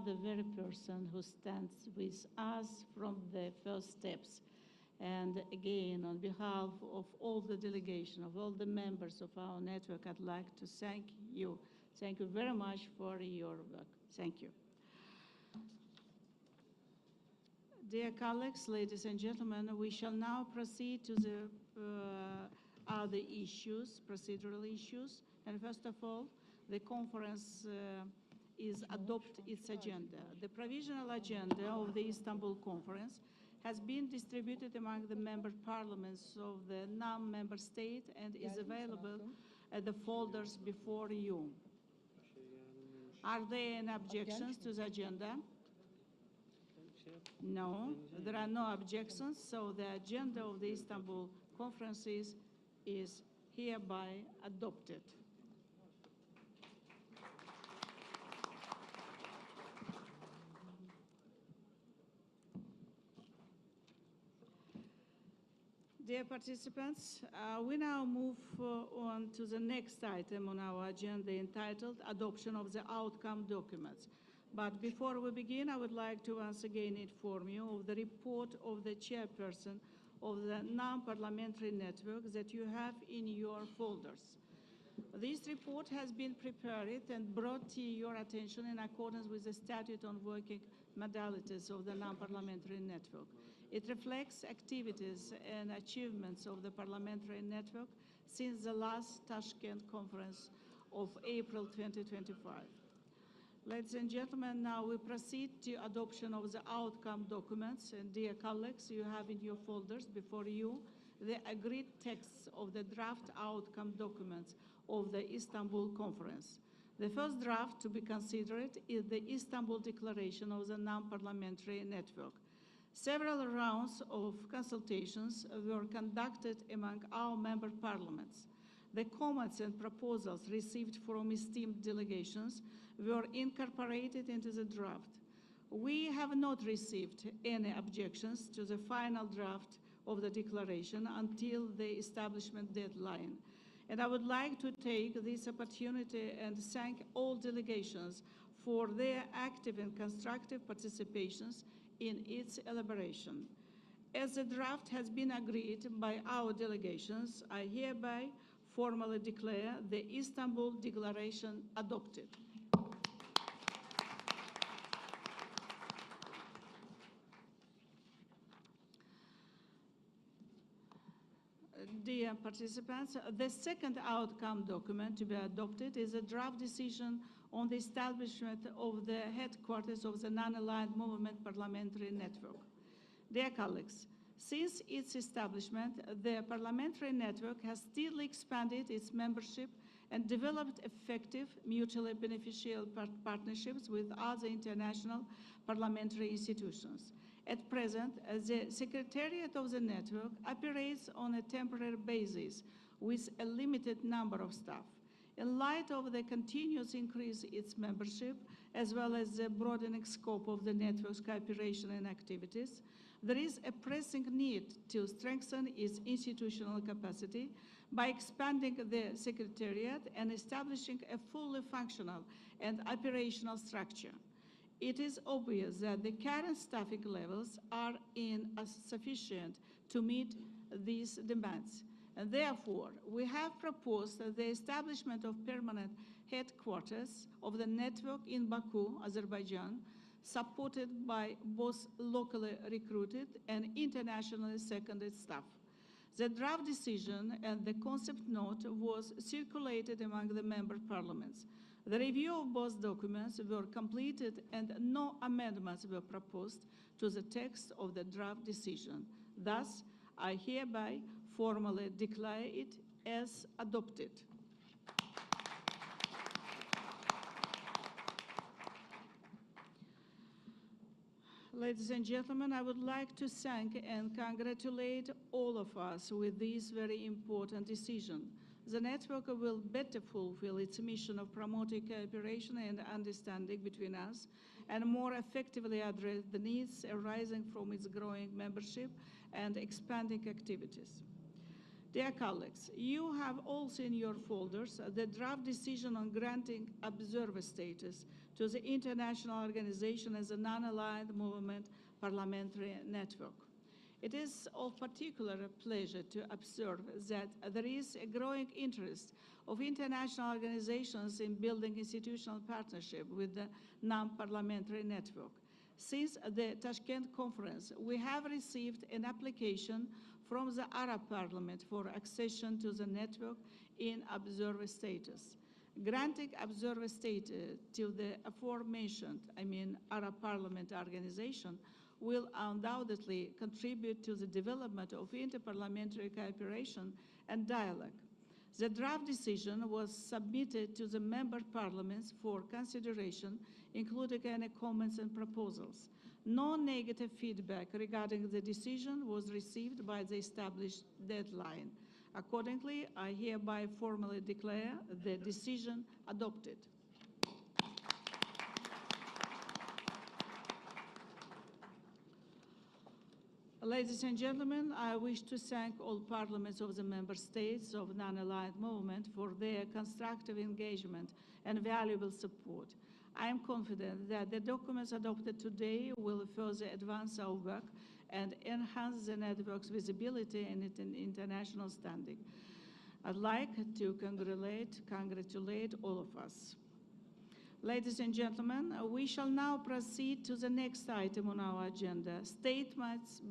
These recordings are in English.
the very person who stands with us from the first steps. And again, on behalf of all the delegation, of all the members of our network, I'd like to thank you. Thank you very much for your work. Thank you. Dear colleagues, ladies and gentlemen, we shall now proceed to the other issues, procedural issues. And first of all, the conference is adopt its agenda. The provisional agenda of the Istanbul Conference has been distributed among the member parliaments of the non-member state and is available at the folders before you. Are there any objections to the agenda? No, there are no objections, so the agenda of the Istanbul Conference is hereby adopted. Dear participants, we now move on to the next item on our agenda entitled Adoption of the Outcome Documents. But before we begin, I would like to once again inform you of the report of the chairperson of the non-parliamentary network that you have in your folders. This report has been prepared and brought to your attention in accordance with the Statute on Working Modalities of the Non-Parliamentary Network. It reflects activities and achievements of the parliamentary network since the last Tashkent conference of April 2025. Ladies and gentlemen, now we proceed to adoption of the outcome documents. And dear colleagues, you have in your folders before you the agreed texts of the draft outcome documents of the Istanbul Conference. The first draft to be considered is the Istanbul Declaration of the Non-Parliamentary Network. Several rounds of consultations were conducted among our member parliaments. The comments and proposals received from esteemed delegations were incorporated into the draft. We have not received any objections to the final draft of the declaration until the establishment deadline. And I would like to take this opportunity and thank all delegations for their active and constructive participations in its elaboration. As the draft has been agreed by our delegations, I hereby formally declare the Istanbul Declaration adopted. Dear participants, the second outcome document to be adopted is a draft decision on the establishment of the headquarters of the Non-Aligned Movement Parliamentary Network. Dear colleagues, since its establishment, the parliamentary network has steadily expanded its membership and developed effective, mutually beneficial partnerships with other international parliamentary institutions. At present, the Secretariat of the network operates on a temporary basis with a limited number of staff. In light of the continuous increase in its membership, as well as the broadening scope of the network's cooperation and activities, there is a pressing need to strengthen its institutional capacity by expanding the Secretariat and establishing a fully functional and operational structure. It is obvious that the current staffing levels are insufficient to meet these demands. And therefore, we have proposed the establishment of permanent headquarters of the network in Baku, Azerbaijan, supported by both locally recruited and internationally seconded staff. The draft decision and the concept note was circulated among the member parliaments. The review of both documents were completed and no amendments were proposed to the text of the draft decision. Thus, I hereby formally declare it as adopted. Ladies and gentlemen, I would like to thank and congratulate all of us with this very important decision. The network will better fulfill its mission of promoting cooperation and understanding between us and more effectively address the needs arising from its growing membership and expanding activities. Dear colleagues, you have also in your folders the draft decision on granting observer status to the international organization as a non-aligned movement parliamentary network. It is of particular pleasure to observe that there is a growing interest of international organizations in building institutional partnership with the non-parliamentary network. Since the Tashkent conference, we have received an application from the Arab Parliament for accession to the network in observer status. Granting observer status to the aforementioned, Arab Parliament organization, will undoubtedly contribute to the development of interparliamentary cooperation and dialogue. The draft decision was submitted to the member parliaments for consideration, including any comments and proposals. No negative feedback regarding the decision was received by the established deadline. Accordingly, I hereby formally declare the decision adopted. Ladies and gentlemen, I wish to thank all parliaments of the member states of the non-aligned movement for their constructive engagement and valuable support. I am confident that the documents adopted today will further advance our work and enhance the network's visibility and international standing. I'd like to congratulate all of us. Ladies and gentlemen, we shall now proceed to the next item on our agenda, statements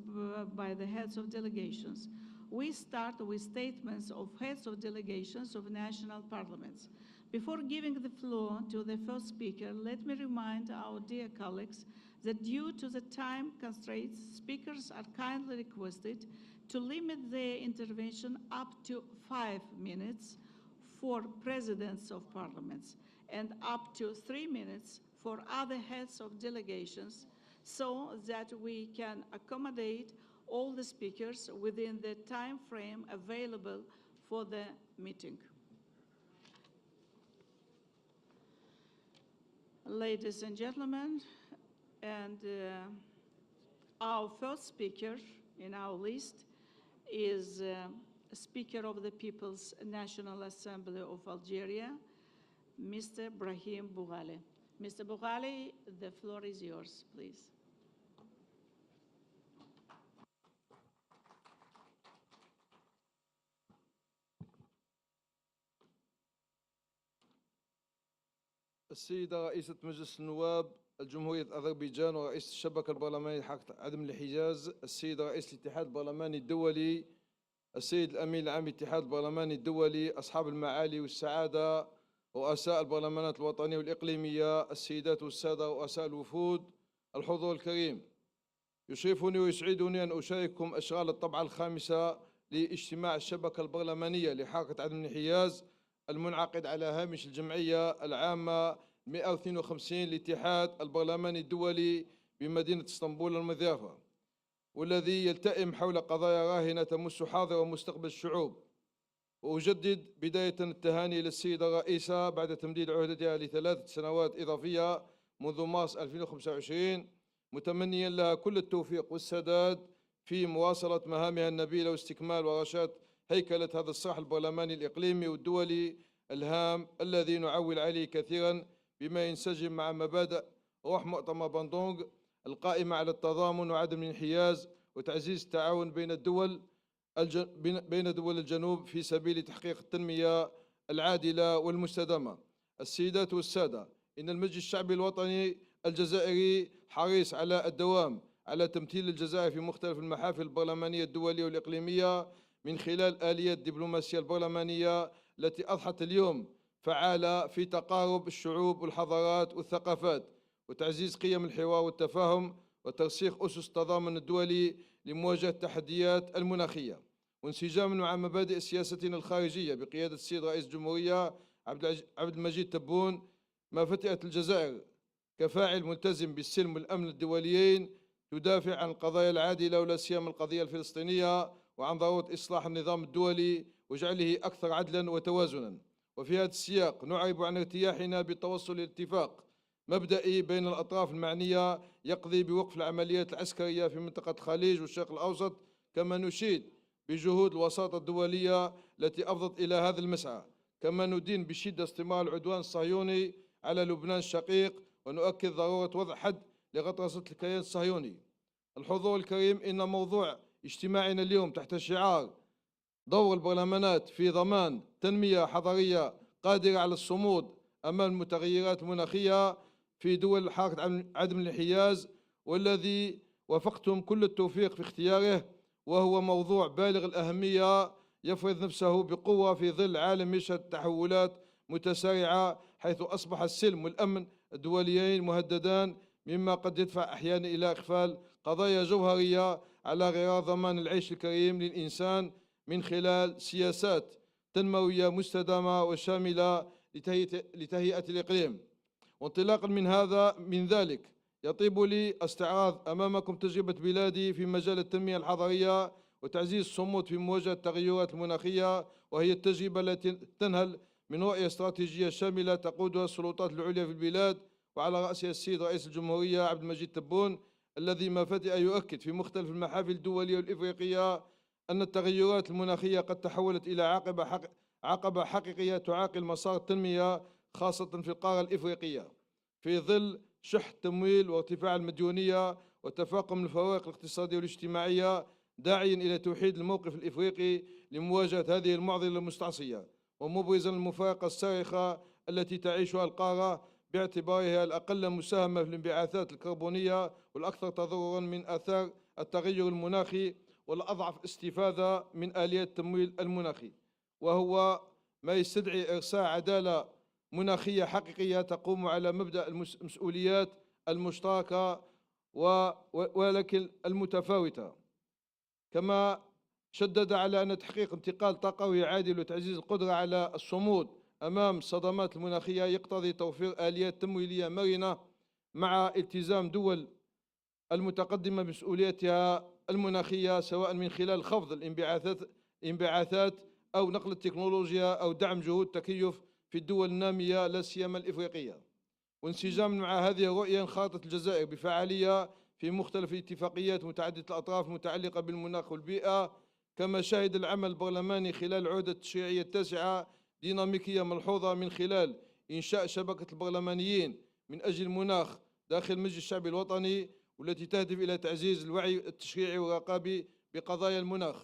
by the heads of delegations. We start with statements of heads of delegations of national parliaments. Before giving the floor to the first speaker, let me remind our dear colleagues that due to the time constraints, speakers are kindly requested to limit their intervention up to 5 minutes for presidents of parliaments and up to 3 minutes for other heads of delegations, so that we can accommodate all the speakers within the time frame available for the meeting. Ladies and gentlemen, and our first speaker in our list is Speaker of the People's National Assembly of Algeria, Mr. Brahim Boughali. Mr. Boughali, the floor is yours, please. السيدة رئيسة مجلس النواب الجمهورية أذربيجان ورئيس الشبكة البرلمانية لحقة عدم الحجاز، السيدة رئيس الاتحاد البرلماني الدولي، السيد الأمين العام للاتحاد البرلماني الدولي، أصحاب المعالي والسعادة، رؤساء البرلمانات الوطنية والإقليمية، السيدات والسادة رؤساء الوفود، الحضور الكريم، يشرفني ويسعدني أن أشارككم أشغال الطبعة الخامسة لاجتماع الشبكة البرلمانية لحقة عدم الانحياز المنعقد على هامش الجمعية العامة 152 للاتحاد البرلماني الدولي بمدينة اسطنبول المضيافة، والذي يلتئم حول قضايا راهنة تمس حاضر ومستقبل الشعوب. وأجدد بداية التهاني للسيدة الرئيسة بعد تمديد عهدتها ل3 سنوات إضافية منذ مارس 2025، متمنيا لها كل التوفيق والسداد في مواصلة مهامها النبيلة واستكمال ورشات هيكلة هذا الصرح البرلماني الإقليمي والدولي الهام الذي نعول عليه كثيرا، بما ينسجم مع مبادئ روح مؤتمر باندونغ القائمة على التضامن وعدم الانحياز وتعزيز التعاون بين دول الجنوب في سبيل تحقيق التنمية العادلة والمستدامة. السيدات والسادة، إن المجلس الشعبي الوطني الجزائري حريص على الدوام على تمثيل الجزائر في مختلف المحافل البرلمانية الدولية والإقليمية من خلال آليات الدبلوماسية البرلمانية التي أضحت اليوم فعالة في تقارب الشعوب والحضارات والثقافات وتعزيز قيم الحوار والتفاهم وترسيخ أسس التضامن الدولي لمواجهة التحديات المناخية، وانسجاما مع مبادئ سياستنا الخارجية بقيادة السيد رئيس الجمهورية عبد المجيد تبون، ما فتئت الجزائر كفاعل ملتزم بالسلم والأمن الدوليين تدافع عن القضايا العادلة ولا سيما القضية الفلسطينية، وعن ضرورة إصلاح النظام الدولي وجعله أكثر عدلا وتوازنا. وفي هذا السياق نعرب عن ارتياحنا بالتوصل إلى اتفاق مبدئي بين الأطراف المعنية يقضي بوقف العمليات العسكرية في منطقة الخليج والشرق الأوسط، كما نشيد بجهود الوساطة الدولية التي أفضت إلى هذا المسعى. كما ندين بشدة استمرار العدوان الصهيوني على لبنان الشقيق، ونؤكد ضرورة وضع حد لغطرسة الكيان الصهيوني. الحضور الكريم، إن موضوع اجتماعنا اليوم تحت شعار دور البرلمانات في ضمان تنمية حضرية قادرة على الصمود أمام المتغيرات المناخية في دول حركة عدم الانحياز، والذي وفقتم كل التوفيق في اختياره، وهو موضوع بالغ الأهمية يفرض نفسه بقوة في ظل عالم يشهد تحولات متسارعة، حيث أصبح السلم والأمن الدوليين مهددان، مما قد يدفع أحيانا إلى إغفال قضايا جوهرية على غرار ضمان العيش الكريم للإنسان من خلال سياسات تنموية مستدامة وشاملة لتهيئة الإقليم. وانطلاقا من ذلك يطيب لي استعراض أمامكم تجربة بلادي في مجال التنمية الحضرية وتعزيز الصمود في مواجهة التغيرات المناخية، وهي التجربة التي تنهل من رؤية استراتيجية شاملة تقودها السلطات العليا في البلاد، وعلى رأسها السيد رئيس الجمهورية عبد المجيد تبون، الذي ما فتئ يؤكد في مختلف المحافل الدولية والإفريقية أن التغيرات المناخية قد تحولت إلى عقبة حقيقية تعاقل مسار التنمية، خاصة في القارة الإفريقية، في ظل شح التمويل وارتفاع المديونية وتفاقم الفوارق الاقتصادية والاجتماعية، داعيا إلى توحيد الموقف الإفريقي لمواجهة هذه المعضلة المستعصية، ومبرزا المفارقة الصارخة التي تعيشها القارة باعتبارها الأقل مساهمة في الانبعاثات الكربونية والأكثر تضررا من آثار التغير المناخي، والأضعف استفادة من آليات التمويل المناخي، وهو ما يستدعي إرساء عدالة مناخية حقيقية تقوم على مبدأ المسؤوليات المشتركة ولكن المتفاوتة. كما شدد على أن تحقيق انتقال طاقوي عادل وتعزيز القدرة على الصمود أمام الصدمات المناخية يقتضي توفير آليات تمويلية مرنة مع التزام دول المتقدمة بمسؤوليتها المناخية، سواء من خلال خفض الانبعاثات أو نقل التكنولوجيا أو دعم جهود التكيف في الدول النامية لا سيما الإفريقية. وانسجام مع هذه الرؤية انخرطت الجزائر بفعالية في مختلف الاتفاقيات متعددة الأطراف المتعلقة بالمناخ والبيئة، كما شهد العمل البرلماني خلال العهدة التشريعية التاسعة ديناميكية ملحوظة من خلال إنشاء شبكة البرلمانيين من أجل المناخ داخل مجلس الشعب الوطني، والتي تهدف إلى تعزيز الوعي التشريعي والرقابي بقضايا المناخ.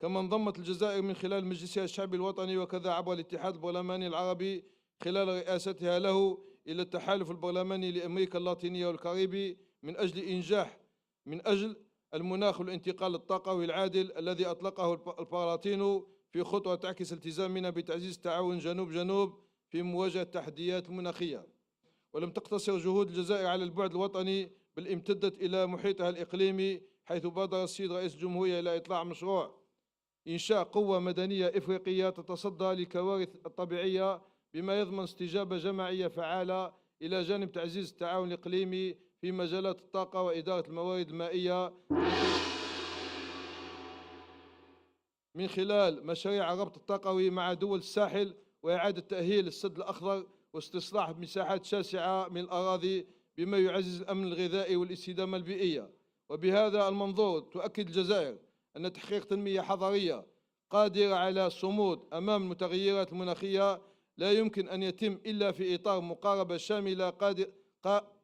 كما انضمت الجزائر من خلال مجلسها الشعبي الوطني وكذا عبر الاتحاد البرلماني العربي خلال رئاستها له إلى التحالف البرلماني لأمريكا اللاتينية والكاريبي من أجل المناخ والانتقال الطاقوي العادل، الذي أطلقه الباراتينو في خطوة تعكس التزامنا بتعزيز التعاون جنوب في مواجهة التحديات المناخية. ولم تقتصر جهود الجزائر على البعد الوطني، بل امتدت إلى محيطها الإقليمي، حيث بادر السيد رئيس الجمهورية إلى إطلاع مشروع إنشاء قوة مدنية إفريقية تتصدى للكوارث الطبيعية، بما يضمن استجابة جماعية فعالة إلى جانب تعزيز التعاون الإقليمي في مجالات الطاقة وإدارة الموارد المائية من خلال مشاريع الربط الطاقوي مع دول الساحل وإعادة تأهيل السد الأخضر واستصلاح مساحات شاسعة من الأراضي، بما يعزز الأمن الغذائي والاستدامة البيئية. وبهذا المنظور تؤكد الجزائر أن تحقيق تنمية حضرية قادرة على الصمود أمام المتغيرات المناخية لا يمكن أن يتم إلا في إطار مقاربة شاملة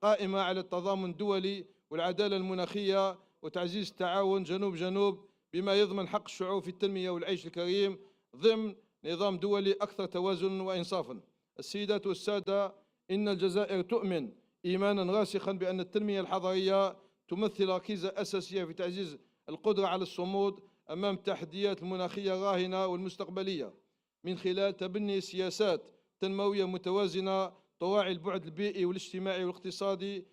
قائمة على التضامن الدولي والعدالة المناخية وتعزيز التعاون جنوب، بما يضمن حق الشعوب في التنمية والعيش الكريم ضمن نظام دولي أكثر توازنا وإنصافا. السيدات والسادة، إن الجزائر تؤمن إيمانا راسخا بأن التنمية الحضرية تمثل ركيزة أساسية في تعزيز القدرة على الصمود أمام التحديات المناخية الراهنة والمستقبلية، من خلال تبني سياسات تنموية متوازنة تراعي البعد البيئي والاجتماعي والاقتصادي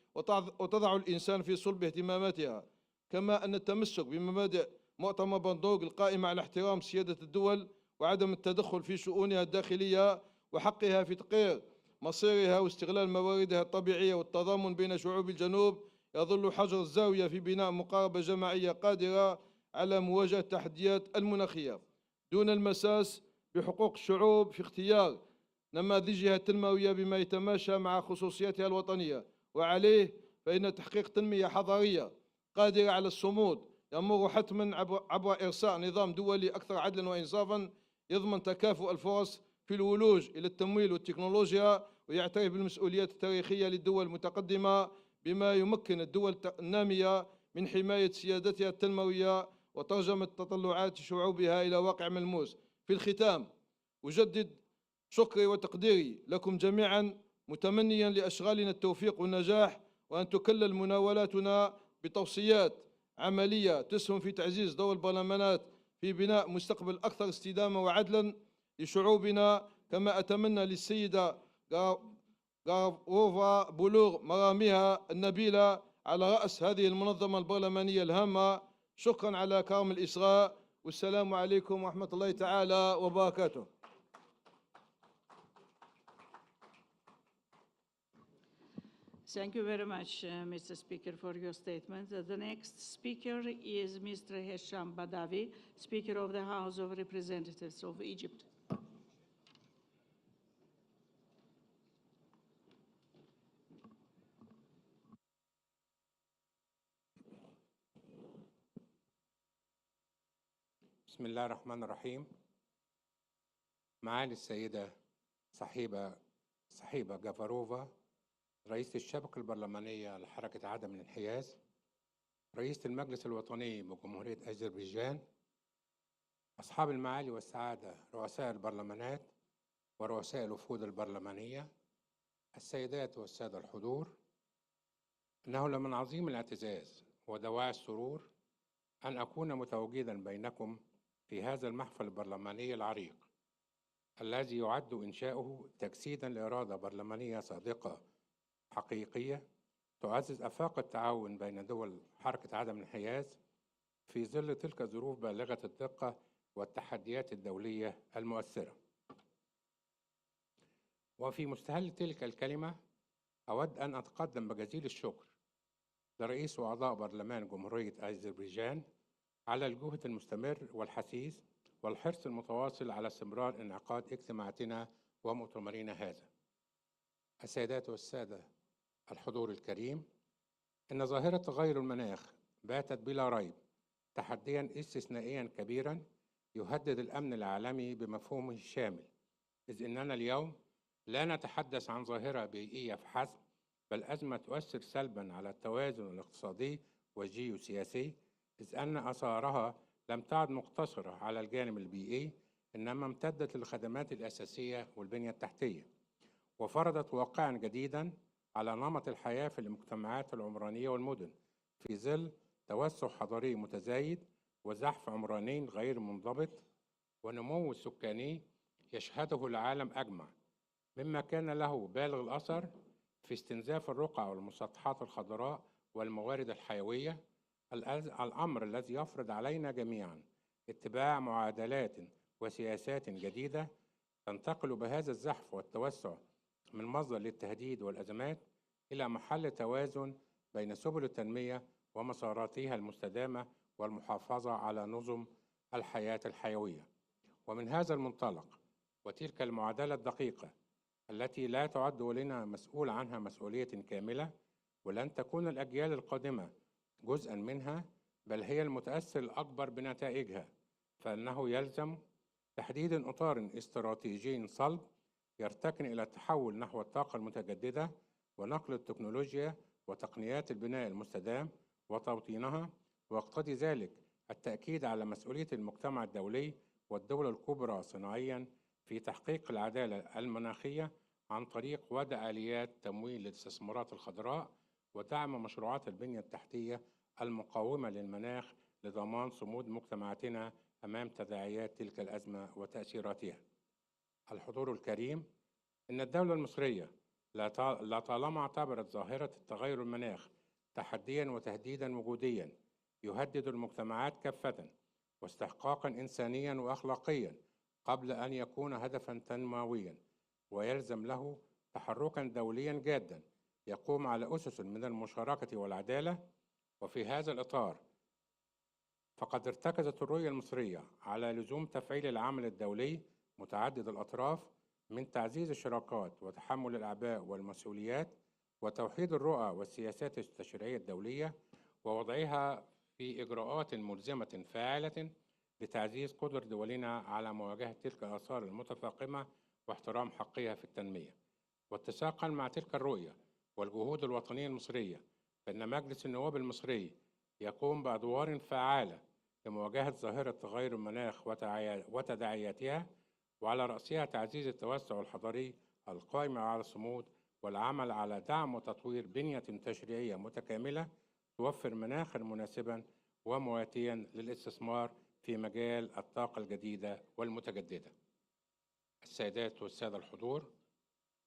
وتضع الإنسان في صلب اهتماماتها. كما أن التمسك بمبادئ مؤتمر بندوق القائمة على احترام سيادة الدول وعدم التدخل في شؤونها الداخلية وحقها في تقرير مصيرها واستغلال مواردها الطبيعية والتضامن بين شعوب الجنوب يظل حجر الزاوية في بناء مقاربة جماعية قادرة على مواجهة التحديات المناخية، دون المساس بحقوق الشعوب في اختيار نماذجها التنموية بما يتماشى مع خصوصياتها الوطنية. وعليه فإن تحقيق تنمية حضارية قادرة على الصمود يمر حتما عبر إرساء نظام دولي أكثر عدلا وإنصافا يضمن تكافؤ الفرص في الولوج إلى التمويل والتكنولوجيا، ويعترف بالمسؤوليات التاريخية للدول المتقدمة بما يمكن الدول النامية من حماية سيادتها التنموية وترجمة تطلعات شعوبها إلى واقع ملموس. في الختام أجدد شكري وتقديري لكم جميعا، متمنيا لأشغالنا التوفيق والنجاح، وأن تكلل مناولاتنا بتوصيات عملية تسهم في تعزيز دور البرلمانات في بناء مستقبل أكثر استدامة وعدلا لشعوبنا. كما أتمنى للسيدة غاروفا بلوغ مراميها النبيلة على رأس هذه المنظمة البرلمانية الهامة. شكرا على كرم الإصغاء، والسلام عليكم ورحمة الله تعالى وبركاته. Thank you very much, Mr. Speaker, for your statement. The next speaker is Mr. Hesham Badawi, Speaker of the House of Representatives of Egypt. بسم الله الرحمن الرحيم. معالي السيدة صحيبة جافاروفا، رئيسة الشبكة البرلمانية لحركة عدم الانحياز، رئيسة المجلس الوطني بجمهورية أذربيجان، أصحاب المعالي والسعادة رؤساء البرلمانات ورؤساء الوفود البرلمانية، السيدات والسادة الحضور، إنه لمن عظيم الاعتزاز ودواعي السرور أن أكون متواجدا بينكم في هذا المحفل البرلماني العريق الذي يعد إنشاؤه تجسيدا لإرادة برلمانية صادقة حقيقية تعزز آفاق التعاون بين دول حركة عدم الانحياز في ظل تلك الظروف بالغة الدقة والتحديات الدولية المؤثرة. وفي مستهل تلك الكلمة أود أن أتقدم بجزيل الشكر لرئيس وأعضاء برلمان جمهورية أذربيجان على الجهد المستمر والحثيث والحرص المتواصل على استمرار انعقاد اجتماعاتنا ومؤتمرنا هذا. السيدات والسادة الحضور الكريم، إن ظاهرة تغير المناخ باتت بلا ريب تحدياً استثنائياً كبيراً يهدد الأمن العالمي بمفهومه الشامل، إذ إننا اليوم لا نتحدث عن ظاهرة بيئية فحسب، بل أزمة تؤثر سلباً على التوازن الاقتصادي والجيوسياسي، إذ أن آثارها لم تعد مقتصرة على الجانب البيئي، إنما امتدت للخدمات الأساسية والبنية التحتية، وفرضت واقعاً جديداً على نمط الحياة في المجتمعات العمرانية والمدن في ظل توسع حضاري متزايد وزحف عمراني غير منضبط ونمو سكاني يشهده العالم أجمع، مما كان له بالغ الأثر في استنزاف الرقع والمسطحات الخضراء والموارد الحيوية، الأمر الذي يفرض علينا جميعاً اتباع معادلات وسياسات جديدة تنتقل بهذا الزحف والتوسع من مصدر للتهديد والأزمات إلى محل توازن بين سبل التنمية ومساراتها المستدامة والمحافظة على نظم الحياة الحيوية. ومن هذا المنطلق وتلك المعادلة الدقيقة التي لا تعد لنا مسؤول عنها مسؤولية كاملة، ولن تكون الأجيال القادمة جزءاً منها، بل هي المتأثر الأكبر بنتائجها، فإنه يلزم تحديد إطار استراتيجي صلب يرتكن إلى التحول نحو الطاقة المتجددة ونقل التكنولوجيا وتقنيات البناء المستدام وتوطينها، ويقتضي ذلك التأكيد على مسؤولية المجتمع الدولي والدول الكبرى صناعياً في تحقيق العدالة المناخية عن طريق وضع آليات تمويل الاستثمارات الخضراء ودعم مشروعات البنية التحتية المقاومة للمناخ لضمان صمود مجتمعاتنا أمام تداعيات تلك الأزمة وتأثيراتها. الحضور الكريم، إن الدولة المصرية لا طالما اعتبرت ظاهرة التغير المناخ تحدياً وتهديداً وجودياً يهدد المجتمعات كافة واستحقاقاً إنسانياً وأخلاقياً قبل أن يكون هدفاً تنموياً، ويلزم له تحركاً دولياً جاداً يقوم على أسس من المشاركة والعدالة. وفي هذا الإطار فقد ارتكزت الرؤية المصرية على لزوم تفعيل العمل الدولي متعدد الأطراف من تعزيز الشراكات وتحمل الأعباء والمسؤوليات وتوحيد الرؤى والسياسات التشريعية الدولية ووضعها في إجراءات ملزمة فاعلة لتعزيز قدر دولنا على مواجهة تلك الآثار المتفاقمة واحترام حقها في التنمية. واتساقا مع تلك الرؤية والجهود الوطنية المصرية، فإن مجلس النواب المصري يقوم بأدوار فعالة لمواجهة ظاهرة تغير المناخ وتداعياتها، وعلى رأسها تعزيز التوسع الحضري القائم على الصمود والعمل على دعم وتطوير بنية تشريعية متكاملة توفر مناخا مناسبا ومواتيا للاستثمار في مجال الطاقة الجديدة والمتجددة. السيدات والسادة الحضور،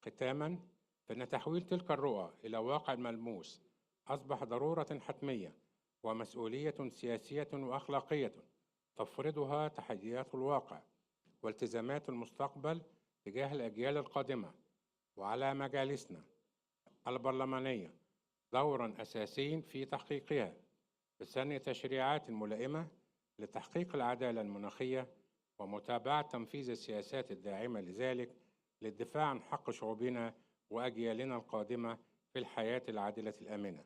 ختاما فإن تحويل تلك الرؤى إلى واقع ملموس أصبح ضرورة حتمية ومسؤولية سياسية وأخلاقية تفرضها تحديات الواقع والتزامات المستقبل تجاه الأجيال القادمة، وعلى مجالسنا البرلمانية دورا أساسي في تحقيقها بسن تشريعات ملائمة لتحقيق العدالة المناخية ومتابعة تنفيذ السياسات الداعمة لذلك للدفاع عن حق شعوبنا وأجيالنا القادمة في الحياة العادلة الآمنة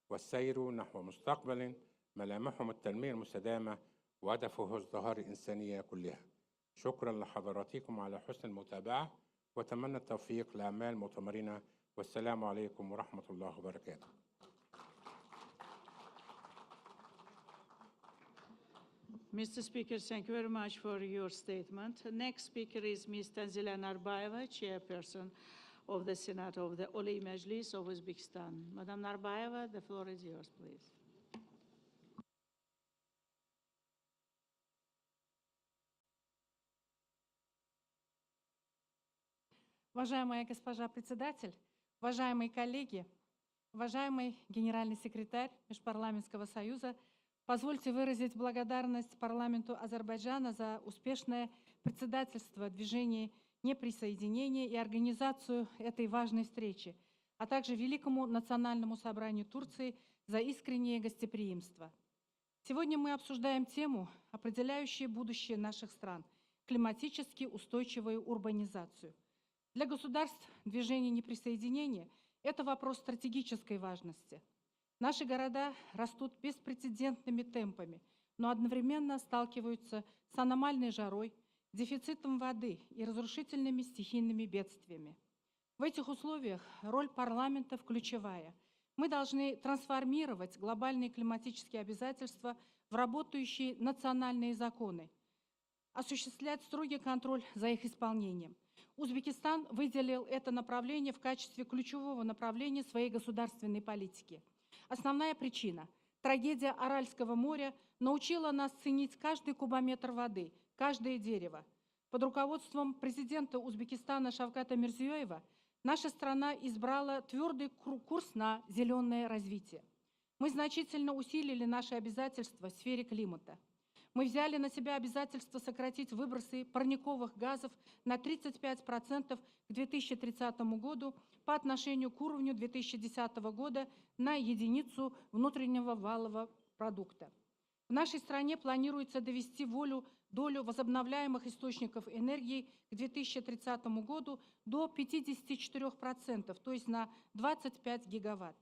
والسير نحو مستقبل ملامحهم التنمية المستدامة وهدفه ازدهار الإنسانية كلها. شكرا لحضراتكم على حسن المتابعة وأتمنى التوفيق لأعمال مؤتمرنا، والسلام عليكم ورحمة الله وبركاته. Mr. Speaker, thank you very much for your statement. Next speaker is Ms. Tanzila Narbayeva, Chairperson of the Senate of the Olay Majlis of Uzbekistan. Madam Narbayeva, the floor is yours, please. Уважаемая госпожа председатель, уважаемые коллеги, уважаемый генеральный секретарь Межпарламентского союза, позвольте выразить благодарность парламенту Азербайджана за успешное председательство движения неприсоединения и организацию этой важной встречи, а также Великому национальному собранию Турции за искреннее гостеприимство. Сегодня мы обсуждаем тему, определяющую будущее наших стран – климатически устойчивую урбанизацию. Для государств движения неприсоединения это вопрос стратегической важности. Наши города растут беспрецедентными темпами, но одновременно сталкиваются с аномальной жарой, дефицитом воды и разрушительными стихийными бедствиями. В этих условиях роль парламентов ключевая. Мы должны трансформировать глобальные климатические обязательства в работающие национальные законы, осуществлять строгий контроль за их исполнением. Узбекистан выделил это направление в качестве ключевого направления своей государственной политики. Основная причина – трагедия Аральского моря научила нас ценить каждый кубометр воды, каждое дерево. Под руководством президента Узбекистана Шавката Мирзиёева наша страна избрала твердый курс на зеленое развитие. Мы значительно усилили наши обязательства в сфере климата. Мы взяли на себя обязательство сократить выбросы парниковых газов на 35% к 2030 году по отношению к уровню 2010 года на единицу внутреннего валового продукта. В нашей стране планируется довести долю возобновляемых источников энергии к 2030 году до 54%, то есть на 25 гигаватт.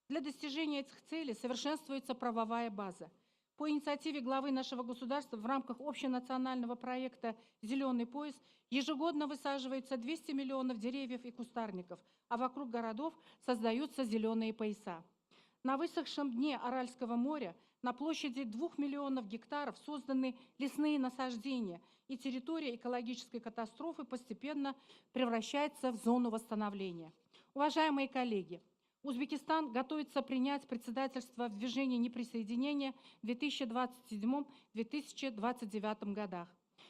Для достижения этих целей совершенствуется правовая база. По инициативе главы нашего государства в рамках общенационального проекта «Зеленый пояс» ежегодно высаживается 200 миллионов деревьев и кустарников, а вокруг городов создаются зеленые пояса. На высохшем дне Аральского моря на площади 2 миллионов гектаров созданы лесные насаждения, и территория экологической катастрофы постепенно превращается в зону восстановления. Уважаемые коллеги, Узбекистан готовится принять председательство в движении неприсоединения в 2027-2029 годах.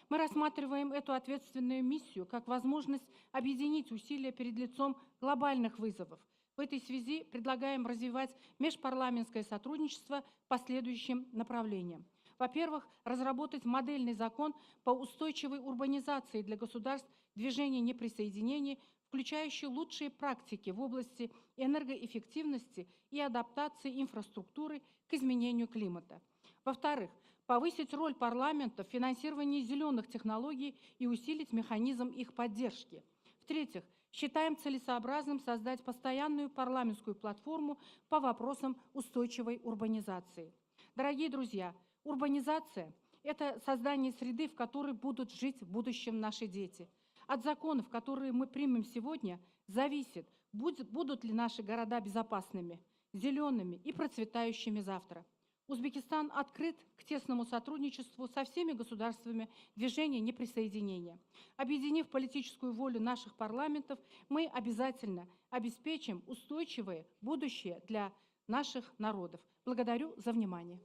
Мы рассматриваем эту ответственную миссию как возможность объединить усилия перед лицом глобальных вызовов. В этой связи предлагаем развивать межпарламентское сотрудничество по следующим направлениям. Во-первых, разработать модельный закон по устойчивой урбанизации для государств движения неприсоединения, включающий лучшие практики в области энергоэффективности и адаптации инфраструктуры к изменению климата. Во-вторых, повысить роль парламента в финансировании зеленых технологий и усилить механизм их поддержки. В-третьих, считаем целесообразным создать постоянную парламентскую платформу по вопросам устойчивой урбанизации. Дорогие друзья, урбанизация – это создание среды, в которой будут жить в будущем наши дети. От законов, которые мы примем сегодня, зависит, будут ли наши города безопасными, зелеными и процветающими завтра. Узбекистан открыт к тесному сотрудничеству со всеми государствами движения неприсоединения. Объединив политическую волю наших парламентов, мы обязательно обеспечим устойчивое будущее для наших народов. Благодарю за внимание.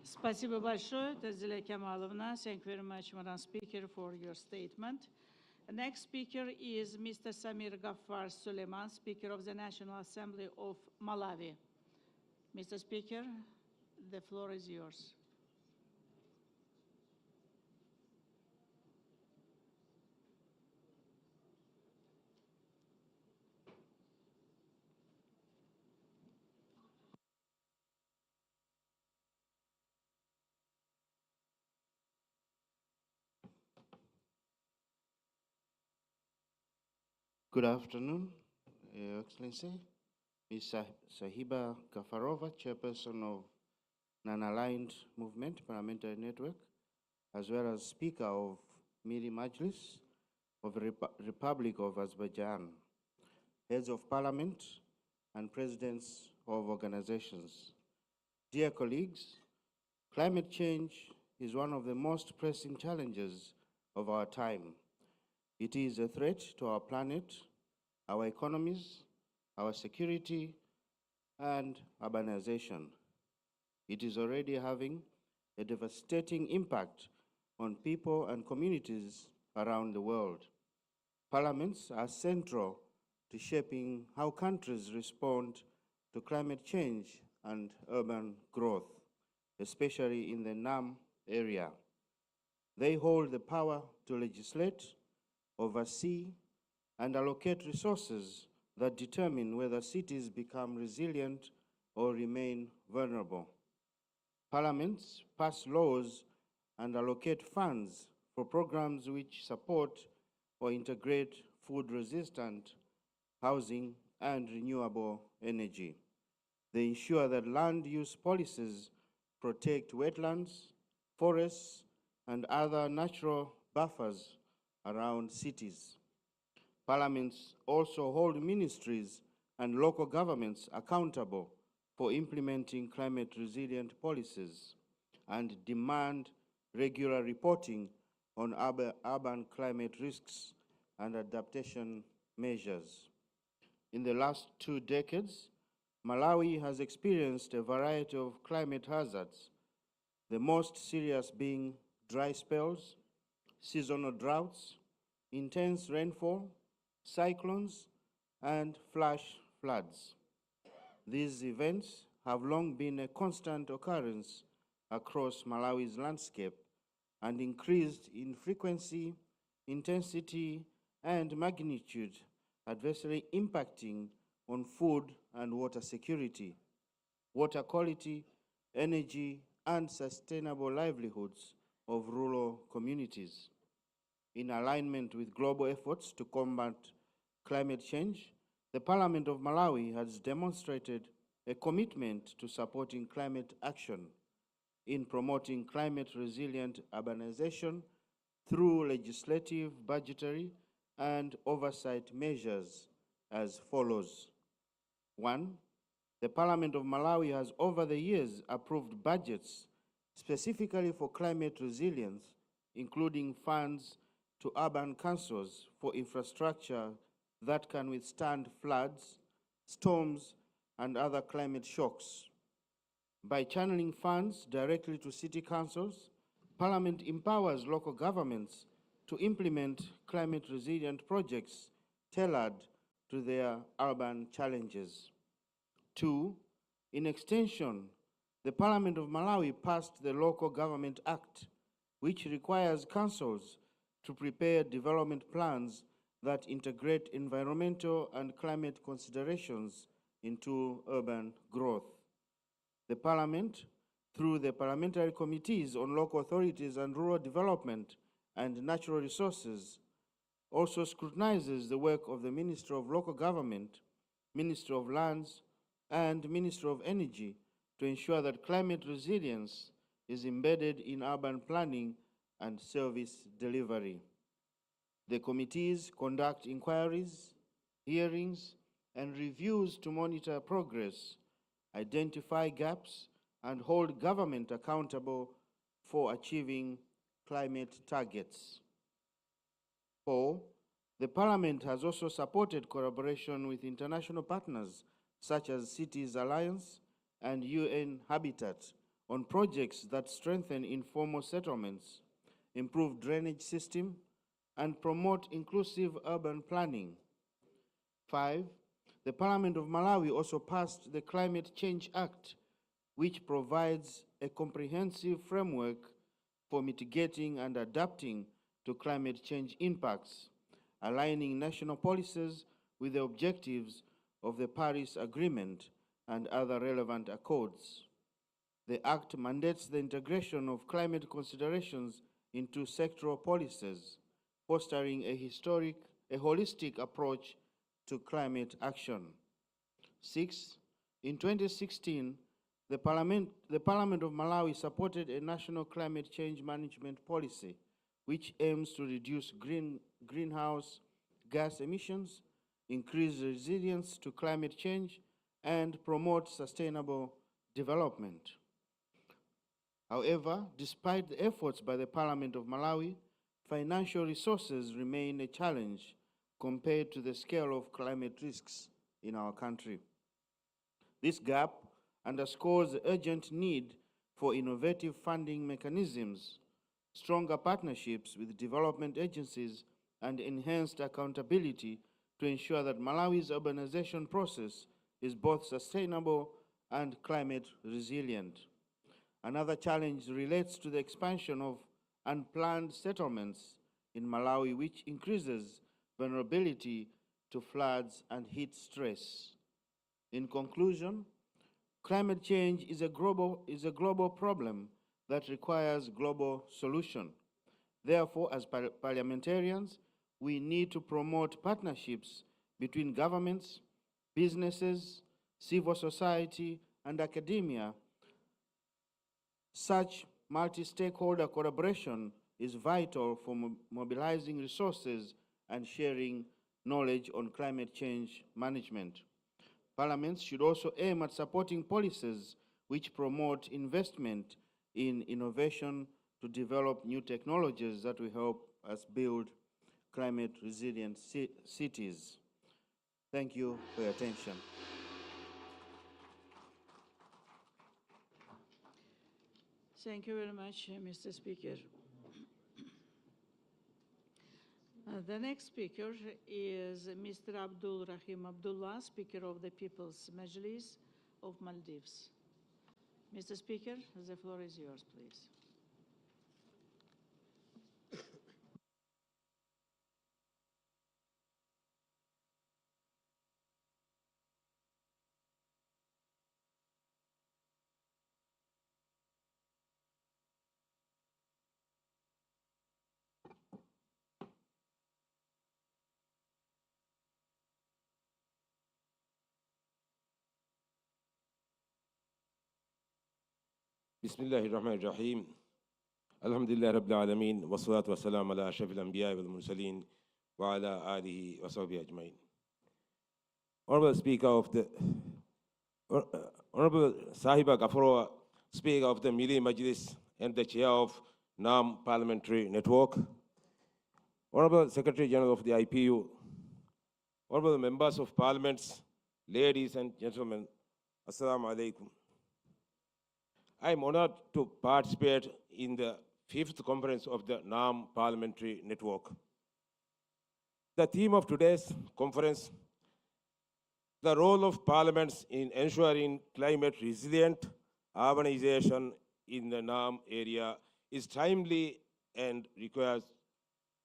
Спасибо большое, Тазиля Камаловна. Thank you very much, Madam Speaker, for your statement. The next speaker is Mr. Samir Ghaffar Suleiman, Speaker of the National Assembly of Malawi. Mr. Speaker, the floor is yours. Good afternoon, Your Excellency. Ms. Sahiba Gafarova, Chairperson of Non-Aligned Movement Parliamentary Network, as well as Speaker of Miri Majlis of the Republic of Azerbaijan, Heads of Parliament and Presidents of organizations. Dear colleagues, climate change is one of the most pressing challenges of our time. It is a threat to our planet, our economies, our security, and urbanization. It is already having a devastating impact on people and communities around the world. Parliaments are central to shaping how countries respond to climate change and urban growth, especially in the NAM area. They hold the power to legislate, oversee, and allocate resources that determine whether cities become resilient or remain vulnerable. Parliaments pass laws and allocate funds for programs which support or integrate food-resistant housing and renewable energy. They ensure that land use policies protect wetlands, forests, and other natural buffers around cities. Parliaments also hold ministries and local governments accountable for implementing climate-resilient policies and demand regular reporting on urban climate risks and adaptation measures. In the last 2 decades, Malawi has experienced a variety of climate hazards, the most serious being dry spells, seasonal droughts, intense rainfall, cyclones, and flash floods. These events have long been a constant occurrence across Malawi's landscape and increased in frequency, intensity, and magnitude, adversely impacting on food and water security, water quality, energy, and sustainable livelihoods of rural communities. In alignment with global efforts to combat climate change, the Parliament of Malawi has demonstrated a commitment to supporting climate action in promoting climate-resilient urbanization through legislative, budgetary, and oversight measures as follows. 1. The Parliament of Malawi has over the years approved budgets specifically for climate resilience, including funds to urban councils for infrastructure that can withstand floods, storms, and other climate shocks. By channeling funds directly to city councils, Parliament empowers local governments to implement climate-resilient projects tailored to their urban challenges. 2. In extension, the Parliament of Malawi passed the Local Government Act, which requires councils to prepare development plans that integrate environmental and climate considerations into urban growth. The Parliament, through the parliamentary committees on local authorities and rural development and natural resources, also scrutinizes the work of the Minister of Local Government, Ministry of Lands, and Ministry of Energy to ensure that climate resilience is embedded in urban planning and service delivery. The committees conduct inquiries, hearings, and reviews to monitor progress, identify gaps, and hold government accountable for achieving climate targets. 4, the Parliament has also supported collaboration with international partners such as Cities Alliance and UN Habitat on projects that strengthen informal settlements, improve drainage system, and promote inclusive urban planning. 5, the Parliament of Malawi also passed the Climate Change Act, which provides a comprehensive framework for mitigating and adapting to climate change impacts, aligning national policies with the objectives of the Paris Agreement and other relevant accords. The Act mandates the integration of climate considerations into sectoral policies, fostering a holistic approach to climate action. 6, in 2016, the Parliament of Malawi supported a national climate change management policy, which aims to reduce greenhouse gas emissions, increase resilience to climate change, and promote sustainable development. However, despite the efforts by the Parliament of Malawi, financial resources remain a challenge compared to the scale of climate risks in our country. This gap underscores the urgent need for innovative funding mechanisms, stronger partnerships with development agencies, and enhanced accountability to ensure that Malawi's urbanization process is both sustainable and climate resilient. Another challenge relates to the expansion of unplanned settlements in Malawi, which increases vulnerability to floods and heat stress. In conclusion, climate change is a global problem that requires global solution. Therefore, as parliamentarians, we need to promote partnerships between governments, businesses, civil society, and academia. Such multi-stakeholder collaboration is vital for mobilizing resources and sharing knowledge on climate change management. Parliaments should also aim at supporting policies which promote investment in innovation to develop new technologies that will help us build climate-resilient cities. Thank you for your attention. Thank you very much, Mr. Speaker. The next speaker is Mr. Abdul Rahim Abdullah, Speaker of the People's Majlis of Maldives. Mr. Speaker, the floor is yours, please. بسم الله الرحمن الرحيم الحمد لله رب العالمين والصلاة والسلام على أشرف الأنبياء والمرسلين وعلى آله وصحبه أجمعين. Honorable Speaker of the Honorable Sahiba Gafarova, Speaker of the Milli Majlis and the Chair of NAM Parliamentary Network, Honorable Secretary General of the IPU, Honorable Members of Parliaments, ladies and gentlemen, Assalamu alaikum. I am honored to participate in the 5th conference of the NAM Parliamentary Network. The theme of today's conference, the role of parliaments in ensuring climate resilient urbanization in the NAM area, is timely and requires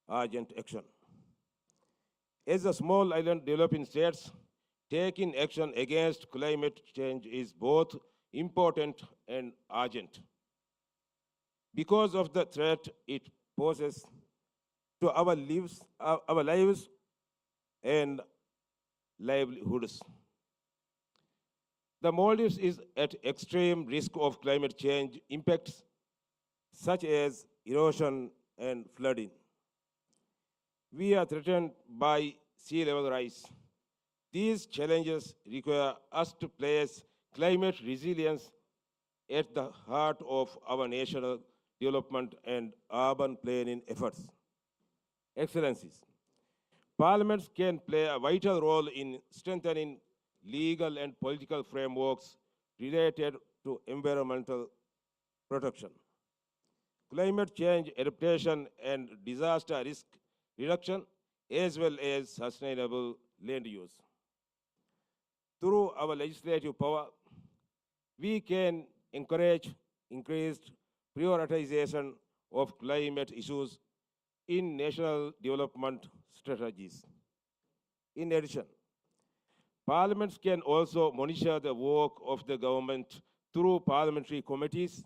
urgent action. As a small island developing states, taking action against climate change is both important and urgent because of the threat it poses to our lives and livelihoods. The Maldives is at extreme risk of climate change impacts, such as erosion and flooding. We are threatened by sea level rise. These challenges require us to place climate resilience at the heart of our national development and urban planning efforts. Excellencies, parliaments can play a vital role in strengthening legal and political frameworks related to environmental protection, climate change adaptation, and disaster risk reduction, as well as sustainable land use. Through our legislative power, we can encourage increased prioritization of climate issues in national development strategies. In addition, parliaments can also monitor the work of the government through parliamentary committees,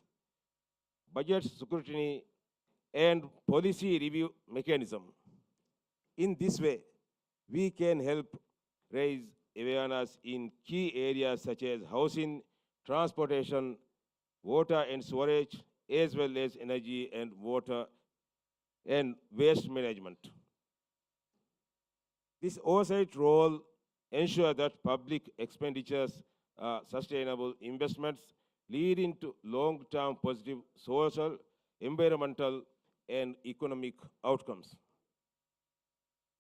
budget scrutiny, and policy review mechanism. In this way, we can help raise awareness in key areas such as housing, transportation, water and storage, as well as energy and water and waste management. This oversight role ensures that public expenditures are sustainable investments leading to long-term positive social, environmental, and economic outcomes.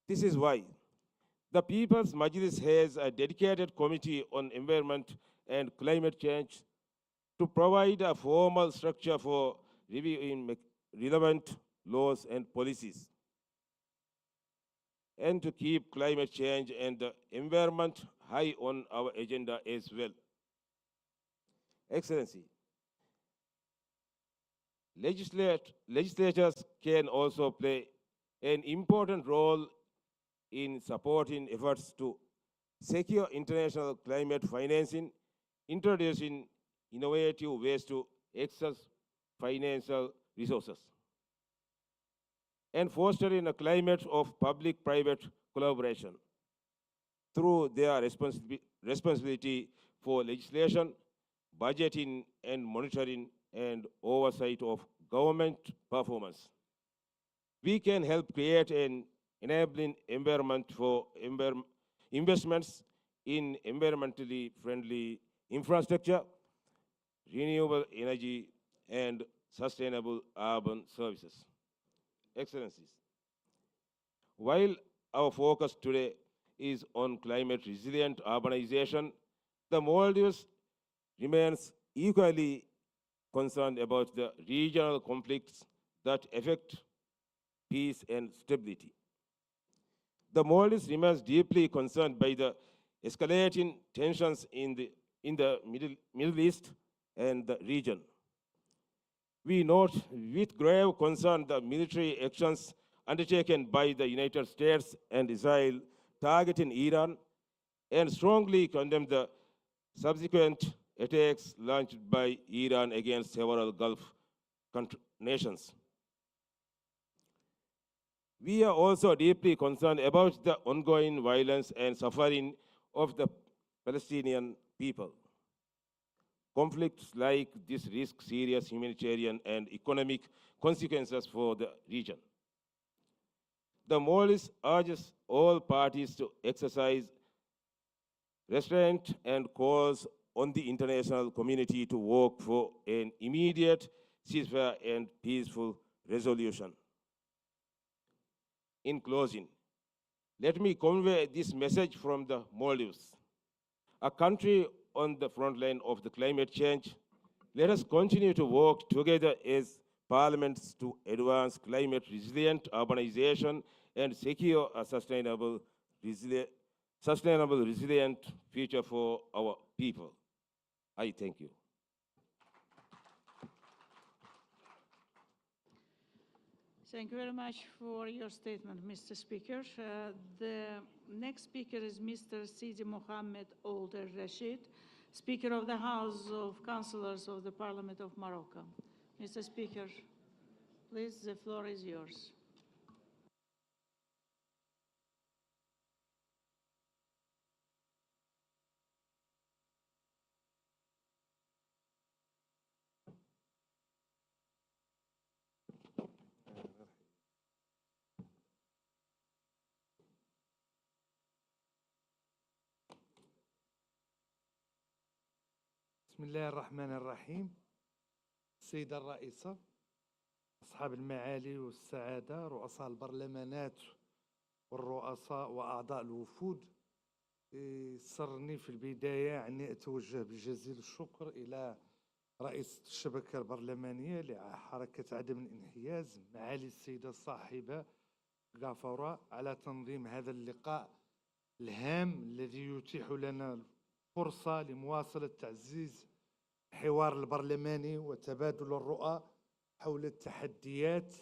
This is why the People's Majlis has a dedicated committee on environment and climate change to provide a formal structure for reviewing relevant laws and policies, and to keep climate change and the environment high on our agenda as well. Excellency, legislatures can also play an important role in supporting efforts to secure international climate financing, introducing innovative ways to access financial resources, and fostering a climate of public-private collaboration. Through their responsibility for legislation, budgeting, and monitoring and oversight of government performance, we can help create an enabling environment for investments in environmentally friendly infrastructure, renewable energy, and sustainable urban services. Excellencies, while our focus today is on climate resilient urbanization, the Maldives remains equally concerned about the regional conflicts that affect peace and stability. The Maldives remains deeply concerned by the escalating tensions in the Middle East and the region. We note with grave concern the military actions undertaken by the United States and Israel targeting Iran, and strongly condemn the subsequent attacks launched by Iran against several Gulf nations. We are also deeply concerned about the ongoing violence and suffering of the Palestinian people. Conflicts like this risk serious humanitarian and economic consequences for the region. The Maldives urges all parties to exercise restraint and calls on the international community to work for an immediate ceasefire and peaceful resolution. In closing, let me convey this message from the Maldives, a country on the front line of the climate change. Let us continue to work together as parliaments to advance climate resilient urbanization and secure a sustainable, resilient future for our people. I thank you. Thank you very much for your statement, Mr. Speaker. The next speaker is Mr. Sidi Mohammed Ould Rashid, Speaker of the House of Councillors of the Parliament of Morocco. Mr. Speaker, please, the floor is yours. بسم الله الرحمن الرحيم. السيدة الرئيسة، أصحاب المعالي والسعادة، رؤساء البرلمانات والرؤساء وأعضاء الوفود، سرني في البداية أني أتوجه بجزيل الشكر إلى رئيس الشبكة البرلمانية لحركة عدم الانحياز معالي السيدة الصاحبة غافورة على تنظيم هذا اللقاء الهام الذي يتيح لنا الفرصة لمواصلة تعزيز الحوار البرلماني وتبادل الرؤى حول التحديات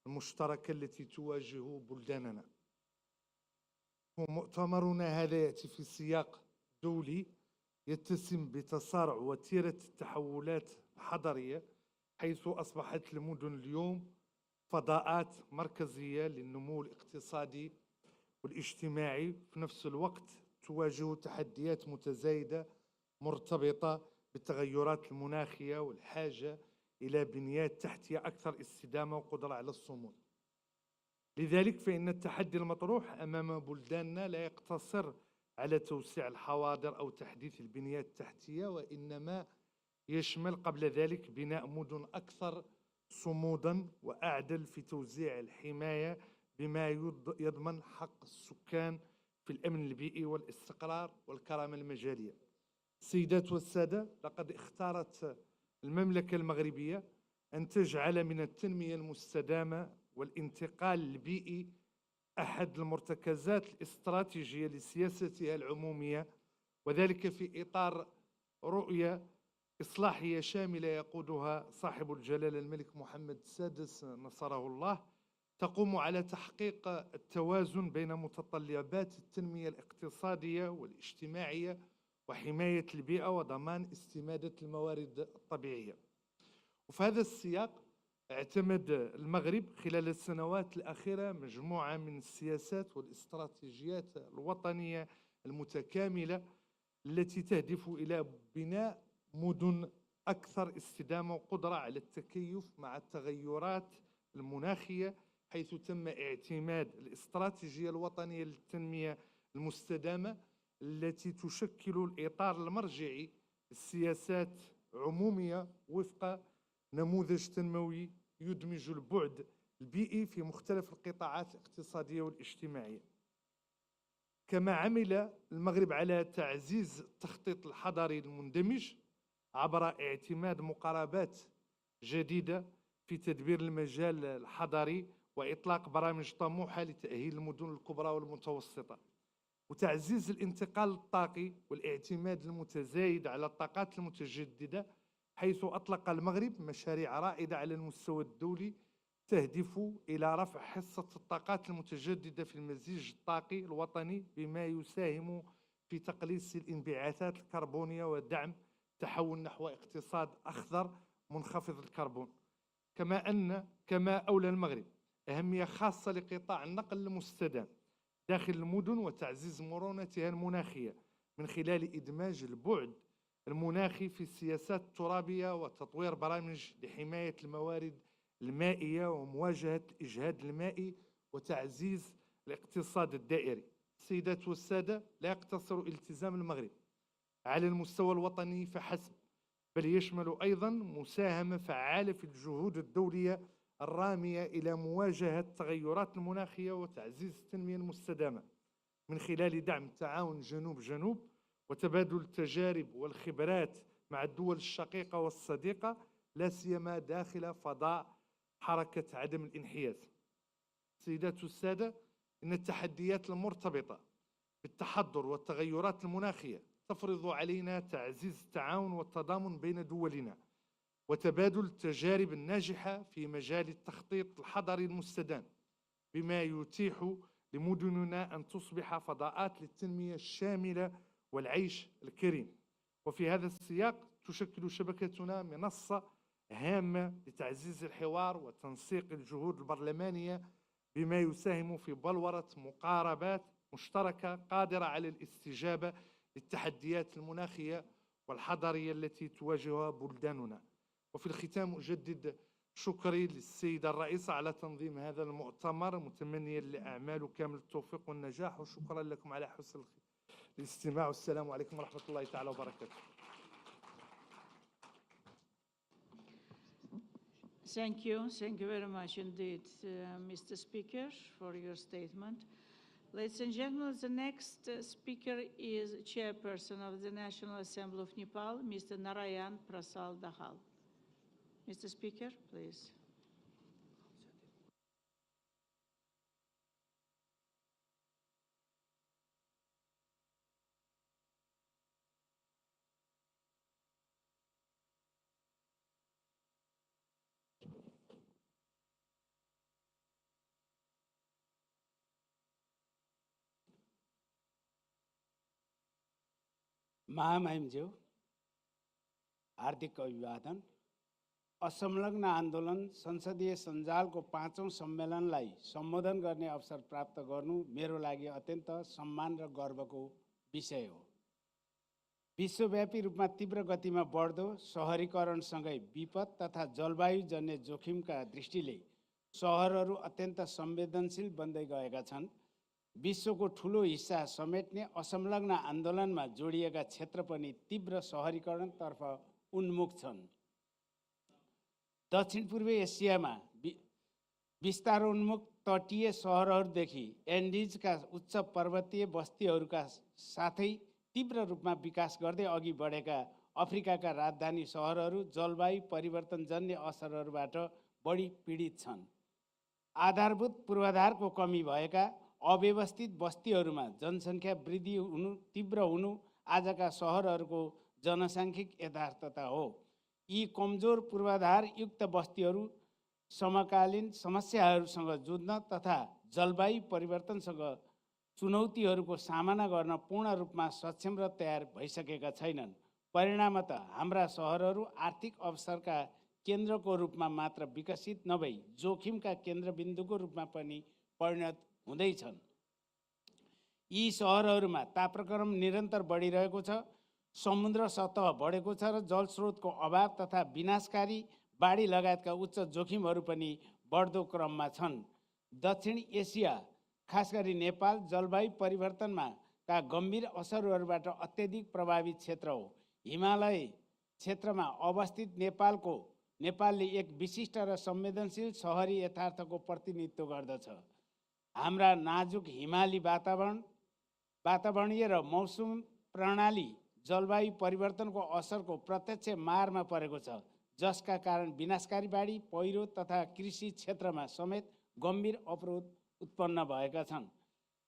المشتركة التي تواجه بلداننا. ومؤتمرنا هذا يأتي في سياق دولي يتسم بتسارع وتيرة التحولات الحضرية، حيث أصبحت المدن اليوم فضاءات مركزية للنمو الاقتصادي والاجتماعي، في نفس الوقت تواجه تحديات متزايدة مرتبطة بالتغيرات المناخية والحاجة إلى بنيات تحتية أكثر استدامة وقدرة على الصمود. لذلك فإن التحدي المطروح أمام بلداننا لا يقتصر على توسيع الحواضر أو تحديث البنيات التحتية، وإنما يشمل قبل ذلك بناء مدن أكثر صمودا وأعدل في توزيع الحماية بما يضمن حق السكان في الأمن البيئي والاستقرار والكرامة المجالية. السيدات والسادة، لقد اختارت المملكة المغربية أن تجعل من التنمية المستدامة والانتقال البيئي أحد المرتكزات الاستراتيجية لسياستها العمومية، وذلك في إطار رؤية إصلاحية شاملة يقودها صاحب الجلالة الملك محمد السادس نصره الله، تقوم على تحقيق التوازن بين متطلبات التنمية الاقتصادية والاجتماعية وحماية البيئة وضمان استمادة الموارد الطبيعية. وفي هذا السياق اعتمد المغرب خلال السنوات الأخيرة مجموعة من السياسات والاستراتيجيات الوطنية المتكاملة التي تهدف إلى بناء مدن أكثر استدامة وقدرة على التكيف مع التغيرات المناخية، حيث تم اعتماد الاستراتيجية الوطنية للتنمية المستدامة التي تشكل الإطار المرجعي للسياسات عمومية وفق نموذج تنموي يدمج البعد البيئي في مختلف القطاعات الاقتصادية والاجتماعية. كما عمل المغرب على تعزيز التخطيط الحضري المندمج عبر اعتماد مقاربات جديدة في تدبير المجال الحضري وإطلاق برامج طموحة لتأهيل المدن الكبرى والمتوسطة، وتعزيز الانتقال الطاقي والاعتماد المتزايد على الطاقات المتجددة، حيث أطلق المغرب مشاريع رائدة على المستوى الدولي تهدف إلى رفع حصة الطاقات المتجددة في المزيج الطاقي الوطني بما يساهم في تقليص الانبعاثات الكربونية ودعم التحول نحو اقتصاد أخضر منخفض الكربون. كما أولى المغرب أهمية خاصة لقطاع النقل المستدام داخل المدن وتعزيز مرونتها المناخية من خلال إدماج البعد المناخي في السياسات الترابية وتطوير برامج لحماية الموارد المائية ومواجهة الإجهاد المائي وتعزيز الاقتصاد الدائري. السيدات والسادة، لا يقتصر التزام المغرب على المستوى الوطني فحسب، بل يشمل أيضا مساهمة فعالة في الجهود الدولية الرامية إلى مواجهة التغيرات المناخية وتعزيز التنمية المستدامة من خلال دعم التعاون جنوب وتبادل التجارب والخبرات مع الدول الشقيقة والصديقة، لا سيما داخل فضاء حركة عدم الانحياز. سيدات السادة، إن التحديات المرتبطة بالتحضر والتغيرات المناخية تفرض علينا تعزيز التعاون والتضامن بين دولنا وتبادل التجارب الناجحة في مجال التخطيط الحضري المستدام، بما يتيح لمدننا أن تصبح فضاءات للتنمية الشاملة والعيش الكريم. وفي هذا السياق تشكل شبكتنا منصة هامة لتعزيز الحوار وتنسيق الجهود البرلمانية بما يساهم في بلورة مقاربات مشتركة قادرة على الاستجابة للتحديات المناخية والحضرية التي تواجهها بلداننا. وفي الختام أجدد شكري للسيدة الرئيسة على تنظيم هذا المؤتمر، متمنيا لأعماله كامل التوفيق والنجاح، وشكرا لكم على حسن الاستماع، والسلام عليكم ورحمة الله تعالى وبركاته. Thank you. Thank you very much indeed, Mr. Speaker, for your statement. Ladies and gentlemen, the next speaker is Chairperson of the National Assembly of Nepal, Mr. Narayan Prasad Dahal. Mr. Speaker, please. महामहिमज्यू, हार्दिक अभिवादन। असंलग्न आन्दोलन संसदीय सञ्जालको 5औं सम्मेलनलाई सम्बोधन गर्ने अवसर प्राप्त गर्नु मेरो लागि अत्यन्त सम्मान र गर्वको विषय हो। विश्वव्यापी रूपमा तीव्र गतिमा बढ्दो शहरीकरणसँगै विपद तथा जलवायुजन्य जोखिमका दृष्टिले सहरहरू अत्यन्त संवेदनशील बन्दै गएका छन्। विश्वको ठूलो हिस्सा समेट्ने असंलग्न आन्दोलनमा जोडिएका क्षेत्र पनि तीव्र शहरीकरणतर्फ उन्मुख छन्। दक्षिण पूर्वी एसियामा विस्तारोन्मुख तटीय सहरहरूदेखि एन्डिजका उच्च पर्वतीय बस्तीहरूका साथै तीव्र रूपमा विकास गर्दै अघि बढेका अफ्रिकाका राजधानी सहरहरू जलवायु परिवर्तनजन्य असरहरूबाट बढी पीडित छन्। आधारभूत पूर्वाधारको कमी भएका अव्यवस्थित बस्तीहरूमा जनसङ्ख्या वृद्धि तीव्र हुनु आजका सहरहरूको जनसाङ्ख्यिक यथार्थता हो। यी कमजोर पूर्वाधार युक्त बस्तीहरू समकालीन समस्याहरूसँग जुझ्न तथा जलवायु परिवर्तनसँग चुनौतीहरूको सामना गर्न पूर्ण रूपमा सक्षम र तयार भइसकेका छैनन्। परिणामतः हाम्रा सहरहरू आर्थिक अवसरका केन्द्रको रूपमा मात्र विकसित नभई जोखिमका केन्द्रबिन्दुको रूपमा पनि परिणत हुँदैछन्। यी सहरहरूमा तापक्रम निरन्तर बढिरहेको छ, समुद्र सतह बढेको छ र जलस्रोतको अभाव तथा विनाशकारी बाढी लगायतका उच्च जोखिमहरू पनि बढ्दो क्रममा छन्। दक्षिण एसिया, खास गरी नेपाल जलवायु परिवर्तनमा का गम्भीर असरहरूबाट अत्यधिक प्रभावित क्षेत्र हो। हिमालय क्षेत्रमा अवस्थित नेपालले एक विशिष्ट र संवेदनशील शहरी यथार्थको प्रतिनिधित्व गर्दछ। हाम्रा नाजुक हिमाली वातावरणीय र मौसम प्रणाली जलवायु परिवर्तनको असरको प्रत्यक्ष मारमा परेको छ, जसका कारण विनाशकारी बाढी, पहिरो तथा कृषि क्षेत्रमा समेत गम्भीर अवरोध उत्पन्न भएका छन्।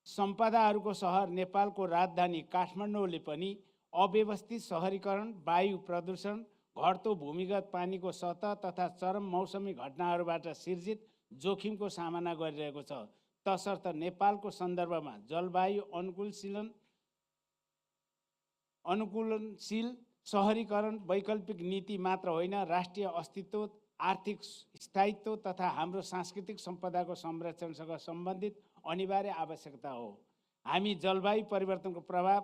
सम्पदाहरूको सहर नेपालको राजधानी काठमाडौँले पनि अव्यवस्थित शहरीकरण, वायु प्रदूषण, घट्दो भूमिगत पानीको सतह तथा चरम मौसमी घटनाहरूबाट सिर्जित जोखिमको सामना गरिरहेको छ। तसर्थ नेपालको सन्दर्भमा जलवायु अनुकूलनशील शहरीकरण वैकल्पिक नीति मात्र होइन, राष्ट्रिय अस्तित्व, आर्थिक स्थायित्व तथा हाम्रो सांस्कृतिक सम्पदाको संरक्षणसँग सम्बन्धित अनिवार्य आवश्यकता हो। हामी जलवायु परिवर्तनको प्रभाव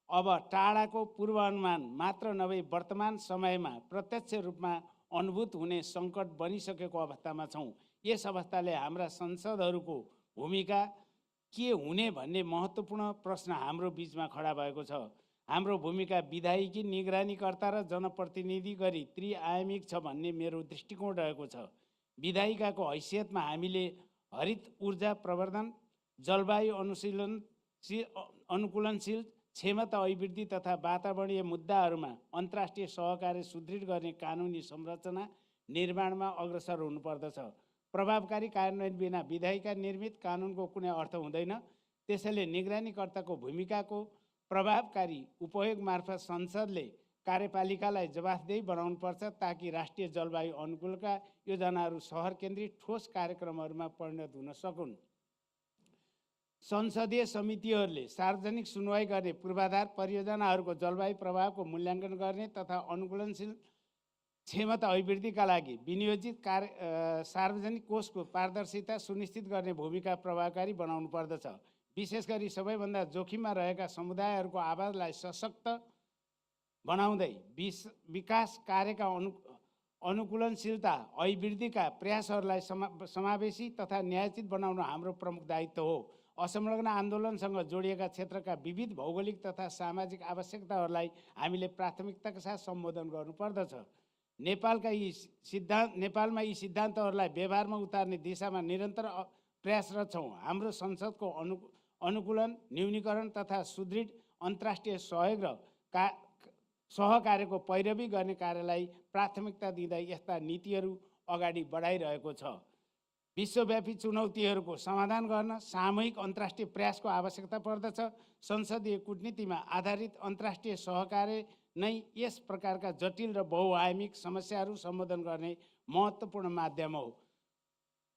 अब टाढाको पूर्वानुमान मात्र नभई वर्तमान समयमा प्रत्यक्ष रूपमा अनुभूत हुने सङ्कट बनिसकेको अवस्थामा छौँ। यस अवस्थाले हाम्रा संसदहरूको भूमिका के हुने भन्ने महत्त्वपूर्ण प्रश्न हाम्रो बीचमा खडा भएको छ। हाम्रो भूमिका विधायिकी, निगरानीकर्ता र जनप्रतिनिधि गरी त्रिआयामिक छ भन्ने मेरो दृष्टिकोण रहेको छ। विधायिकाको हैसियतमा हामीले हरित ऊर्जा प्रवर्धन, जलवायु अनुकूलनशील, क्षमता अभिवृद्धि तथा वातावरणीय मुद्दाहरूमा अन्तर्राष्ट्रिय सहकार्य सुदृढ गर्ने कानुनी संरचना निर्माणमा अग्रसर हुनुपर्दछ। प्रभावकारी कार्यान्वयन बिना विधायिका निर्मित कानुनको कुनै अर्थ हुँदैन। त्यसैले निगरानीकर्ताको भूमिकाको प्रभावकारी उपयोग मार्फत संसदले कार्यपालिकालाई जवाफदेही बनाउनुपर्छ, ताकि राष्ट्रिय जलवायु अनुकूलका योजनाहरू सहर केन्द्रित ठोस कार्यक्रमहरूमा परिणत हुन सकुन्। संसदीय समितिहरूले सार्वजनिक सुनवाई गर्ने, पूर्वाधार परियोजनाहरूको जलवायु प्रभावको मूल्याङ्कन गर्ने तथा अनुकूलनशील क्षमता अभिवृद्धिका लागि विनियोजित सार्वजनिक कोषको पारदर्शिता सुनिश्चित गर्ने भूमिका प्रभावकारी बनाउनु पर्दछ। विशेष गरी सबैभन्दा जोखिममा रहेका समुदायहरूको आवाजलाई सशक्त बनाउँदै विकास कार्यका अनुकूलनशीलता अभिवृद्धिका प्रयासहरूलाई समावेशी तथा न्यायोचित बनाउन हाम्रो प्रमुख दायित्व हो। असंलग्न आन्दोलनसँग जोडिएका क्षेत्रका विविध भौगोलिक तथा सामाजिक आवश्यकताहरूलाई हामीले प्राथमिकताका साथ सम्बोधन गर्नुपर्दछ। नेपालमा यी सिद्धान्तहरूलाई व्यवहारमा उतार्ने दिशामा निरन्तर प्रयासरत छौँ। हाम्रो संसदको अनुकूलन, न्यूनीकरण तथा सुदृढ अन्तर्राष्ट्रिय सहयोग र सहकार्यको पैरवी गर्ने कार्यलाई प्राथमिकता दिँदै यस्ता नीतिहरू अगाडि बढाइरहेको छ। विश्वव्यापी चुनौतीहरूको समाधान गर्न सामूहिक अन्तर्राष्ट्रिय प्रयासको आवश्यकता पर्दछ। संसदीय कूटनीतिमा आधारित अन्तर्राष्ट्रिय सहकार्य नै यस प्रकारका जटिल र बहुआयामिक समस्याहरू सम्बोधन गर्ने महत्त्वपूर्ण माध्यम हो।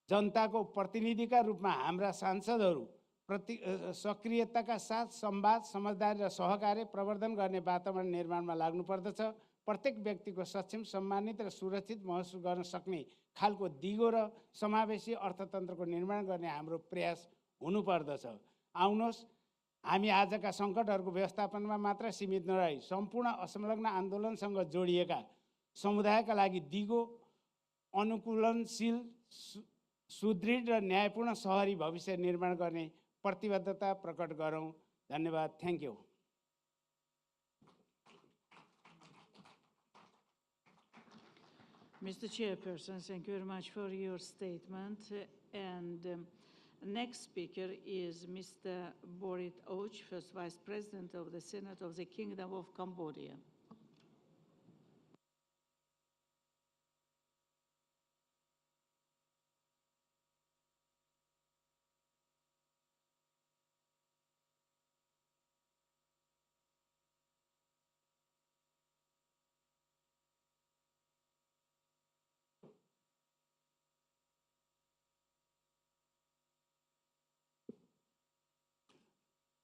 जनताको प्रतिनिधिका रूपमा हाम्रा सांसदहरू सक्रियताका साथ संवाद, समझदारी र सहकार्य प्रवर्धन गर्ने वातावरण निर्माणमा लाग्नुपर्दछ। प्रत्येक व्यक्तिको सक्षम, सम्मानित र सुरक्षित महसुस गर्न सक्ने खालको दिगो र समावेशी अर्थतन्त्रको निर्माण गर्ने हाम्रो प्रयास हुनुपर्दछ। आउनुहोस् हामी आजका सङ्कटहरूको व्यवस्थापनमा मात्र सीमित नरही सम्पूर्ण असंलग्न आन्दोलनसँग जोडिएका समुदायका लागि दिगो, अनुकूलनशील, सुदृढ र न्यायपूर्ण सहरी भविष्य निर्माण गर्ने प्रतिबद्धता प्रकट गरौँ। धन्यवाद। Thank you. Mr. Chairperson, thank you very much for your statement. And next speaker is Mr. Borit Och, First Vice President of the Senate of the Kingdom of Cambodia.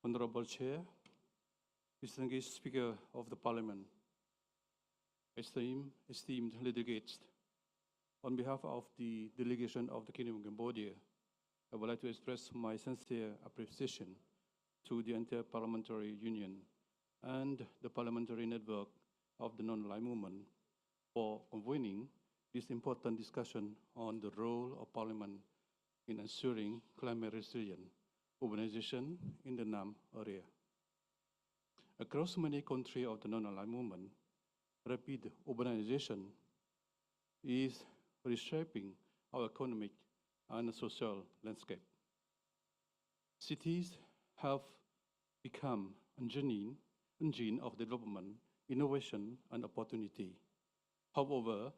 Honorable Chair, distinguished Speaker of the Parliament, esteemed delegates, on behalf of the delegation of the Kingdom of Cambodia, I would like to express my sincere appreciation to the entire Parliamentary Union and the Parliamentary Network of the Non-Aligned Movement for convening this important discussion on the role of Parliament in ensuring climate resilient urbanization in the NAM area. Across many countries of the non-aligned movement, rapid urbanization is reshaping our economic and social landscape. Cities have become an engine of development, innovation, and opportunity. However,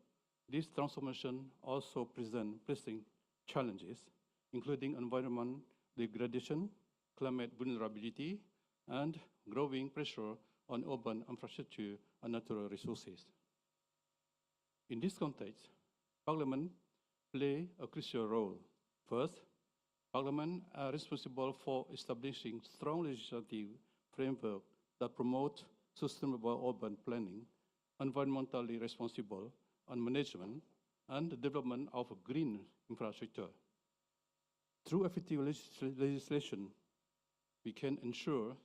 this transformation also presents pressing challenges, including environment degradation, climate vulnerability, and growing pressure on urban infrastructure and natural resources. In this context, Parliament plays a crucial role. First, Parliament are responsible for establishing strong legislative framework that promote sustainable urban planning, environmentally responsible and management, and the development of a green infrastructure. Through effective legislation, we can ensure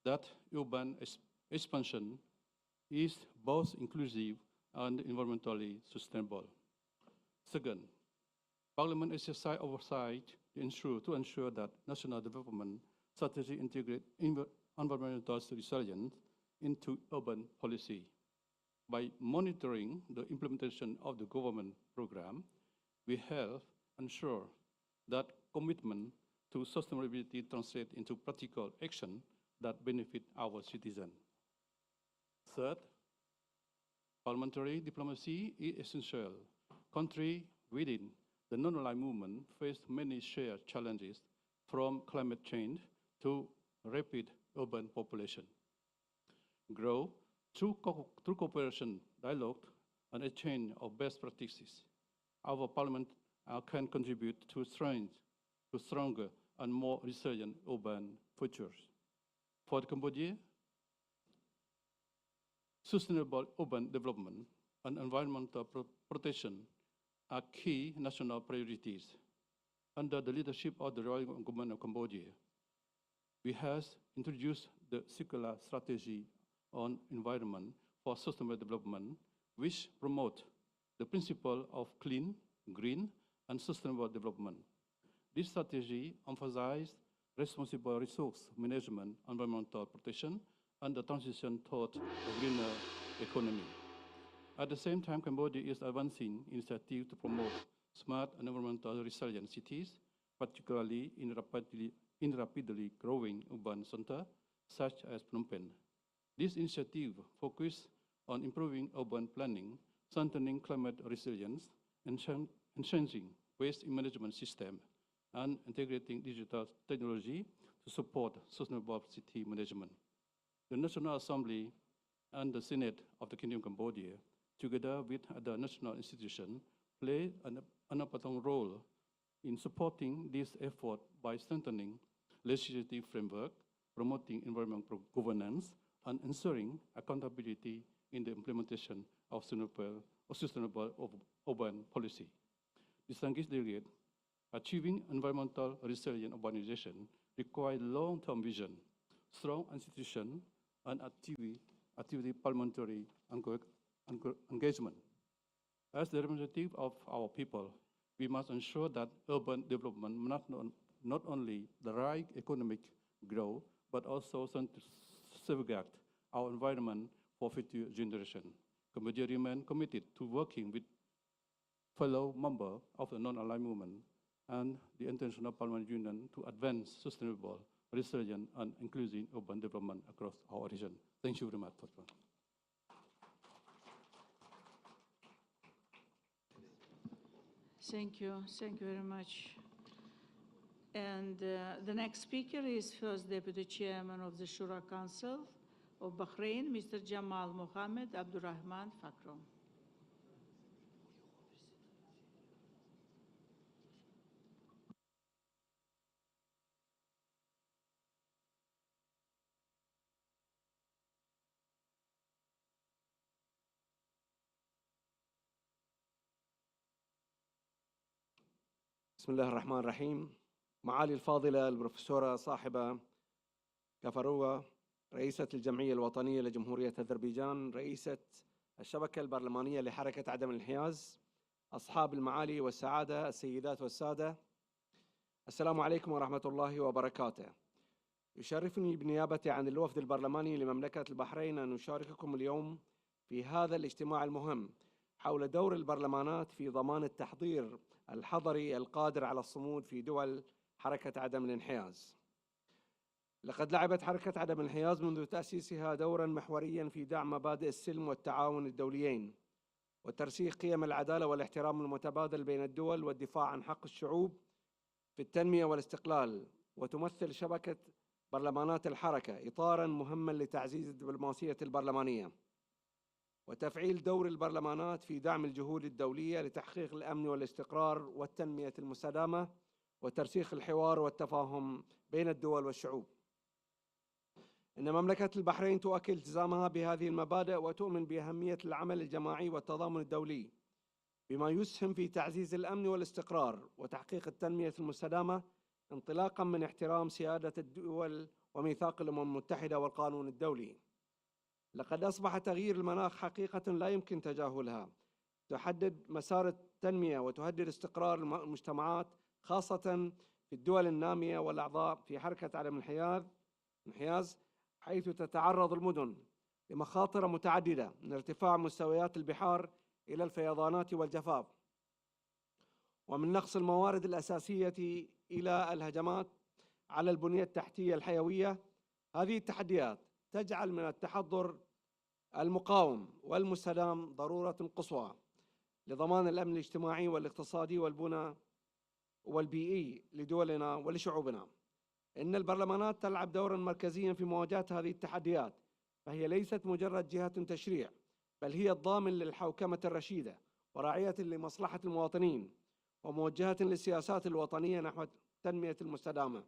that urban expansion is both inclusive and environmentally sustainable. Second, Parliament exercise oversight to ensure that national development strategy integrate environmental resilience into urban policy. By monitoring the implementation of the government program, we help ensure that commitment to sustainability translate into practical action that benefit our citizens. Third, parliamentary diplomacy is essential. Countries within the non-aligned movement face many shared challenges, from climate change to rapid urban population growth. Through cooperation, dialogue, and exchange of best practices, our Parliament can contribute to stronger and more resilient urban futures. For Cambodia, sustainable urban development and environmental protection are key national priorities. Under the leadership of the Royal Government of Cambodia, we have introduced the circular strategy on environment for sustainable development, which promote the principle of clean, green, and sustainable development. This strategy emphasizes responsible resource management, environmental protection, and the transition toward a greener economy. At the same time, Cambodia is advancing initiatives to promote smart and environmental resilient cities, particularly in rapidly growing urban centers such as Phnom Penh. This initiative focuses on improving urban planning, strengthening climate resilience, enhancing waste management system, and integrating digital technology to support sustainable city management. The National Assembly and the Senate of the Kingdom of Cambodia, together with other national institutions, play an important role in supporting this effort by strengthening legislative framework, promoting environmental governance, and ensuring accountability in the implementation of sustainable urban policy. Distinguished delegate, achieving environmental resilient urbanization requires long-term vision, strong institution, and active parliamentary engagement. As the representative of our people, we must ensure that urban development not only drive economic growth, but also safeguard our environment for future generations. Cambodia remains committed to working with fellow members of the non-aligned movement and the International Parliament Union to advance sustainable, resilient, and inclusive urban development across our region. Thank you very much. Thank you very much. And the next speaker is First Deputy Chairman of the Shura Council of Bahrain, Mr. Jamal Mohammed Abdurrahman Fakro. بسم الله الرحمن الرحيم. معالي الفاضلة البروفيسورة صاحبة كفروة، رئيسة الجمعية الوطنية لجمهورية أذربيجان، رئيسة الشبكة البرلمانية لحركة عدم الانحياز، أصحاب المعالي والسعادة، السيدات والسادة، السلام عليكم ورحمة الله وبركاته. يشرفني بنيابة عن الوفد البرلماني لمملكة البحرين أن أشارككم اليوم في هذا الاجتماع المهم حول دور البرلمانات في ضمان التحضير الحضري القادر على الصمود في دول حركة عدم الانحياز. لقد لعبت حركة عدم الانحياز منذ تأسيسها دورا محوريا في دعم مبادئ السلم والتعاون الدوليين وترسيخ قيم العدالة والاحترام المتبادل بين الدول والدفاع عن حق الشعوب في التنمية والاستقلال. وتمثل شبكة برلمانات الحركة إطارا مهما لتعزيز الدبلوماسية البرلمانية وتفعيل دور البرلمانات في دعم الجهود الدولية لتحقيق الأمن والاستقرار والتنمية المستدامة وترسيخ الحوار والتفاهم بين الدول والشعوب. إن مملكة البحرين تؤكد التزامها بهذه المبادئ وتؤمن بأهمية العمل الجماعي والتضامن الدولي بما يسهم في تعزيز الأمن والاستقرار وتحقيق التنمية المستدامة انطلاقا من احترام سيادة الدول وميثاق الأمم المتحدة والقانون الدولي. لقد أصبح تغيير المناخ حقيقة لا يمكن تجاهلها، تحدد مسار التنمية وتهدد استقرار المجتمعات خاصة في الدول النامية والأعضاء في حركة عدم الانحياز، حيث تتعرض المدن لمخاطر متعددة من ارتفاع مستويات البحار إلى الفيضانات والجفاف، ومن نقص الموارد الأساسية إلى الهجمات على البنية التحتية الحيوية. هذه التحديات تجعل من التحضر المقاوم والمستدام ضرورة قصوى لضمان الأمن الاجتماعي والاقتصادي والبيئي لدولنا ولشعوبنا. إن البرلمانات تلعب دورا مركزيا في مواجهة هذه التحديات، فهي ليست مجرد جهة تشريع، بل هي الضامن للحوكمة الرشيدة وراعية لمصلحة المواطنين وموجهة للسياسات الوطنية نحو التنمية المستدامة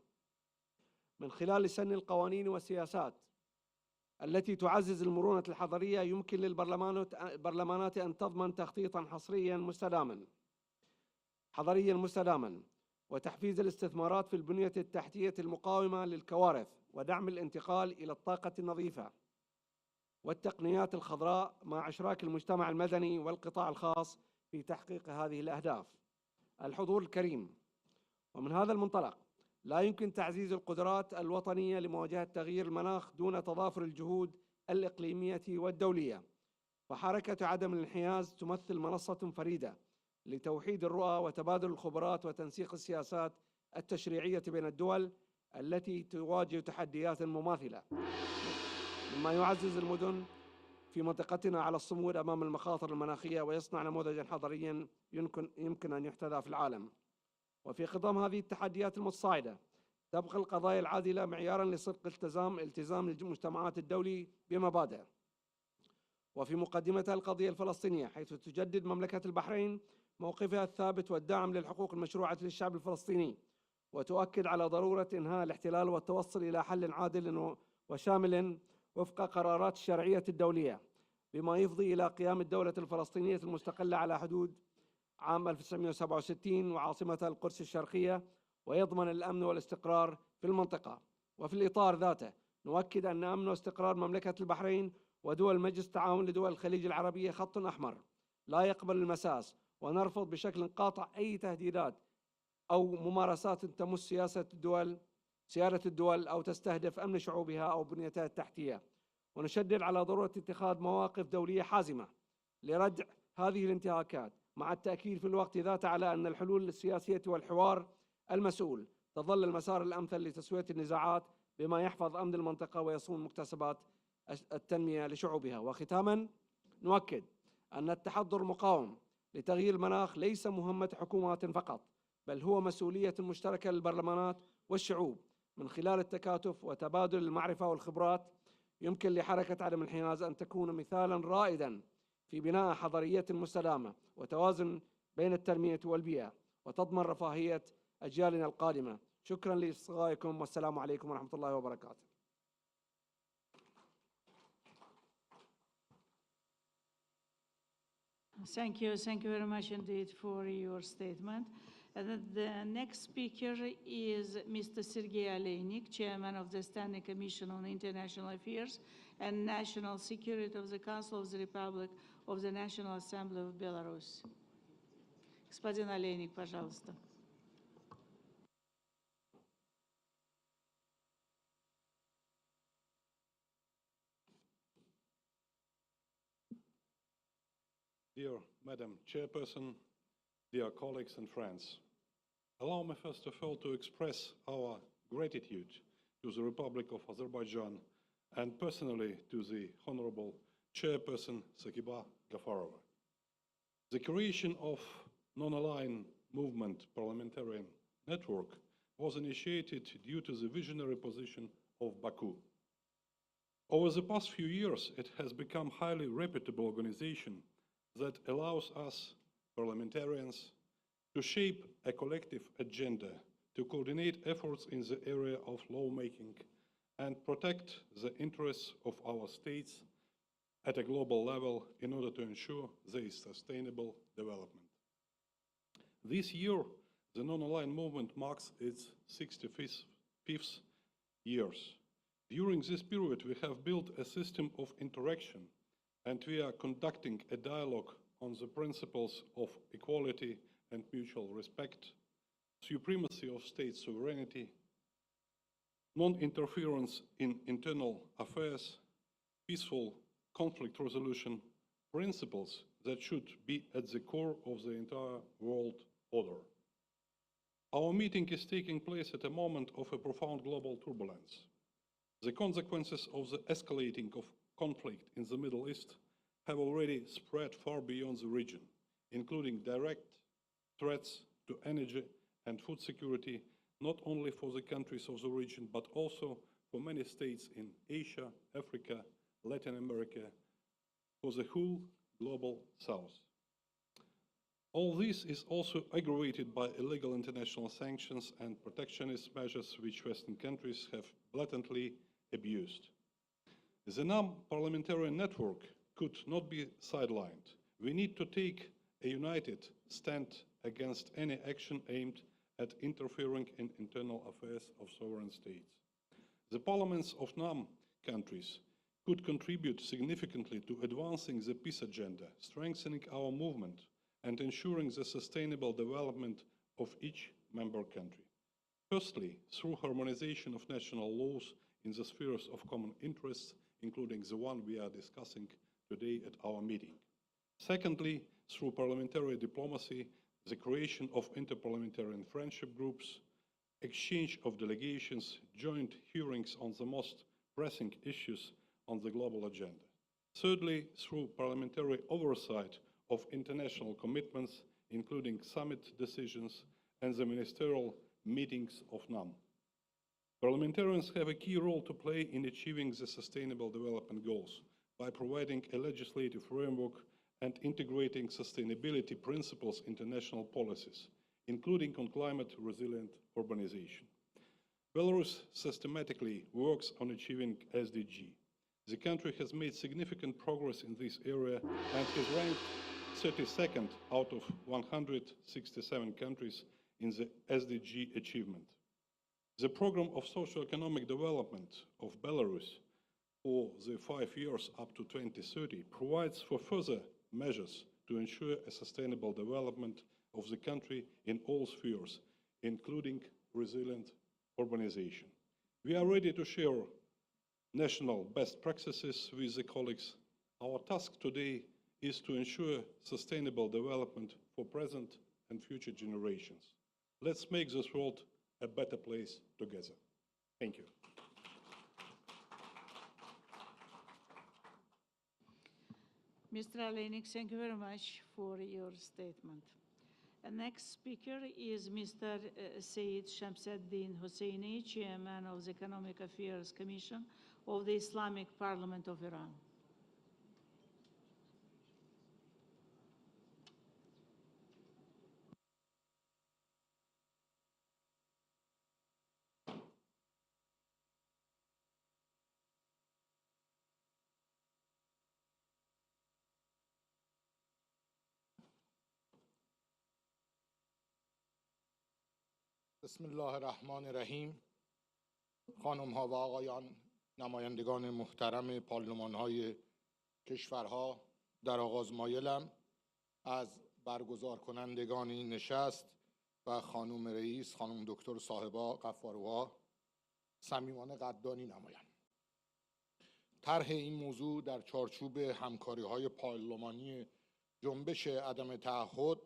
من خلال سن القوانين والسياسات التي تعزز المرونة الحضرية. يمكن للبرلمانات أن تضمن تخطيطا حضريا مستداما وتحفيز الاستثمارات في البنية التحتية المقاومة للكوارث ودعم الانتقال إلى الطاقة النظيفة والتقنيات الخضراء مع إشراك المجتمع المدني والقطاع الخاص في تحقيق هذه الأهداف. الحضور الكريم، ومن هذا المنطلق لا يمكن تعزيز القدرات الوطنية لمواجهة تغيير المناخ دون تضافر الجهود الإقليمية والدولية. فحركة عدم الانحياز تمثل منصة فريدة لتوحيد الرؤى وتبادل الخبرات وتنسيق السياسات التشريعية بين الدول التي تواجه تحديات مماثلة، مما يعزز المدن في منطقتنا على الصمود أمام المخاطر المناخية ويصنع نموذجا حضريا يمكن أن يحتذى في العالم. وفي خضم هذه التحديات المتصاعدة تبقى القضايا العادلة معيارا لصدق التزام المجتمعات الدولي بمبادئ، وفي مقدمتها القضية الفلسطينية، حيث تجدد مملكة البحرين موقفها الثابت والداعم للحقوق المشروعة للشعب الفلسطيني، وتؤكد على ضرورة إنهاء الاحتلال والتوصل إلى حل عادل وشامل وفق قرارات الشرعية الدولية، بما يفضي إلى قيام الدولة الفلسطينية المستقلة على حدود عام 1967 وعاصمتها القدس الشرقية، ويضمن الأمن والاستقرار في المنطقة. وفي الإطار ذاته نؤكد أن أمن واستقرار مملكة البحرين ودول مجلس التعاون لدول الخليج العربية خط أحمر لا يقبل المساس، ونرفض بشكل قاطع أي تهديدات أو ممارسات تمس سيادة الدول أو تستهدف أمن شعوبها أو بنيتها التحتية. ونشدد على ضرورة اتخاذ مواقف دولية حازمة لردع هذه الانتهاكات، مع التأكيد في الوقت ذاته على أن الحلول السياسية والحوار المسؤول تظل المسار الأمثل لتسوية النزاعات بما يحفظ أمن المنطقة ويصون مكتسبات التنمية لشعوبها. وختاما نؤكد أن التحضر المقاوم لتغيير المناخ ليس مهمة حكومات فقط، بل هو مسؤولية مشتركة للبرلمانات والشعوب. من خلال التكاتف وتبادل المعرفة والخبرات يمكن لحركة عدم الانحياز أن تكون مثالا رائدا في بناء حضارية مستدامة وتوازن بين التنمية والبيئة، وتضمن رفاهية أجيالنا القادمة. شكرا لإصغائكم، والسلام عليكم ورحمة الله وبركاته. Thank you very much indeed for your statement. And then the next speaker is Mr. Sergei Aleynik, Chairman of the Standing Commission on International Affairs and National Security of the Council of the Republic of the National Assembly of Belarus. Господин Aleynik, пожалуйста. Dear Madam Chairperson, dear colleagues and friends, allow me first of all to express our gratitude to the Republic of Azerbaijan and personally to the Honorable Chairperson Sahiba Gafarova. The creation of Non-Aligned Movement Parliamentarian Network was initiated due to the visionary position of Baku. Over the past few years, it has become a highly reputable organization that allows us, parliamentarians, to shape a collective agenda, to coordinate efforts in the area of lawmaking, and protect the interests of our states at a global level in order to ensure their sustainable development. This year, the non-aligned movement marks its 65th years. During this period, we have built a system of interaction, and we are conducting a dialogue on the principles of equality and mutual respect, supremacy of state sovereignty, non-interference in internal affairs, peaceful conflict resolution, principles that should be at the core of the entire world order. Our meeting is taking place at a moment of a profound global turbulence. The consequences of the escalating of conflict in the Middle East have already spread far beyond the region, including direct threats to energy and food security, not only for the countries of the region, but also for many states in Asia, Africa, Latin America, for the whole global South. All this is also aggravated by illegal international sanctions and protectionist measures which Western countries have blatantly abused. The NAM parliamentarian network could not be sidelined. We need to take a united stand against any action aimed at interfering in internal affairs of sovereign states. The parliaments of NAM countries could contribute significantly to advancing the peace agenda, strengthening our movement, and ensuring the sustainable development of each member country. Firstly, through harmonization of national laws in the spheres of common interests, including the one we are discussing today at our meeting. Secondly, through parliamentary diplomacy, the creation of interparliamentarian friendship groups, exchange of delegations, joint hearings on the most pressing issues on the global agenda. Thirdly, through parliamentary oversight of international commitments, including summit decisions and the ministerial meetings of NAM. Parliamentarians have a key role to play in achieving the Sustainable Development Goals by providing a legislative framework and integrating sustainability principles into national policies, including on climate-resilient urbanization. Belarus systematically works on achieving SDG. The country has made significant progress in this area and is ranked 32nd out of 167 countries in the SDG achievement. The Program of Socio-Economic Development of Belarus for the 5 years up to 2030 provides for further measures to ensure a sustainable development of the country in all spheres, including resilient urbanization. We are ready to share national best practices with the colleagues. Our task today is to ensure sustainable development for present and future generations. Let's make this world a better place together. Thank you. Mr. Alenik, thank you very much for your statement. The next speaker is Mr. Saeed Shamsuddin Hosseini, Chairman of the Economic Affairs Commission of the Islamic Parliament of Iran. بسم الله الرحمن الرحیم. خانم ها و آقایان، نمایندگان محترم پارلمان های کشورها، در آغاز مایلم از برگزار کنندگان این نشست و خانم رئیس، خانم دکتر صاحبا غفاروها صمیمانه قدردانی نمایم. طرح این موضوع در چارچوب همکاری های پارلمانی جنبش عدم تعهد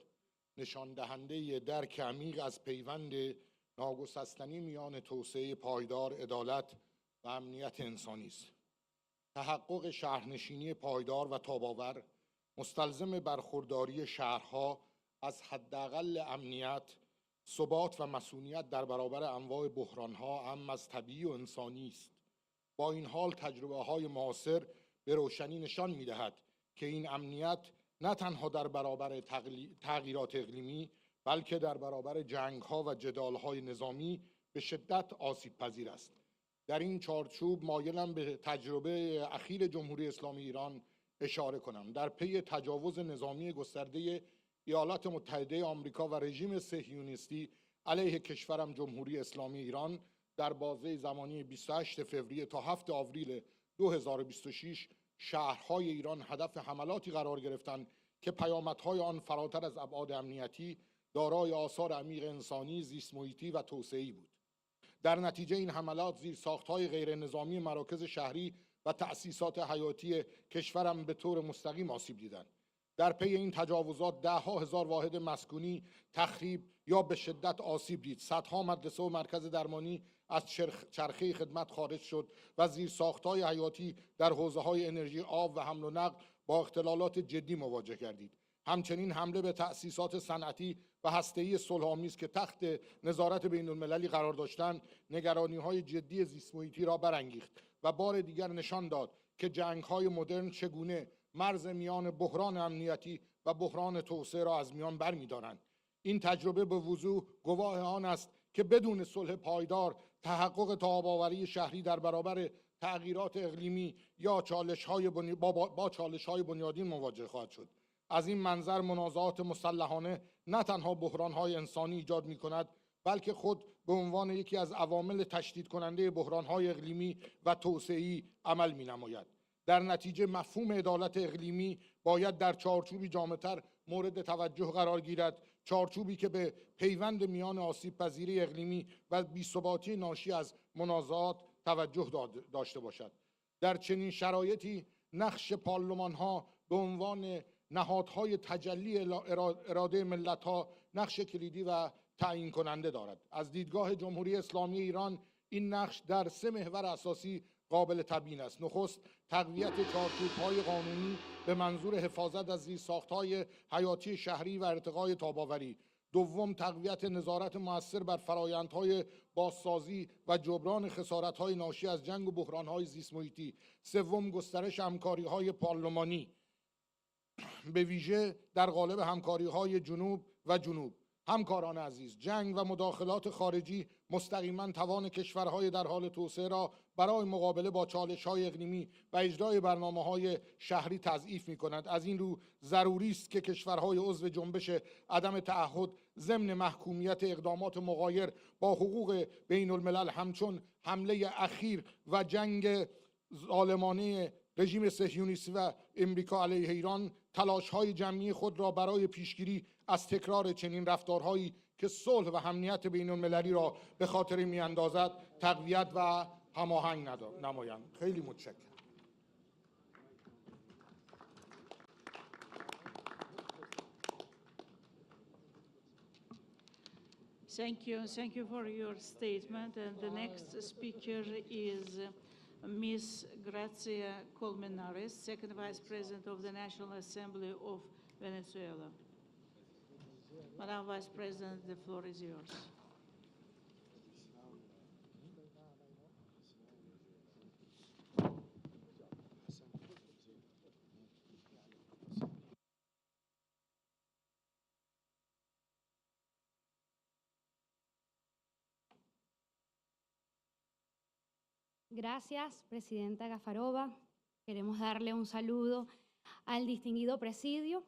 نشان دهنده درک عمیق از پیوند ناگسستنی میان توسعه پایدار، عدالت و امنیت انسانی است. تحقق شهرنشینی پایدار و تاباور مستلزم برخورداری شهرها از حداقل امنیت، ثبات و مسئولیت در برابر انواع بحرانها هم از طبیعی و انسانی است. با این حال تجربه‌های معاصر به روشنی نشان می‌دهد که این امنیت نه تنها در برابر تغییرات اقلیمی بلکه در برابر جنگ‌ها و جدال‌های نظامی به شدت آسیب‌پذیر است. در این چارچوب مایلم به تجربه اخیر جمهوری اسلامی ایران اشاره کنم. در پی تجاوز نظامی گسترده ایالات متحده آمریکا و رژیم صهیونیستی علیه کشورم جمهوری اسلامی ایران در بازه زمانی 28 فوریه تا 7 آوریل 2026 شهرهای ایران هدف حملاتی قرار گرفتند که پیامدهای آن فراتر از ابعاد امنیتی دارای آثار عمیق انسانی، زیست محیطی و توسعه‌ای بود. در نتیجه این حملات زیرساخت‌های غیر نظامی مراکز شهری و تأسیسات حیاتی کشورم به طور مستقیم آسیب دیدند. در پی این تجاوزات ده‌ها هزار واحد مسکونی تخریب یا به شدت آسیب دید. صدها مدرسه و مرکز درمانی از چرخه خدمت خارج شد و زیرساخت‌های حیاتی در حوزه‌های انرژی، آب و حمل و نقل با اختلالات جدی مواجه گردید. همچنین حمله به تأسیسات صنعتی و هسته‌ای صلح‌آمیز که تحت نظارت بین‌المللی قرار داشتند، نگرانی‌های جدی زیست‌محیطی را برانگیخت و بار دیگر نشان داد که جنگ‌های مدرن چگونه مرز میان بحران امنیتی و بحران توسعه را از میان برمی‌دارند. این تجربه به وضوح گواه آن است که بدون صلح پایدار تحقق تاباوری شهری در برابر تغییرات اقلیمی یا با چالش‌های بنیادین مواجه خواهد شد. از این منظر منازعات مسلحانه نه تنها بحران‌های انسانی ایجاد می‌کند، بلکه خود به عنوان یکی از عوامل تشدید کننده بحران‌های اقلیمی و توسعه‌ای عمل می‌نماید. در نتیجه مفهوم عدالت اقلیمی باید در چارچوبی جامع‌تر مورد توجه قرار گیرد، چارچوبی که به پیوند میان آسیب‌پذیری اقلیمی و بی‌ثباتی ناشی از منازعات توجه داشته باشد. در چنین شرایطی نقش پارلمان‌ها به عنوان نهادهای تجلی اراده ملت‌ها نقش کلیدی و تعیین کننده دارد. از دیدگاه جمهوری اسلامی ایران این نقش در 3 محور اساسی قابل تبیین است. نخست، تقویت چارچوب‌های قانونی به منظور حفاظت از زیرساخت‌های حیاتی شهری و ارتقای تاب‌آوری. دوم، تقویت نظارت مؤثر بر فرآیندهای بازسازی و جبران خسارت‌های ناشی از جنگ و بحران‌های زیست‌محیطی. سوم، گسترش همکاری‌های پارلمانی به ویژه در قالب همکاری‌های جنوب و جنوب. همکاران عزیز، جنگ و مداخلات خارجی مستقیما توان کشورهای در حال توسعه را برای مقابله با چالش‌های اقلیمی و اجرای برنامه‌های شهری تضعیف می‌کند. از این رو ضروری است که کشورهای عضو جنبش عدم تعهد ضمن محکومیت اقدامات مغایر با حقوق بین الملل همچون حمله اخیر و جنگ ظالمانه رژیم صهیونیستی و امریکا علیه ایران تلاش‌های جمعی خود را برای پیشگیری از تکرار چنین رفتارهایی که صلح و امنیت بین المللی را به خاطر میاندازد تقویت و هماهنگ نمایند. خیلی متشکرم. Thank you for your statement. And the next speaker is Ms. Grazia Colmenares, Second Vice President of the National Assembly of Venezuela. Madam Vice President, the floor is yours. Gracias, Presidenta Gafarova. Queremos darle un saludo al distinguido presidio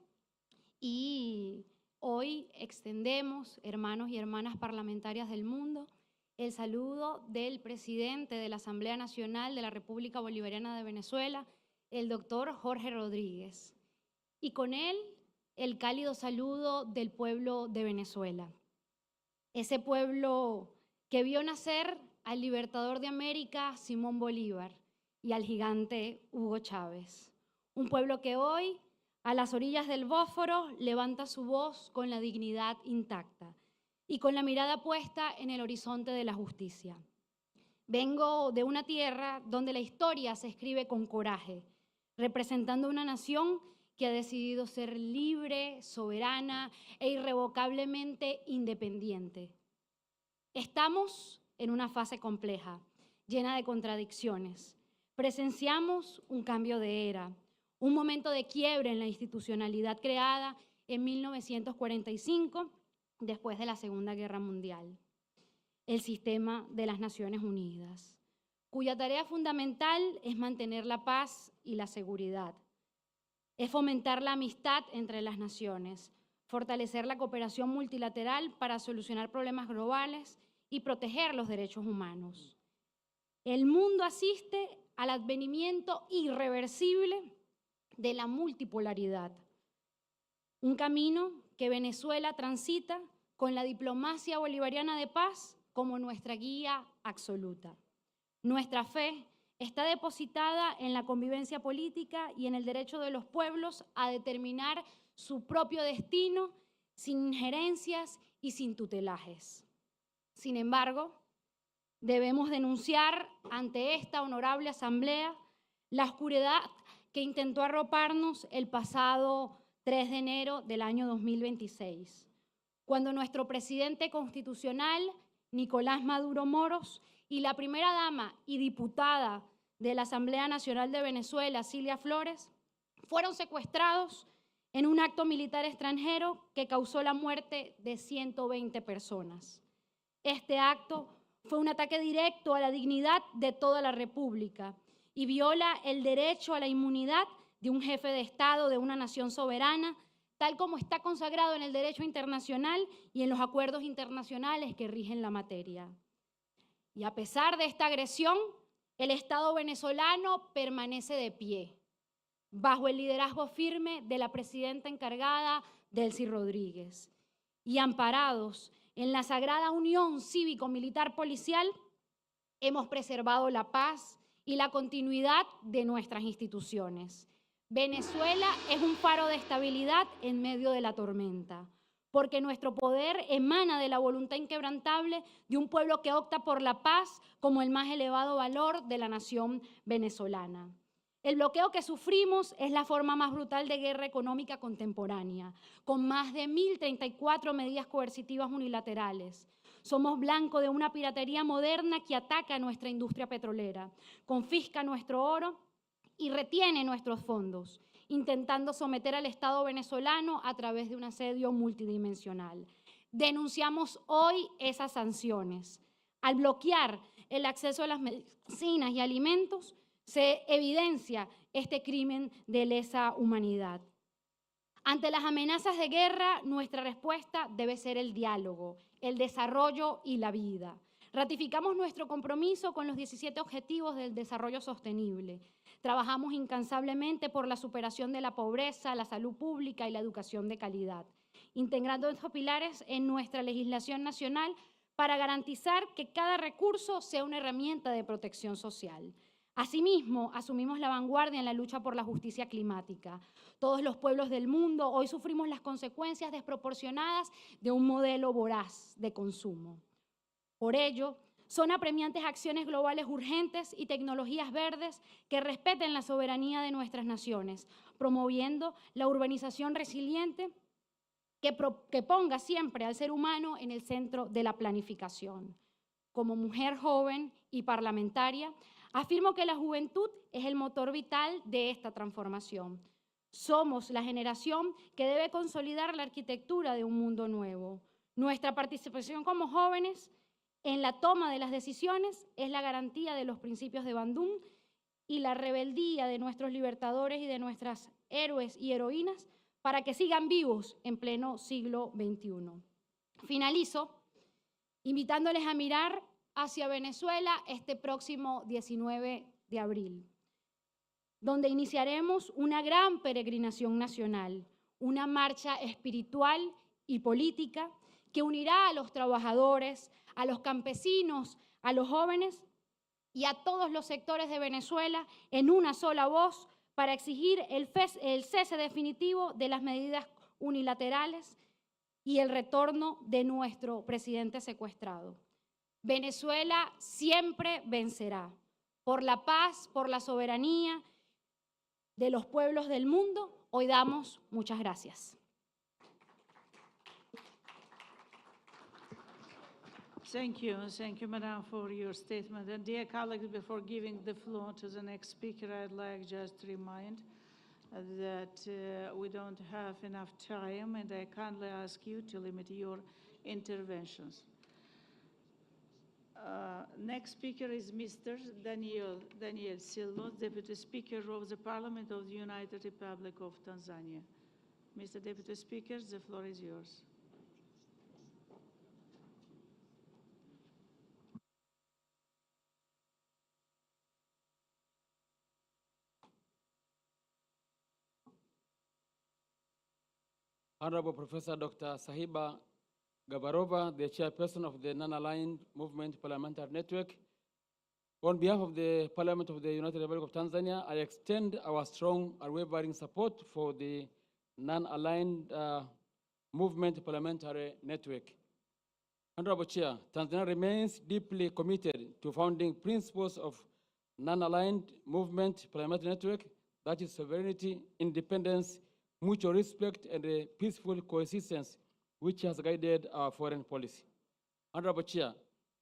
y hoy extendemos, hermanos y hermanas parlamentarias del mundo, el saludo del presidente de la Asamblea Nacional de la República Bolivariana de Venezuela, el doctor Jorge Rodríguez, y con él el cálido saludo del pueblo de Venezuela. Ese pueblo que vio nacer al libertador de América, Simón Bolívar, y al gigante Hugo Chávez. Un pueblo que hoy, a las orillas del Bósforo, levanta su voz con la dignidad intacta y con la mirada puesta en el horizonte de la justicia. Vengo de una tierra donde la historia se escribe con coraje, representando una nación que ha decidido ser libre, soberana e irrevocablemente independiente. Estamos en una fase compleja, llena de contradicciones. Presenciamos un cambio de era, un momento de quiebre en la institucionalidad creada en 1945, después de la Segunda Guerra Mundial. El sistema de las Naciones Unidas, cuya tarea fundamental es mantener la paz y la seguridad. Es fomentar la amistad entre las naciones, fortalecer la cooperación multilateral para solucionar problemas globales y proteger los derechos humanos. El mundo asiste al advenimiento irreversible de la multipolaridad, un camino que Venezuela transita con la diplomacia bolivariana de paz como nuestra guía absoluta. Nuestra fe está depositada en la convivencia política y en el derecho de los pueblos a determinar su propio destino sin injerencias y sin tutelajes. Sin embargo, debemos denunciar ante esta honorable asamblea la oscuridad que intentó arroparnos el pasado 3 de enero del año 2026, cuando nuestro presidente constitucional, Nicolás Maduro Moros, y la primera dama y diputada de la Asamblea Nacional de Venezuela, Cilia Flores, fueron secuestrados en un acto militar extranjero que causó la muerte de 120 personas. Este acto fue un ataque directo a la dignidad de toda la República y viola el derecho a la inmunidad de un jefe de Estado de una nación soberana, tal como está consagrado en el derecho internacional y en los acuerdos internacionales que rigen la materia. Y a pesar de esta agresión, el Estado venezolano permanece de pie, bajo el liderazgo firme de la presidenta encargada, Delcy Rodríguez, y amparados en la sagrada unión cívico-militar policial, hemos preservado la paz y la continuidad de nuestras instituciones. Venezuela es un faro de estabilidad en medio de la tormenta, porque nuestro poder emana de la voluntad inquebrantable de un pueblo que opta por la paz como el más elevado valor de la nación venezolana. El bloqueo que sufrimos es la forma más brutal de guerra económica contemporánea, con más de 1.034 medidas coercitivas unilaterales. Somos blanco de una piratería moderna que ataca a nuestra industria petrolera, confisca nuestro oro y retiene nuestros fondos, intentando someter al Estado venezolano a través de un asedio multidimensional. Denunciamos hoy esas sanciones. Al bloquear el acceso a las medicinas y alimentos, se evidencia este crimen de lesa humanidad. Ante las amenazas de guerra, nuestra respuesta debe ser el diálogo, el desarrollo y la vida. Ratificamos nuestro compromiso con los 17 Objetivos del Desarrollo Sostenible. Trabajamos incansablemente por la superación de la pobreza, la salud pública y la educación de calidad, integrando estos pilares en nuestra legislación nacional para garantizar que cada recurso sea una herramienta de protección social. Asimismo, asumimos la vanguardia en la lucha por la justicia climática. Todos los pueblos del mundo hoy sufrimos las consecuencias desproporcionadas de un modelo voraz de consumo. Por ello, son apremiantes acciones globales urgentes y tecnologías verdes que respeten la soberanía de nuestras naciones, promoviendo la urbanización resiliente que ponga siempre al ser humano en el centro de la planificación. Como mujer joven y parlamentaria, afirmo que la juventud es el motor vital de esta transformación. Somos la generación que debe consolidar la arquitectura de un mundo nuevo. Nuestra participación como jóvenes en la toma de las decisiones es la garantía de los principios de Bandung y la rebeldía de nuestros libertadores y de nuestras héroes y heroínas para que sigan vivos en pleno siglo XXI. Finalizo invitándoles a mirar hacia Venezuela este próximo 19 de abril, donde iniciaremos una gran peregrinación nacional, una marcha espiritual y política que unirá a los trabajadores, a los campesinos, a los jóvenes y a todos los sectores de Venezuela en una sola voz para exigir el cese definitivo de las medidas unilaterales y el retorno de nuestro presidente secuestrado. Venezuela siempre vencerá. Por la paz, por la soberanía de los pueblos del mundo, hoy damos muchas gracias. Thank you, Madam, for your statement. And dear colleagues, before giving the floor to the next speaker, I'd like just to remind that we don't have enough time, and I kindly ask you to limit your interventions. Next speaker is Mr. Daniel Silva, Deputy Speaker of the Parliament of the United Republic of Tanzania. Mr. Deputy Speaker, the floor is yours. Honorable Professor Dr. Sahiba Gabarova, the chairperson of the Non-Aligned Movement Parlamenter Network. On behalf of the Parliament of the United Republic of Tanzania, I extend our strong and unwavering support for the Non-Aligned Movement Parliamentary Network. Honorable Chair, Tanzania remains deeply committed to founding principles of Non-Aligned Movement Parliamentary Network, that is sovereignty, independence, mutual respect, and a peaceful coexistence, which has guided our foreign policy. Honorable Chair,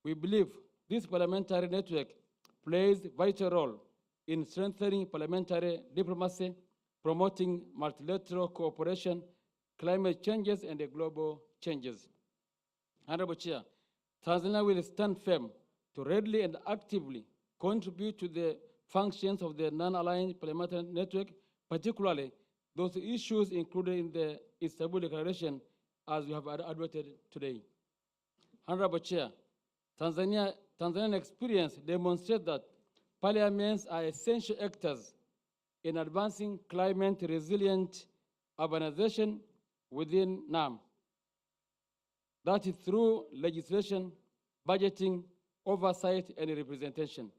we believe this parliamentary network plays a vital role in strengthening parliamentary diplomacy, promoting multilateral cooperation, climate changes, and global changes. Honorable Chair, Tanzania will stand firm to readily and actively contribute to the functions of the non-aligned parliamentary network, particularly those issues included in the Istanbul Declaration, as we have advocated today. Honorable Chair, Tanzanian experience demonstrates that parliaments are essential actors in advancing climate-resilient urbanization within NAM. That is through legislation, budgeting, oversight, and representation.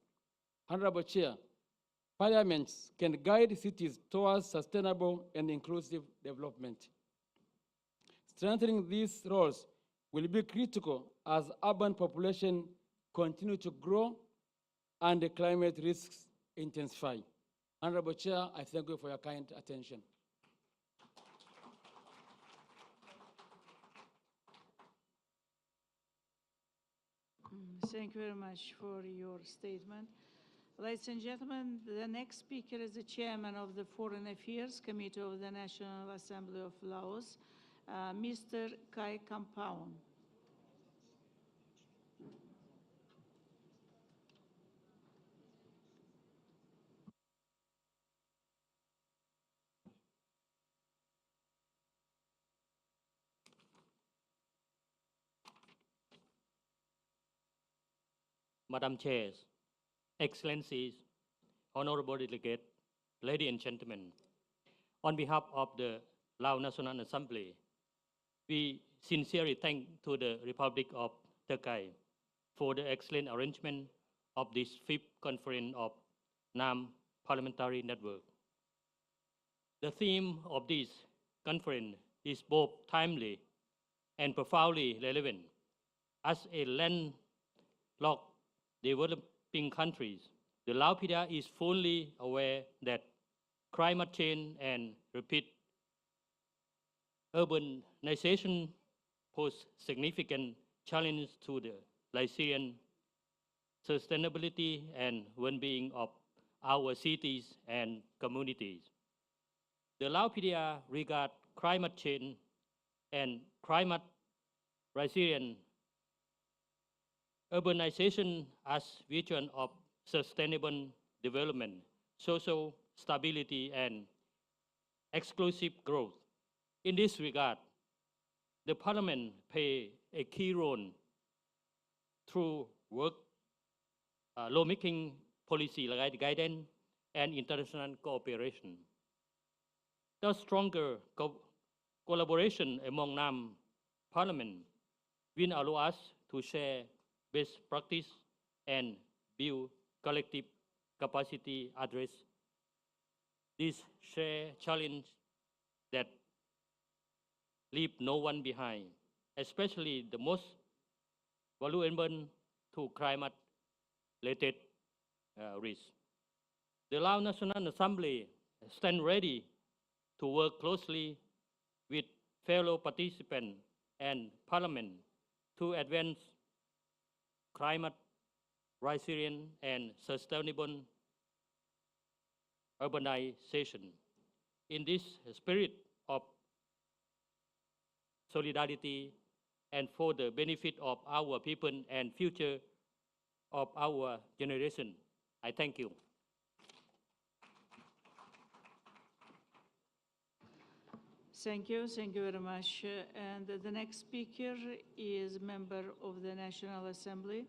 Honorable Chair, parliaments can guide cities towards sustainable and inclusive development. Strengthening these roles will be critical as urban population continue to grow and the climate risks intensify. Honorable Chair, I thank you for your kind attention. Thank you very much for your statement. Ladies and gentlemen, the next speaker is the chairman of the Foreign Affairs Committee of the National Assembly of Laos, Mr. Kai Kampaun. Madam Chairs, Excellencies, Honorable Delegate, ladies and gentlemen, on behalf of the Lao National Assembly, we sincerely thank to the Republic of Turkey for the excellent arrangement of this fifth conference of NAM Parliamentary Network. The theme of this conference is both timely and profoundly relevant. As a landlocked developing countries, the Laopedia is fully aware that climate change and rapid urbanization pose significant challenges to the Laotian sustainability and well-being of our cities and communities. The Laopedia regard climate change and climate resilient urbanization as vision of sustainable development, social stability, and exclusive growth. In this regard, the Parliament play a key role through work, lawmaking, policy guidance, and international cooperation. The stronger collaboration among NAM Parliament will allow us to share best practice and build collective capacity address this shared challenge that leave no one behind, especially the most vulnerable to climate-related risks. The Lao National Assembly stands ready to work closely with fellow participants and Parliament to advance climate resilient and sustainable urbanization. In this spirit of solidarity and for the benefit of our people and future of our generation, I thank you. Thank you very much. And the next speaker is member of the National Assembly,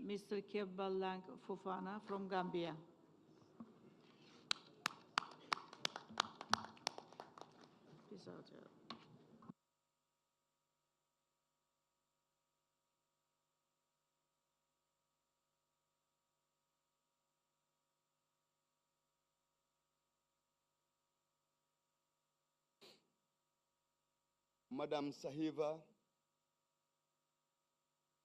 Mr. Kebbalang Fofana from Gambia. Peace out. Madam Sahiba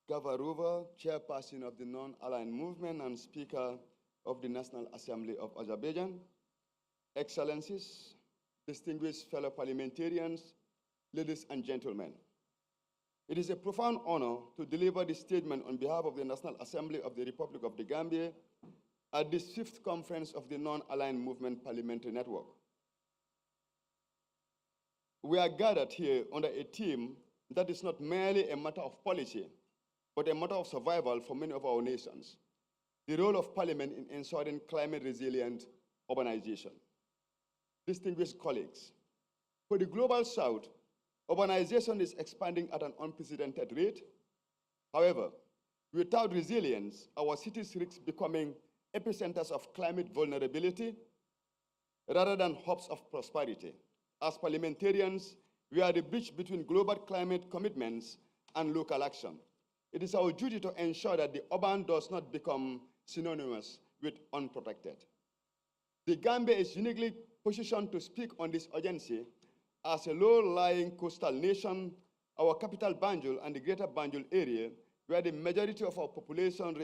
Gavarova, Chairperson of the Non-Aligned Movement and Speaker of the National Assembly of Azerbaijan, Excellencies, distinguished fellow parliamentarians, ladies and gentlemen. It is a profound honor to deliver this statement on behalf of the National Assembly of the Republic of the Gambia at this fifth conference of the Non-Aligned Movement Parliamentary Network. We are gathered here under a theme that is not merely a matter of policy, but a matter of survival for many of our nations: the role of Parliament in ensuring climate-resilient urbanization. Distinguished colleagues, for the Global South, urbanization is expanding at an unprecedented rate. However, without resilience, our cities risk becoming epicenters of climate vulnerability rather than hubs of prosperity. As parliamentarians, we are the bridge between global climate commitments and local action. It is our duty to ensure that the urban does not become synonymous with unprotected. The Gambia is uniquely positioned to speak on this urgency as a low-lying coastal nation. Our capital Banjul and the greater Banjul area, where the majority of our population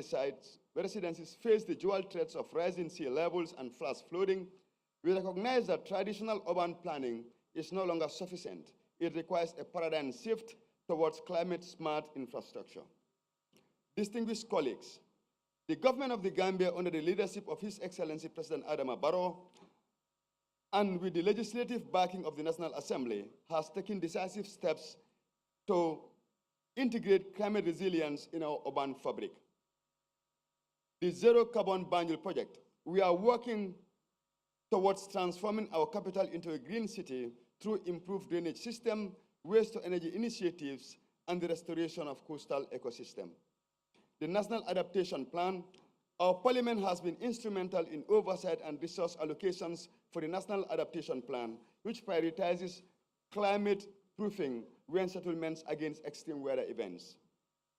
residences face the dual threats of rising sea levels and flash flooding, we recognize that traditional urban planning is no longer sufficient. It requires a paradigm shift towards climate-smart infrastructure. Distinguished colleagues, the government of the Gambia, under the leadership of His Excellency President Adama Barrow, and with the legislative backing of the National Assembly, has taken decisive steps to integrate climate resilience in our urban fabric. The Zero Carbon Banjul project, we are working towards transforming our capital into a green city through improved drainage system, waste-to-energy initiatives, and the restoration of coastal ecosystem. The National Adaptation Plan, our parliament has been instrumental in oversight and resource allocations for the National Adaptation Plan, which prioritizes climate proofing when settlements against extreme weather events.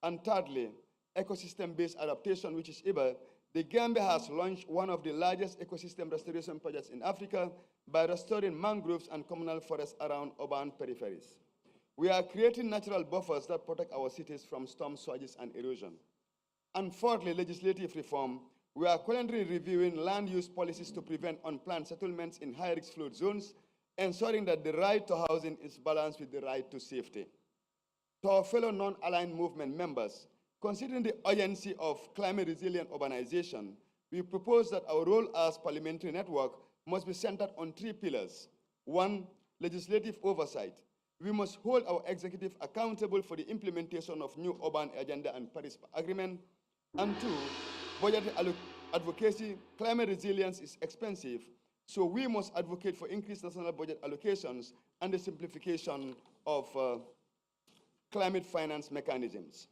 And thirdly, ecosystem-based adaptation, which is IBA. The Gambia has launched one of the largest ecosystem restoration projects in Africa by restoring mangroves and communal forests around urban peripheries. We are creating natural buffers that protect our cities from storm surges and erosion. And fourthly, legislative reform. We are currently reviewing land use policies to prevent unplanned settlements in high-risk flood zones, ensuring that the right to housing is balanced with the right to safety. To our fellow non-aligned movement members, considering the urgency of climate-resilient urbanization, we propose that our role as parliamentary network must be centered on three pillars. One, legislative oversight. We must hold our executive accountable for the implementation of new urban agenda and Paris Agreement. And two, budgetary advocacy. Climate resilience is expensive, so we must advocate for increased national budget allocations and the simplification of climate finance mechanisms.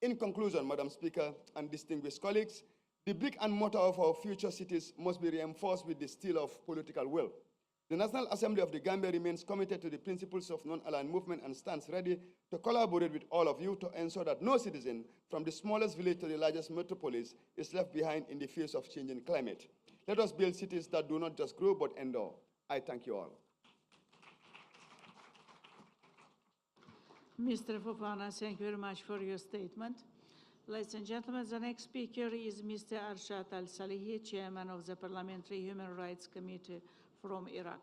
In conclusion, Madam Speaker and distinguished colleagues, the brick and mortar of our future cities must be reinforced with the steel of political will. The National Assembly of the Gambia remains committed to the principles of non-aligned movement and stands ready to collaborate with all of you to ensure that no citizen, from the smallest village to the largest metropolis, is left behind in the face of changing climate. Let us build cities that do not just grow but endure. I thank you all. Mr. Fofana, thank you very much for your statement. Ladies and gentlemen, the next speaker is Mr. Arshad Al-Salihi, Chairman of the Parliamentary Human Rights Committee from Iraq.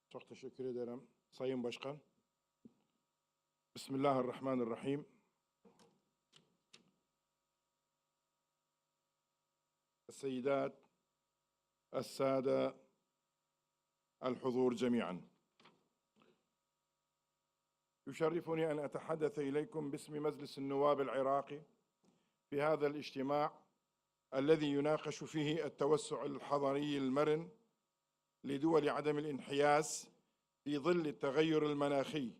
Çok teşekkür ederim Sayın Başkan. Bismillahirrahmanirrahim. السيدات السادة الحضور جميعا، يشرفني أن أتحدث إليكم باسم مجلس النواب العراقي في هذا الاجتماع الذي يناقش فيه التوسع الحضري المرن لدول عدم الانحياز في ظل التغير المناخي،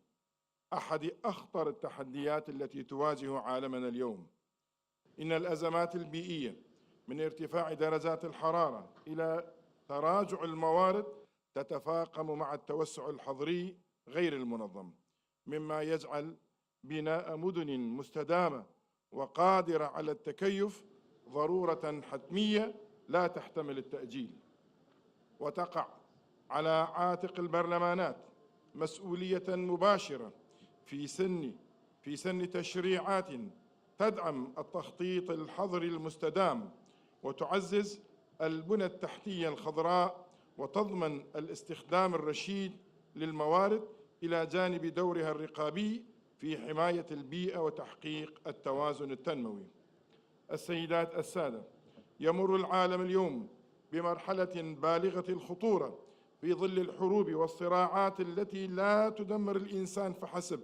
أحد أخطر التحديات التي تواجه عالمنا اليوم. إن الأزمات البيئية من ارتفاع درجات الحرارة إلى تراجع الموارد تتفاقم مع التوسع الحضري غير المنظم، مما يجعل بناء مدن مستدامة وقادرة على التكيف ضرورة حتمية لا تحتمل التأجيل. وتقع على عاتق البرلمانات مسؤولية مباشرة في سن تشريعات تدعم التخطيط الحضري المستدام وتعزز البنى التحتية الخضراء وتضمن الاستخدام الرشيد للموارد إلى جانب دورها الرقابي في حماية البيئة وتحقيق التوازن التنموي. السيدات السادة، يمر العالم اليوم بمرحلة بالغة الخطورة في ظل الحروب والصراعات التي لا تدمر الإنسان فحسب،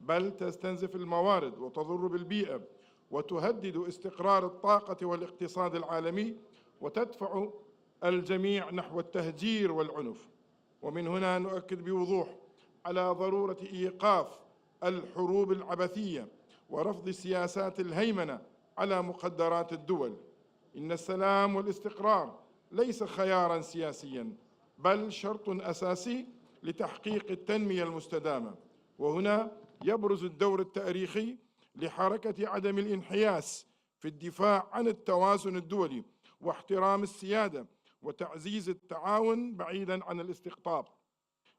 بل تستنزف الموارد وتضر بالبيئة وتهدد استقرار الطاقة والاقتصاد العالمي وتدفع الجميع نحو التهجير والعنف. ومن هنا نؤكد بوضوح على ضرورة إيقاف الحروب العبثية ورفض سياسات الهيمنة على مقدرات الدول. إن السلام والاستقرار ليس خياراً سياسياً بل شرط أساسي لتحقيق التنمية المستدامة. وهنا يبرز الدور التاريخي لحركة عدم الانحياز في الدفاع عن التوازن الدولي واحترام السيادة وتعزيز التعاون بعيداً عن الاستقطاب.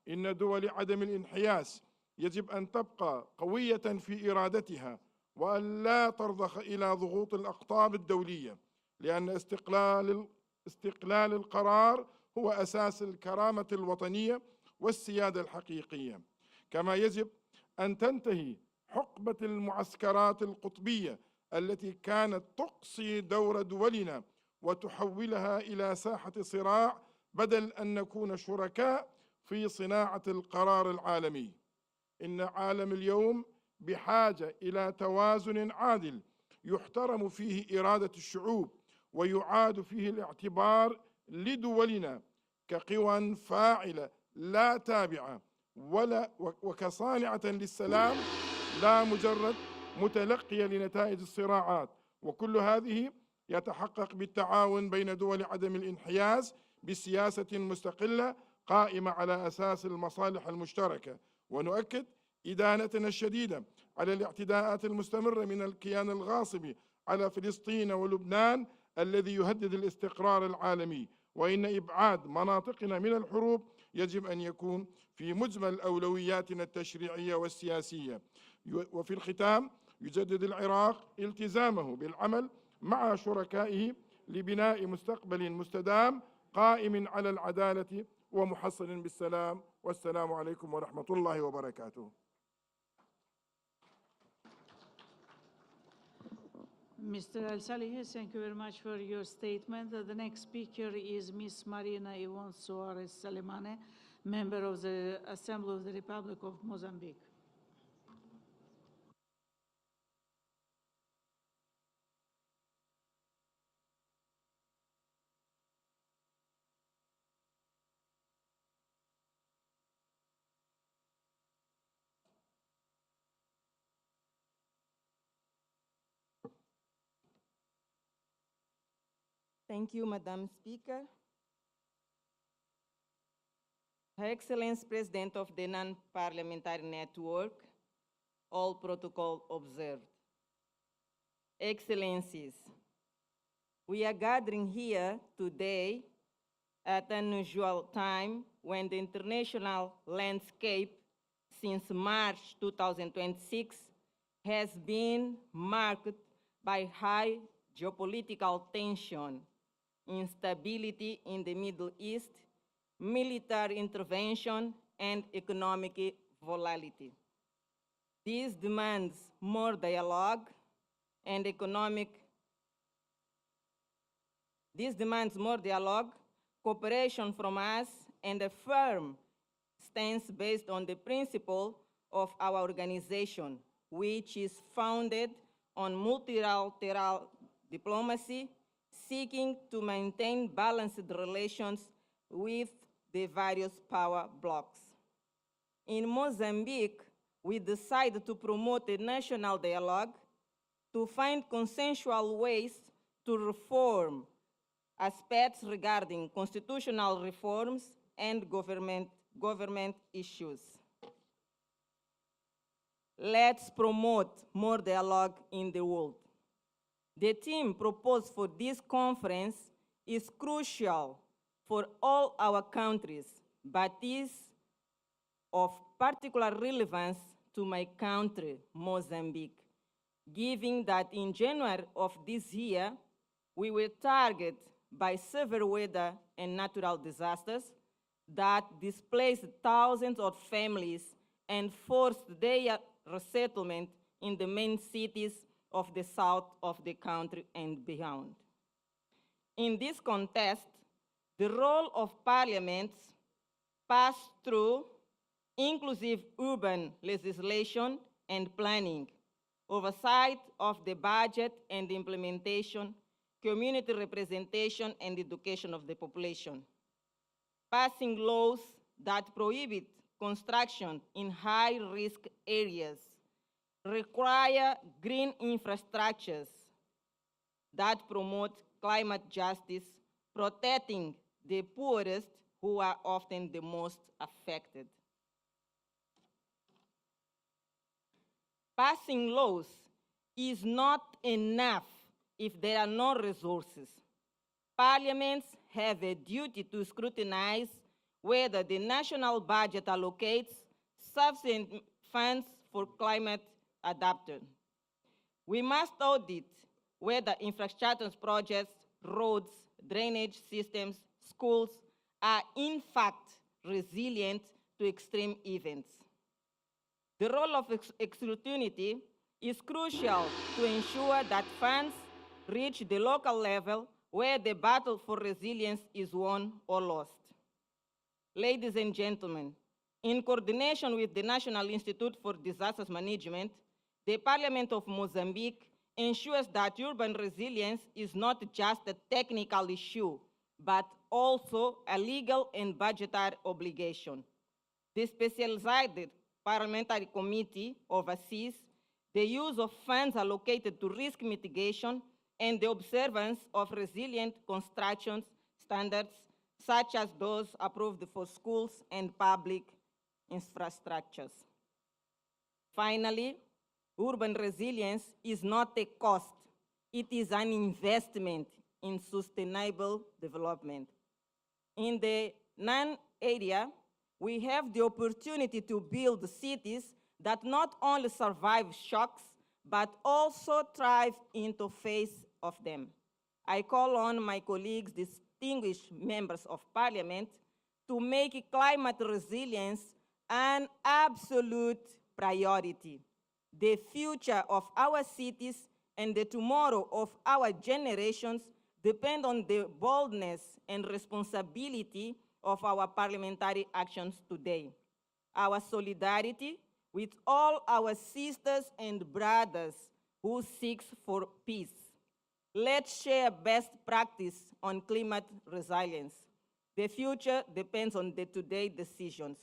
إن دول عدم الانحياز يجب أن تبقى قوية في إرادتها وأن لا ترضخ إلى ضغوط الأقطاب الدولية، لأن استقلال القرار هو أساس الكرامة الوطنية والسيادة الحقيقية. كما يجب أن تنتهي حقبة المعسكرات القطبية التي كانت تقصي دور دولنا وتحولها إلى ساحة صراع بدل أن نكون شركاء في صناعة القرار العالمي. إن عالم اليوم بحاجة إلى توازن عادل يحترم فيه إرادة الشعوب ويعاد فيه الاعتبار لدولنا كقوى فاعلة لا تابعة وكصانعة للسلام لا مجرد متلقية لنتائج الصراعات. وكل هذه يتحقق بالتعاون بين دول عدم الانحياز بسياسة مستقلة قائمة على أساس المصالح المشتركة. ونؤكد إدانتنا الشديدة على الاعتداءات المستمرة من الكيان الغاصب على فلسطين ولبنان الذي يهدد الاستقرار العالمي. وإن إبعاد مناطقنا من الحروب يجب أن يكون في مجمل أولوياتنا التشريعية والسياسية. وفي الختام يجدد العراق التزامه بالعمل مع شركائه لبناء مستقبل مستدام قائم على العدالة ومحصن بالسلام. والسلام عليكم ورحمة الله وبركاته. Mr. Al-Salih, thank you very much for your statement. The next speaker is Ms. Marina Ivonne Soares Salimane, member of the Assembly of the Republic of Mozambique. Thank you, Madam Speaker. Her Excellency President of the Non-Parliamentary Network, all protocol observed. Excellencies, we are gathering here today at an unusual time when the international landscape since March 2026 has been marked by high geopolitical tension, instability in the Middle East, military intervention, and economic volatility. This demands more dialogue and cooperation from us, and a firm stance based on the principle of our organization, which is founded on multilateral diplomacy, seeking to maintain balanced relations with the various power blocs. In Mozambique, we decided to promote a national dialogue to find consensual ways to reform aspects regarding constitutional reforms and government issues. Let's promote more dialogue in the world. The theme proposed for this conference is crucial for all our countries, but is of particular relevance to my country, Mozambique, given that in January of this year, we were targeted by severe weather and natural disasters that displaced thousands of families and forced their resettlement in the main cities of the south of the country and beyond. In this context, the role of parliaments passed through inclusive urban legislation and planning, oversight of the budget and implementation, community representation and education of the population, passing laws that prohibit construction in high-risk areas, require green infrastructures that promote climate justice, protecting the poorest who are often the most affected. Passing laws is not enough if there are no resources. Parliaments have a duty to scrutinize whether the national budget allocates sufficient funds for climate adaptation. We must audit whether infrastructure projects, roads, drainage systems, schools are in fact resilient to extreme events. The role of scrutiny is crucial to ensure that funds reach the local level where the battle for resilience is won or lost. Ladies and gentlemen, in coordination with the National Institute for Disasters Management, the Parliament of Mozambique ensures that urban resilience is not just a technical issue, but also a legal and budgetary obligation. The specialized parliamentary committee oversees the use of funds allocated to risk mitigation and the observance of resilient construction standards, such as those approved for schools and public infrastructures. Finally, urban resilience is not a cost, it is an investment in sustainable development. In the NAN area, we have the opportunity to build cities that not only survive shocks, but also thrive in the face of them. I call on my colleagues, distinguished members of Parliament, to make climate resilience an absolute priority. The future of our cities and the tomorrow of our generations depend on the boldness and responsibility of our parliamentary actions today. Our solidarity with all our sisters and brothers who seek for peace. Let's share best practice on climate resilience. The future depends on the today decisions.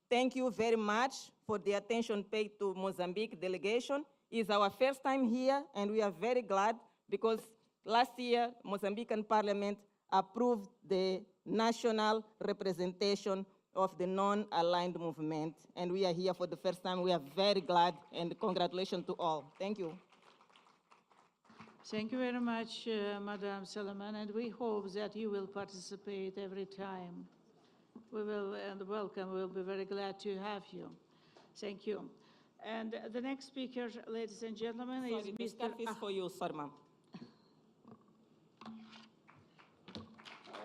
Thank you very much for the attention paid to Mozambique delegation. It's our first time here, and we are very glad because last year, Mozambican Parliament approved the national representation of the non-aligned movement, and we are here for the first time. We are very glad, and congratulations to all. Thank you. Thank you very much, Madam Salaman, and we hope that you will participate every time. We will, and welcome. We'll be very glad to have you. Thank you. And the next speaker, ladies and gentlemen, is Sorry, the Mr. stuff is for you, sorry, ma'am.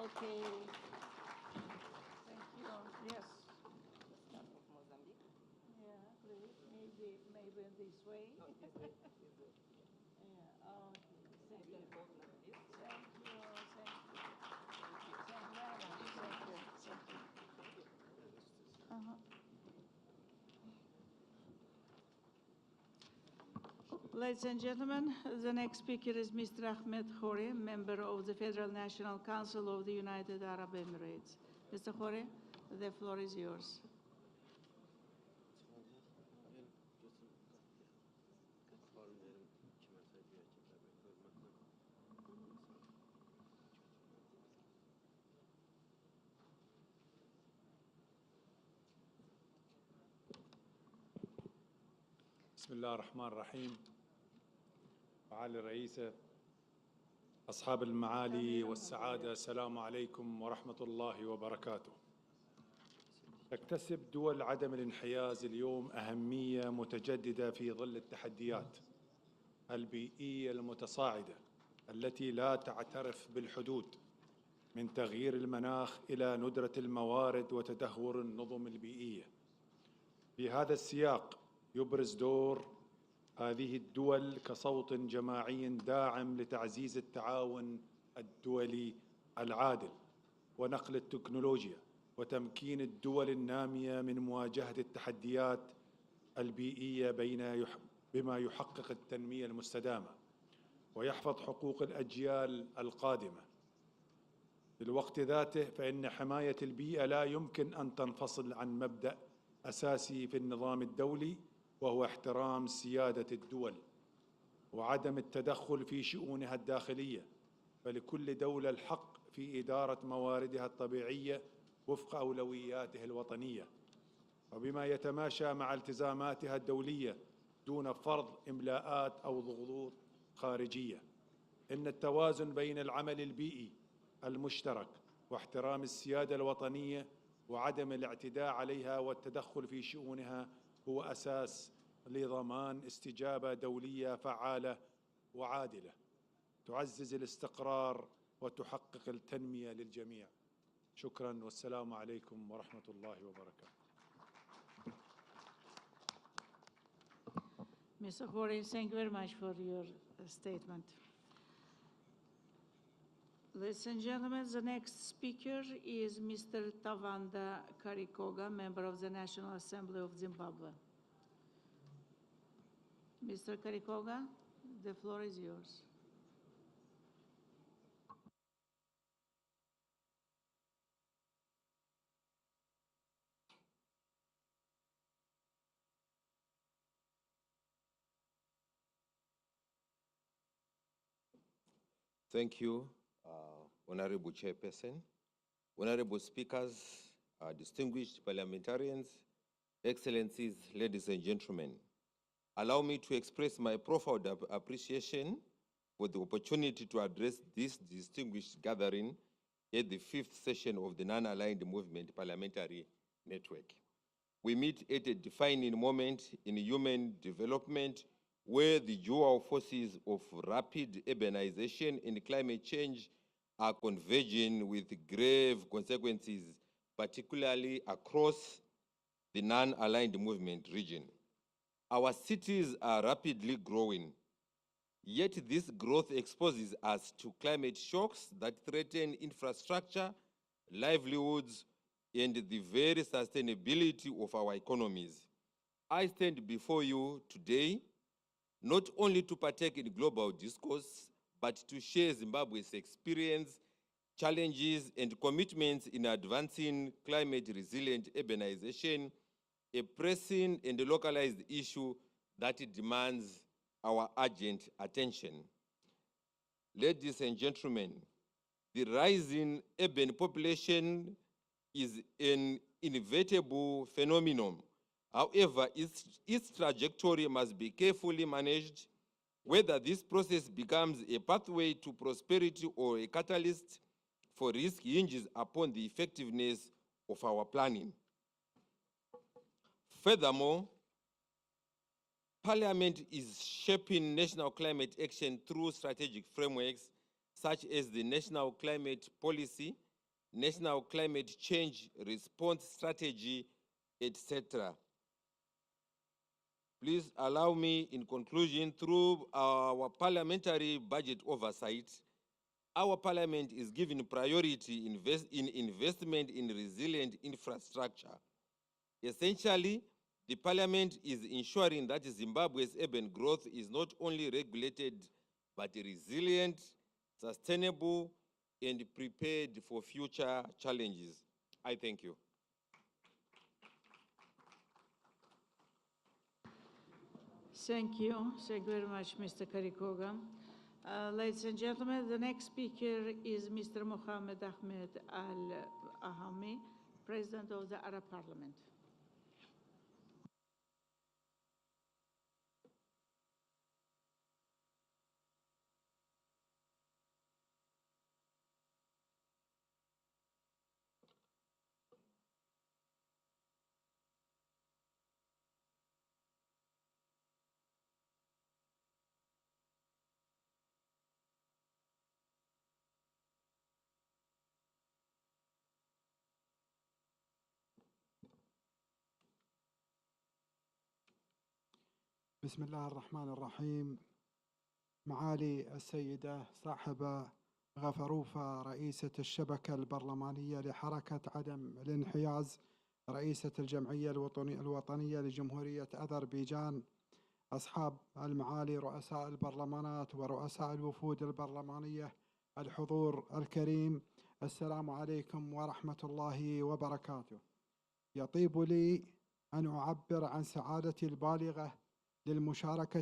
Okay. Thank you. Yes. Yeah, please. Maybe this way. Yeah. Okay. Thank you. Thank you. Thank you. Thank you very much. Thank you. Thank you. Ladies and gentlemen, the next speaker is Mr. Ahmed Khoury, member of the Federal National Council of the United Arab Emirates. Mr. Khoury, the floor is yours. بسم الله الرحمن الرحيم. معالي الرئيسة، أصحاب المعالي والسعادة، السلام عليكم ورحمة الله وبركاته. تكتسب دول عدم الانحياز اليوم أهمية متجددة في ظل التحديات البيئية المتصاعدة التي لا تعترف بالحدود، من تغيير المناخ إلى ندرة الموارد وتدهور النظم البيئية. في هذا السياق يبرز دور هذه الدول كصوت جماعي داعم لتعزيز التعاون الدولي العادل ونقل التكنولوجيا وتمكين الدول النامية من مواجهة التحديات البيئية بما يحقق التنمية المستدامة ويحفظ حقوق الأجيال القادمة. في الوقت ذاته فإن حماية البيئة لا يمكن أن تنفصل عن مبدأ أساسي في النظام الدولي، وهو احترام سيادة الدول وعدم التدخل في شؤونها الداخلية، فلكل دولة الحق في إدارة مواردها الطبيعية وفق أولوياتها الوطنية، وبما يتماشى مع التزاماتها الدولية دون فرض إملاءات أو ضغوط خارجية. إن التوازن بين العمل البيئي المشترك واحترام السيادة الوطنية وعدم الاعتداء عليها والتدخل في شؤونها هو أساس لضمان استجابة دولية فعالة وعادلة تعزز الاستقرار وتحقق التنمية للجميع. شكرا والسلام عليكم ورحمة الله وبركاته. Mr. Hori, thank you very much for your statement. Ladies and gentlemen, the next speaker is Mr. Tavanda Karikoga, member of the National Assembly of Zimbabwe. Mr. Karikoga, the floor is yours. Thank you, Honorable Chairperson, Honorable Speakers, distinguished parliamentarians, Excellencies, ladies and gentlemen. Allow me to express my profound appreciation for the opportunity to address this distinguished gathering at the 5th session of the Non-Aligned Movement Parliamentary Network. We meet at a defining moment in human development where the dual forces of rapid urbanization and climate change are converging with grave consequences, particularly across the non-aligned movement region. Our cities are rapidly growing, yet this growth exposes us to climate shocks that threaten infrastructure, livelihoods, and the very sustainability of our economies. I stand before you today not only to partake in global discourse, but to share Zimbabwe's experience, challenges, and commitments in advancing climate-resilient urbanization, a pressing and localized issue that demands our urgent attention. Ladies and gentlemen, the rising urban population is an inevitable phenomenon. However, its trajectory must be carefully managed, whether this process becomes a pathway to prosperity or a catalyst for risk hinges upon the effectiveness of our planning. Furthermore, Parliament is shaping national climate action through strategic frameworks such as the National Climate Policy, National Climate Change Response Strategy, etc. Please allow me, in conclusion, through our parliamentary budget oversight, our parliament is giving priority in investment in resilient infrastructure. Essentially, the parliament is ensuring that Zimbabwe's urban growth is not only regulated, but resilient, sustainable, and prepared for future challenges. I thank you. Thank you. Thank you very much, Mr. Karikoga. Ladies and gentlemen, the next speaker is Mr. Mohamed Ahmed Al-Ahami, President of the Arab Parliament. بسم الله الرحمن الرحيم. معالي السيدة صاحبة غفروفة رئيسة الشبكة البرلمانية لحركة عدم الانحياز، رئيسة الجمعية الوطنية لجمهورية أذربيجان، أصحاب المعالي رؤساء البرلمانات ورؤساء الوفود البرلمانية، الحضور الكريم، السلام عليكم ورحمة الله وبركاته. يطيب لي أن أعبر عن سعادتي البالغة للمشاركة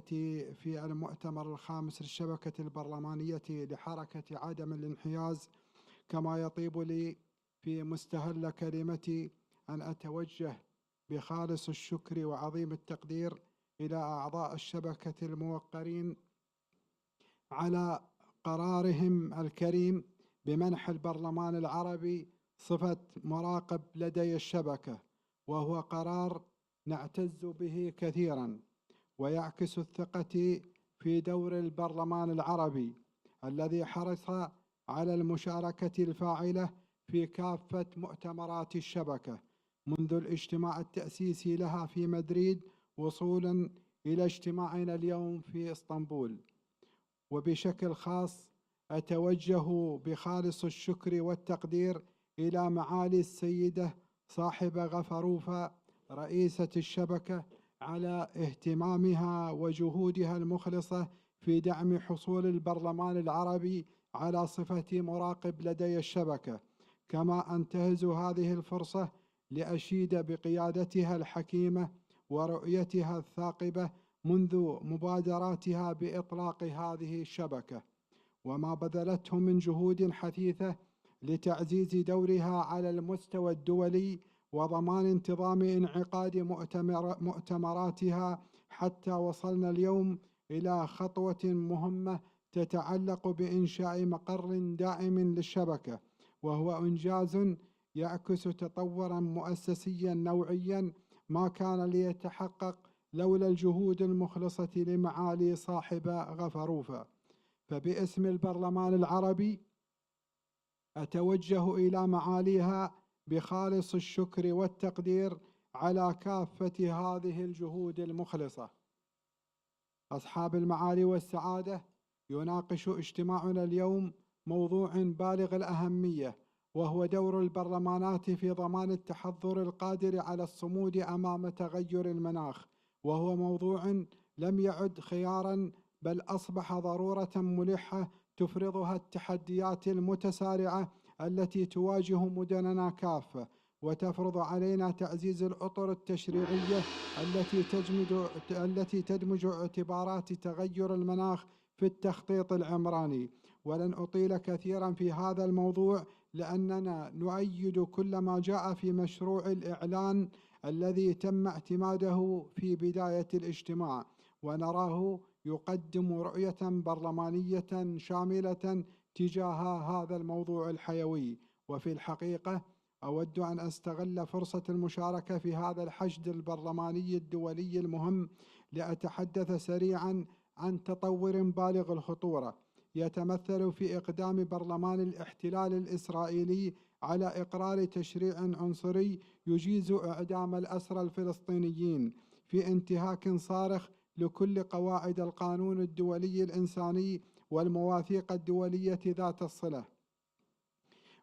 في المؤتمر الخامس للشبكة البرلمانية لحركة عدم الانحياز. كما يطيب لي في مستهل كلمتي أن أتوجه بخالص الشكر وعظيم التقدير إلى أعضاء الشبكة الموقرين على قرارهم الكريم بمنح البرلمان العربي صفة مراقب لدي الشبكة، وهو قرار نعتز به كثيرا ويعكس الثقة في دور البرلمان العربي الذي حرص على المشاركة الفاعلة في كافة مؤتمرات الشبكة منذ الاجتماع التأسيسي لها في مدريد وصولا إلى اجتماعنا اليوم في اسطنبول. وبشكل خاص أتوجه بخالص الشكر والتقدير إلى معالي السيدة صاحبة غفروفة رئيسة الشبكة على اهتمامها وجهودها المخلصة في دعم حصول البرلمان العربي على صفة مراقب لدي الشبكة. كما أنتهز هذه الفرصة لأشيد بقيادتها الحكيمة ورؤيتها الثاقبة منذ مبادراتها بإطلاق هذه الشبكة، وما بذلته من جهود حثيثة لتعزيز دورها على المستوى الدولي وضمان انتظام انعقاد مؤتمراتها حتى وصلنا اليوم إلى خطوة مهمة تتعلق بإنشاء مقر دائم للشبكة، وهو إنجاز يعكس تطورا مؤسسيا نوعيا ما كان ليتحقق لولا الجهود المخلصة لمعالي صاحبة غفروفة. فباسم البرلمان العربي أتوجه إلى معاليها بخالص الشكر والتقدير على كافة هذه الجهود المخلصة. أصحاب المعالي والسعادة، يناقش اجتماعنا اليوم موضوع بالغ الأهمية، وهو دور البرلمانات في ضمان التحضر القادر على الصمود أمام تغير المناخ، وهو موضوع لم يعد خياراً بل أصبح ضرورة ملحة تفرضها التحديات المتسارعة التي تواجه مدننا كافة، وتفرض علينا تعزيز الأطر التشريعية التي تدمج اعتبارات تغير المناخ في التخطيط العمراني. ولن أطيل كثيرا في هذا الموضوع لأننا نؤيد كل ما جاء في مشروع الإعلان الذي تم اعتماده في بداية الاجتماع، ونراه يقدم رؤية برلمانية شاملة تجاه هذا الموضوع الحيوي. وفي الحقيقة أود أن أستغل فرصة المشاركة في هذا الحشد البرلماني الدولي المهم لأتحدث سريعا عن تطور بالغ الخطورة يتمثل في إقدام برلمان الاحتلال الإسرائيلي على إقرار تشريع عنصري يجيز إعدام الأسرى الفلسطينيين في انتهاك صارخ لكل قواعد القانون الدولي الإنساني والمواثيق الدولية ذات الصلة.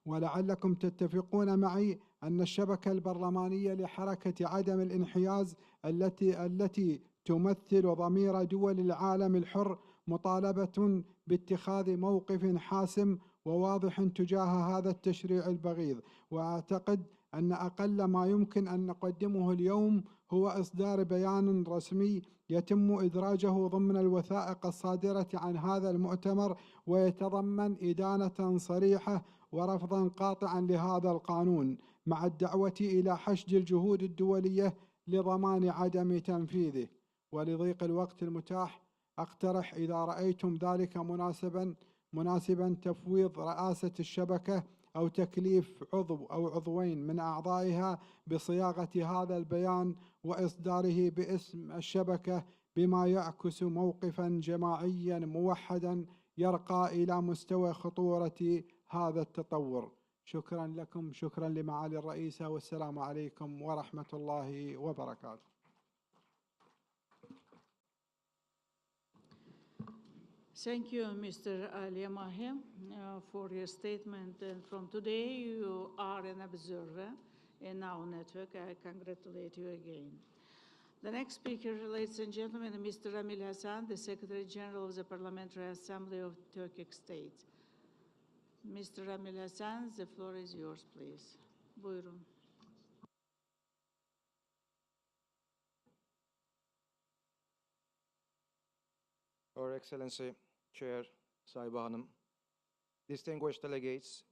ولعلكم تتفقون معي أن الشبكة البرلمانية لحركة عدم الانحياز التي تمثل ضمير دول العالم الحر مطالبة باتخاذ موقف حاسم وواضح تجاه هذا التشريع البغيض. وأعتقد أن أقل ما يمكن أن نقدمه اليوم هو إصدار بيان رسمي يتم إدراجه ضمن الوثائق الصادرة عن هذا المؤتمر، ويتضمن إدانة صريحة ورفضا قاطعا لهذا القانون، مع الدعوة إلى حشد الجهود الدولية لضمان عدم تنفيذه. ولضيق الوقت المتاح أقترح إذا رأيتم ذلك مناسبا تفويض رئاسة الشبكة أو تكليف عضو أو عضوين من أعضائها بصياغة هذا البيان وإصداره باسم الشبكة، بما يعكس موقفا جماعيا موحدا يرقى إلى مستوى خطورة هذا التطور. شكرا لكم، شكرا لمعالي الرئيسة، والسلام عليكم ورحمة الله وبركاته. Thank you, Mr. Aliamahe, for your statement. And from today, you are an observer in our network. I congratulate you again. The next speaker, ladies and gentlemen, Mr. Ramil Hassan, the Secretary General of the Parliamentary Assembly of Turkic State. Mr. Ramil Hassan, the floor is yours, please. Buyurun. Her Excellency, Chair Sahiba Hanım, distinguished delegates,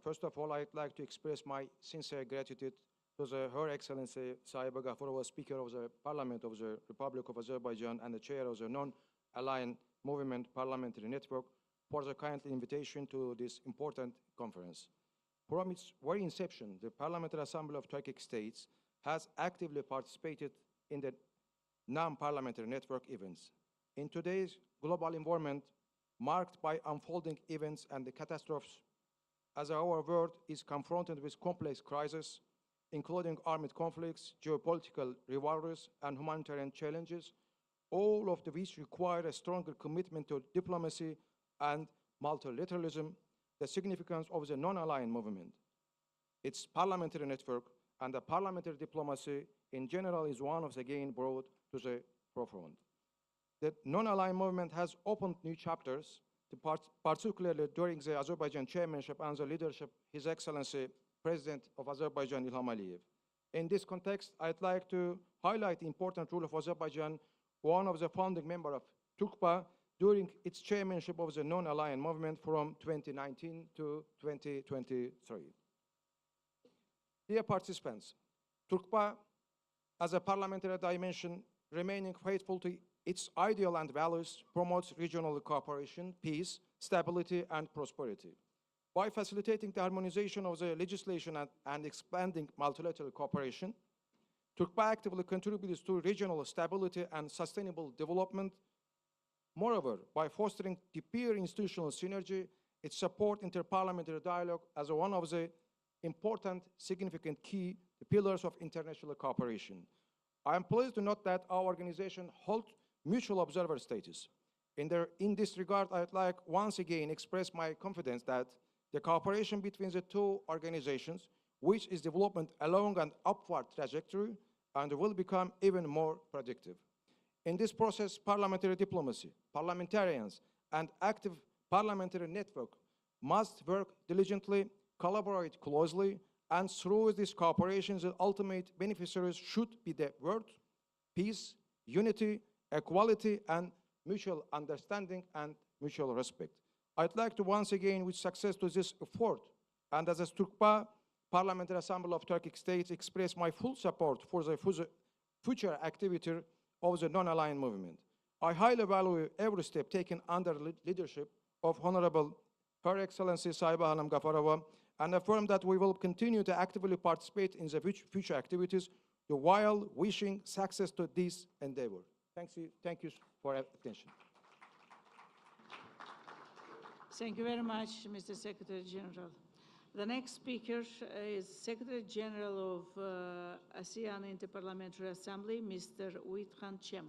first of all, I'd like to express my sincere gratitude to Her Excellency Sahiba Gafarova, Speaker of the Parliament of the Republic of Azerbaijan and the Chair of the Non-Aligned Movement Parliamentary Network, for the kind invitation to this important conference. From its very inception, the Parliamentary Assembly of Turkic States has actively participated in the non-parliamentary network events. In today's global environment, marked by unfolding events and the catastrophes, as our world is confronted with complex crises, including armed conflicts, geopolitical rivalries, and humanitarian challenges, all of which require a stronger commitment to diplomacy and multilateralism, the significance of the non-aligned movement, its parliamentary network, and the parliamentary diplomacy in general is one of again brought to the forefront. The non-aligned movement has opened new chapters, particularly during the Azerbaijan chairmanship and the leadership His Excellency President of Azerbaijan Ilham Aliyev. In this context, I'd like to highlight the important role of Azerbaijan, one of the founding members of TUKPA, during its chairmanship of the non-aligned movement from 2019 to 2023. Dear participants, TUKPA, as a parliamentary dimension, remaining faithful to its ideal and values, promotes regional cooperation, peace, stability, and prosperity. By facilitating the harmonization of the legislation and expanding multilateral cooperation, TUKPA actively contributes to regional stability and sustainable development. Moreover, by fostering the peer institutional synergy, it supports interparliamentary dialogue as one of the important, significant key pillars of international cooperation. I am pleased to note that our organization holds mutual observer status. In this regard, I'd like once again express my confidence that the cooperation between the two organizations, which is development along an upward trajectory and will become even more predictive. In this process, parliamentary diplomacy, parliamentarians, and active parliamentary network must work diligently, collaborate closely, and through this cooperation, the ultimate beneficiaries should be the world, peace, unity, equality, and mutual understanding and mutual respect. I'd like to once again wish success to this effort, and as a TUKPA, Parliamentary Assembly of Turkic States, express my full support for the future activity of the non-aligned movement. I highly value every step taken under leadership of Honorable Her Excellency Sahiba Hanım Gafarova, and affirm that we will continue to actively participate in the future activities while wishing success to this endeavor. Thank you for your attention. Thank you very much, Mr. Secretary General. The next speaker is Secretary General of ASEAN Interparliamentary Assembly, Mr. Uithan Chem.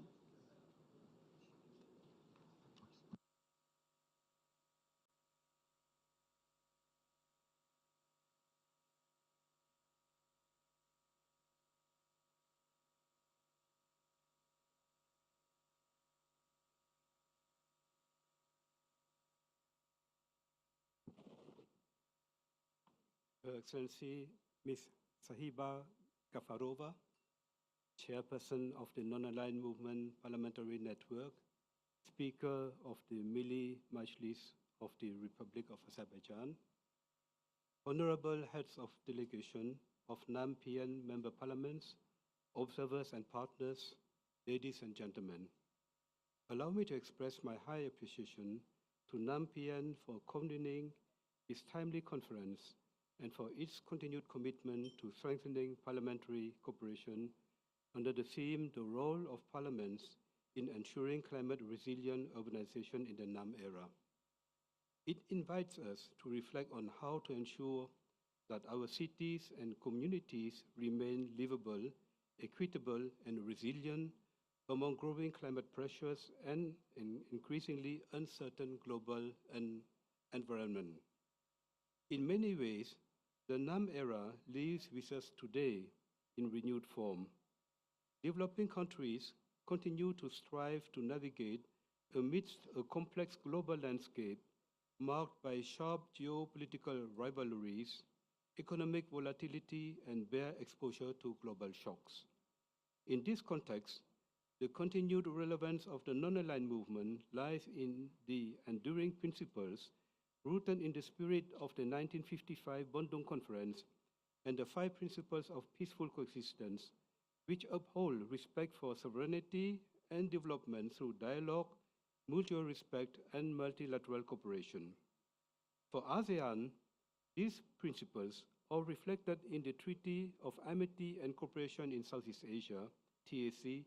Her Excellency Ms. Sahiba Gafarova, Chairperson of the Non-Aligned Movement Parliamentary Network, Speaker of the Milli Majlis of the Republic of Azerbaijan, Honorable Heads of Delegation of non-PN Member Parliaments, observers and partners, ladies and gentlemen. Allow me to express my high appreciation to non-PN for convening this timely conference and for its continued commitment to strengthening parliamentary cooperation under the theme, the role of parliaments in ensuring climate-resilient urbanization in the NAM era. It invites us to reflect on how to ensure that our cities and communities remain livable, equitable, and resilient among growing climate pressures and an increasingly uncertain global environment. In many ways, the NAM era lives with us today in renewed form. Developing countries continue to strive to navigate amidst a complex global landscape marked by sharp geopolitical rivalries, economic volatility, and bare exposure to global shocks. In this context, the continued relevance of the non-aligned movement lies in the enduring principles rooted in the spirit of the 1955 Bandung Conference and the 5 principles of peaceful coexistence, which uphold respect for sovereignty and development through dialogue, mutual respect, and multilateral cooperation. For ASEAN, these principles are reflected in the Treaty of Amity and Cooperation in Southeast Asia, TAC,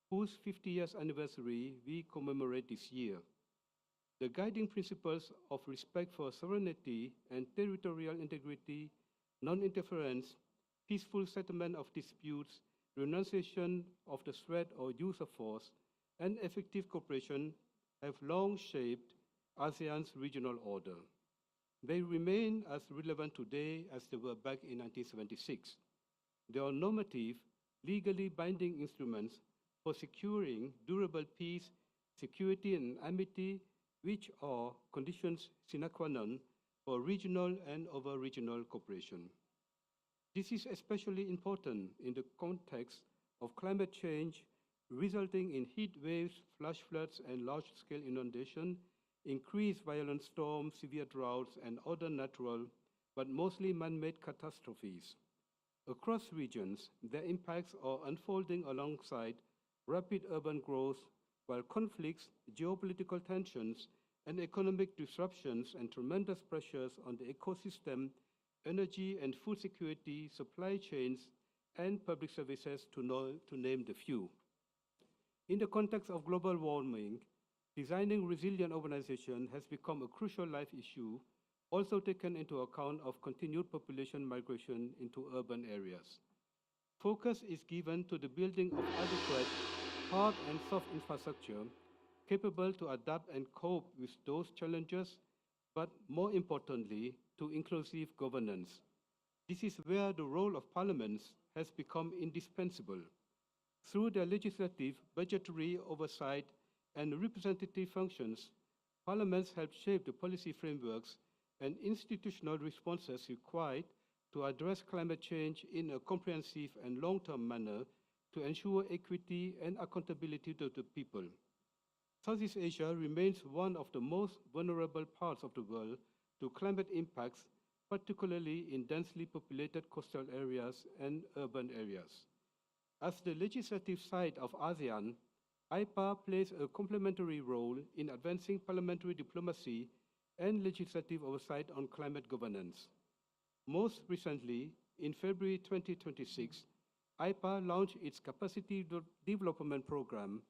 whose 50 years anniversary we commemorate this year. The guiding principles of respect for sovereignty and territorial integrity, non-interference, peaceful settlement of disputes, renunciation of the threat or use of force, and effective cooperation have long shaped ASEAN's regional order. They remain as relevant today as they were back in 1976. They are normative, legally binding instruments for securing durable peace, security, and amity, which are conditions sine qua non for regional and over-regional cooperation. This is especially important in the context of climate change resulting in heat waves, flash floods, and large-scale inundation, increased violent storms, severe droughts, and other natural, but mostly man-made catastrophes. Across regions, their impacts are unfolding alongside rapid urban growth, while conflicts, geopolitical tensions, and economic disruptions and tremendous pressures on the ecosystem, energy and food security, supply chains, and public services, to name the few. In the context of global warming, designing resilient urbanization has become a crucial life issue, also taken into account of continued population migration into urban areas. Focus is given to the building of adequate hard and soft infrastructure capable to adapt and cope with those challenges, but more importantly, to inclusive governance. This is where the role of parliaments has become indispensable. Through their legislative, budgetary oversight, and representative functions, parliaments help shape the policy frameworks and institutional responses required to address climate change in a comprehensive and long-term manner to ensure equity and accountability to the people. Southeast Asia remains one of the most vulnerable parts of the world to climate impacts, particularly in densely populated coastal areas and urban areas. As the legislative side of ASEAN, IPA plays a complementary role in advancing parliamentary diplomacy and legislative oversight on climate governance. Most recently, in February 2026, IPA launched its Capacity Development Program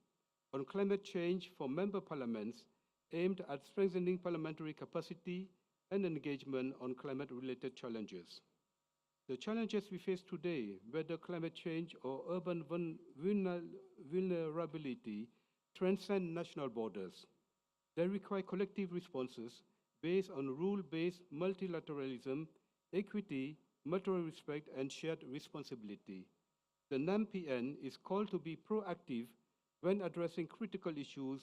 on climate change for member parliaments aimed at strengthening parliamentary capacity and engagement on climate-related challenges. The challenges we face today, whether climate change or urban vulnerability, transcend national borders. They require collective responses based on rule-based multilateralism, equity, mutual respect, and shared responsibility. The NAMPN is called to be proactive when addressing critical issues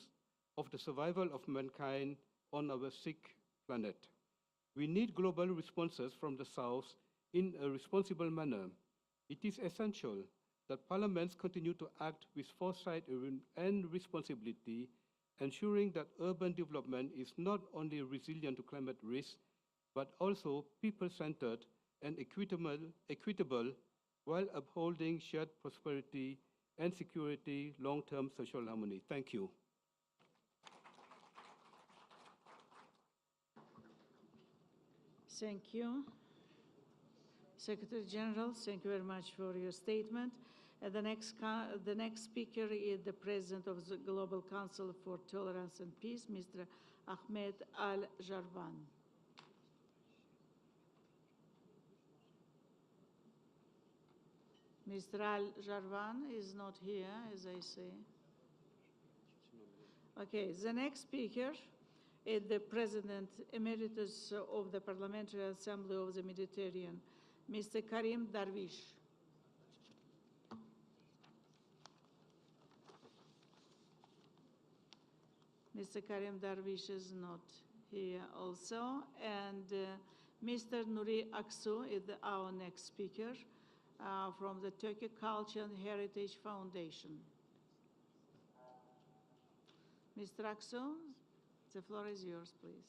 of the survival of mankind on our sick planet. We need global responses from the South in a responsible manner. It is essential that parliaments continue to act with foresight and responsibility, ensuring that urban development is not only resilient to climate risk, but also people-centered and equitable while upholding shared prosperity and security, long-term social harmony. Thank you. Thank you. Secretary General, thank you very much for your statement. And the next speaker is the President of the Global Council for Tolerance and Peace, Mr. Ahmed Al-Jarvan. Mr. Al-Jarvan is not here, as I say. Okay, the next speaker is the President Emeritus of the Parliamentary Assembly of the Mediterranean, Mr. Karim Darwish. Mr. Karim Darwish is not here also. And Mr. Nuri Aksu is our next speaker from the Turkey Culture and Heritage Foundation. Mr. Axon, the floor is yours, please.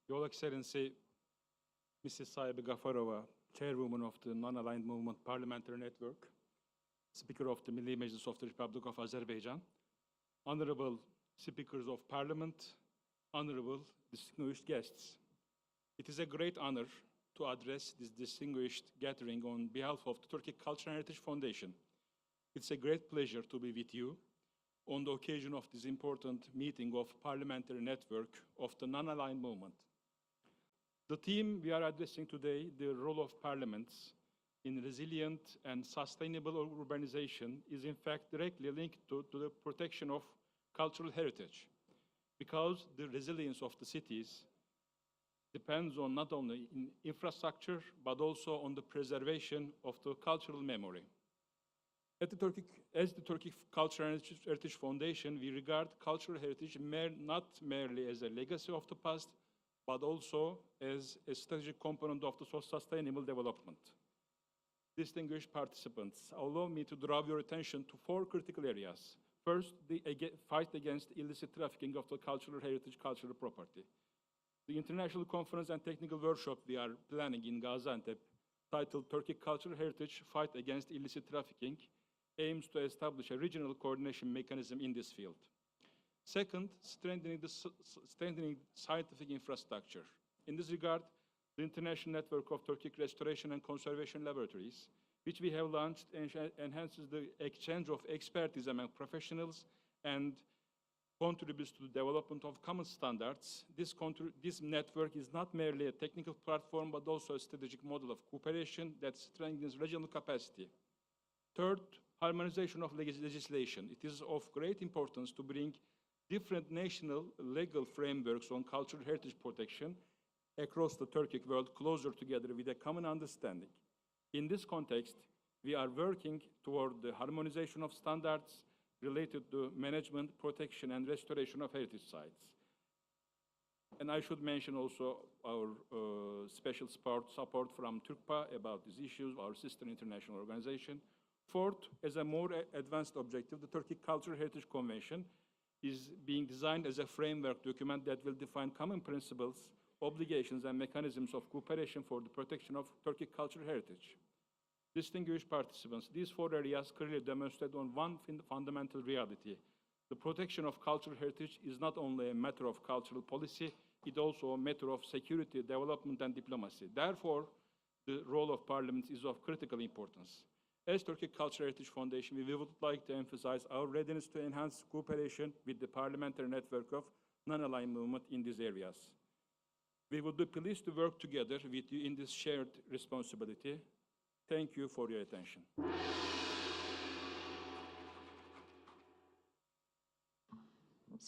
Your Excellency, Mrs. Sahiba Gafarova, Chairwoman of the Non-Aligned Movement Parliamentary Network, Speaker of the Milli Meclis of the Republic of Azerbaijan, Honorable Speakers of Parliament, Honorable distinguished guests. It is a great honor to address this distinguished gathering on behalf of the Turkic Culture and Heritage Foundation. It's a great pleasure to be with you on the occasion of this important meeting of Parliamentary Network of the Non-Aligned Movement. The theme we are addressing today, the role of parliaments in resilient and sustainable urbanization, is in fact directly linked to the protection of cultural heritage, because the resilience of the cities depends on not only infrastructure, but also on the preservation of the cultural memory. As the Turkic Culture and Heritage Foundation, we regard cultural heritage not merely as a legacy of the past, but also as a strategic component of the sustainable development. Distinguished participants, allow me to draw your attention to 4 critical areas. First, the fight against illicit trafficking of the cultural heritage, cultural property. The international conference and technical workshop we are planning in Gaziantep, titled Turkic Cultural Heritage, Fight Against Illicit Trafficking, aims to establish a regional coordination mechanism in this field. Second, strengthening scientific infrastructure. In this regard, the International Network of Turkic Restoration and Conservation Laboratories, which we have launched, enhances the exchange of expertise among professionals and contributes to the development of common standards. This network is not merely a technical platform, but also a strategic model of cooperation that strengthens regional capacity. Third, harmonization of legislation. It is of great importance to bring different national legal frameworks on cultural heritage protection across the Turkic world closer together with a common understanding. In this context, we are working toward the harmonization of standards related to management, protection, and restoration of heritage sites. And I should mention also our special support from TÜRKPA about these issues, our sister international organization. Fourth, as a more advanced objective, the Turkic Cultural Heritage Convention is being designed as a framework document that will define common principles, obligations, and mechanisms of cooperation for the protection of Turkic cultural heritage. Distinguished participants, these 4 areas clearly demonstrate on one fundamental reality. The protection of cultural heritage is not only a matter of cultural policy, it is also a matter of security, development, and diplomacy. Therefore, the role of parliaments is of critical importance. As Turkic Cultural Heritage Foundation, we would like to emphasize our readiness to enhance cooperation with the parliamentary network of non-aligned movement in these areas. We would be pleased to work together with you in this shared responsibility. Thank you for your attention.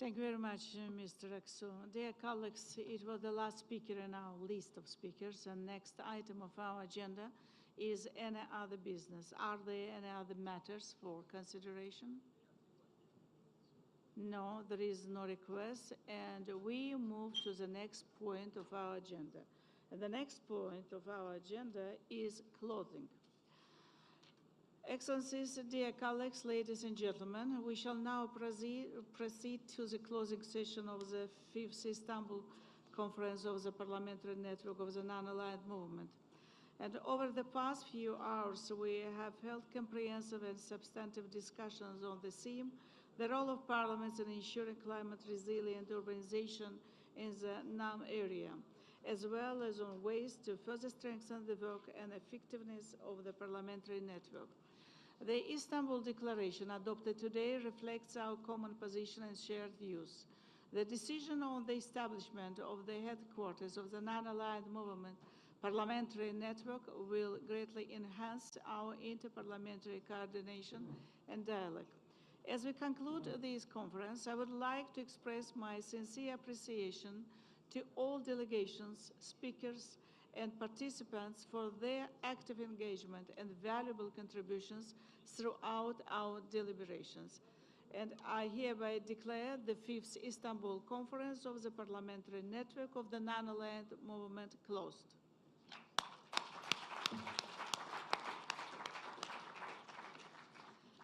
Thank you very much, Mr. Aksu. Dear colleagues, it was the last speaker in our list of speakers, and next item of our agenda is any other business. Are there any other matters for consideration? No, there is no request, and we move to the next point of our agenda. And the next point of our agenda is clothing. Excellencies, dear colleagues, ladies and gentlemen, we shall now proceed to the closing session of the 5th Istanbul Conference of the Parliamentary Network of the Non-Aligned Movement. And over the past few hours, we have held comprehensive and substantive discussions on the theme, the role of parliaments in ensuring climate-resilient urbanization in the NAM area, as well as on ways to further strengthen the work and effectiveness of the parliamentary network. The Istanbul Declaration adopted today reflects our common position and shared views. The decision on the establishment of the headquarters of the Non-Aligned Movement Parliamentary Network will greatly enhance our interparliamentary coordination and dialogue. As we conclude this conference, I would like to express my sincere appreciation to all delegations, speakers, and participants for their active engagement and valuable contributions throughout our deliberations. And I hereby declare the 5th Istanbul Conference of the Parliamentary Network of the Non-Aligned Movement closed.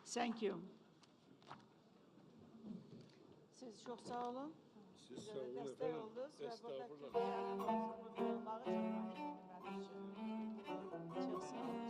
Thank you. Siz çok sağ olun. Siz Bize sağ de olun destek efendim. oldunuz ve Estağfurullah. buradaki burada olmağı çok memnunum ben için. Çok sağ olun.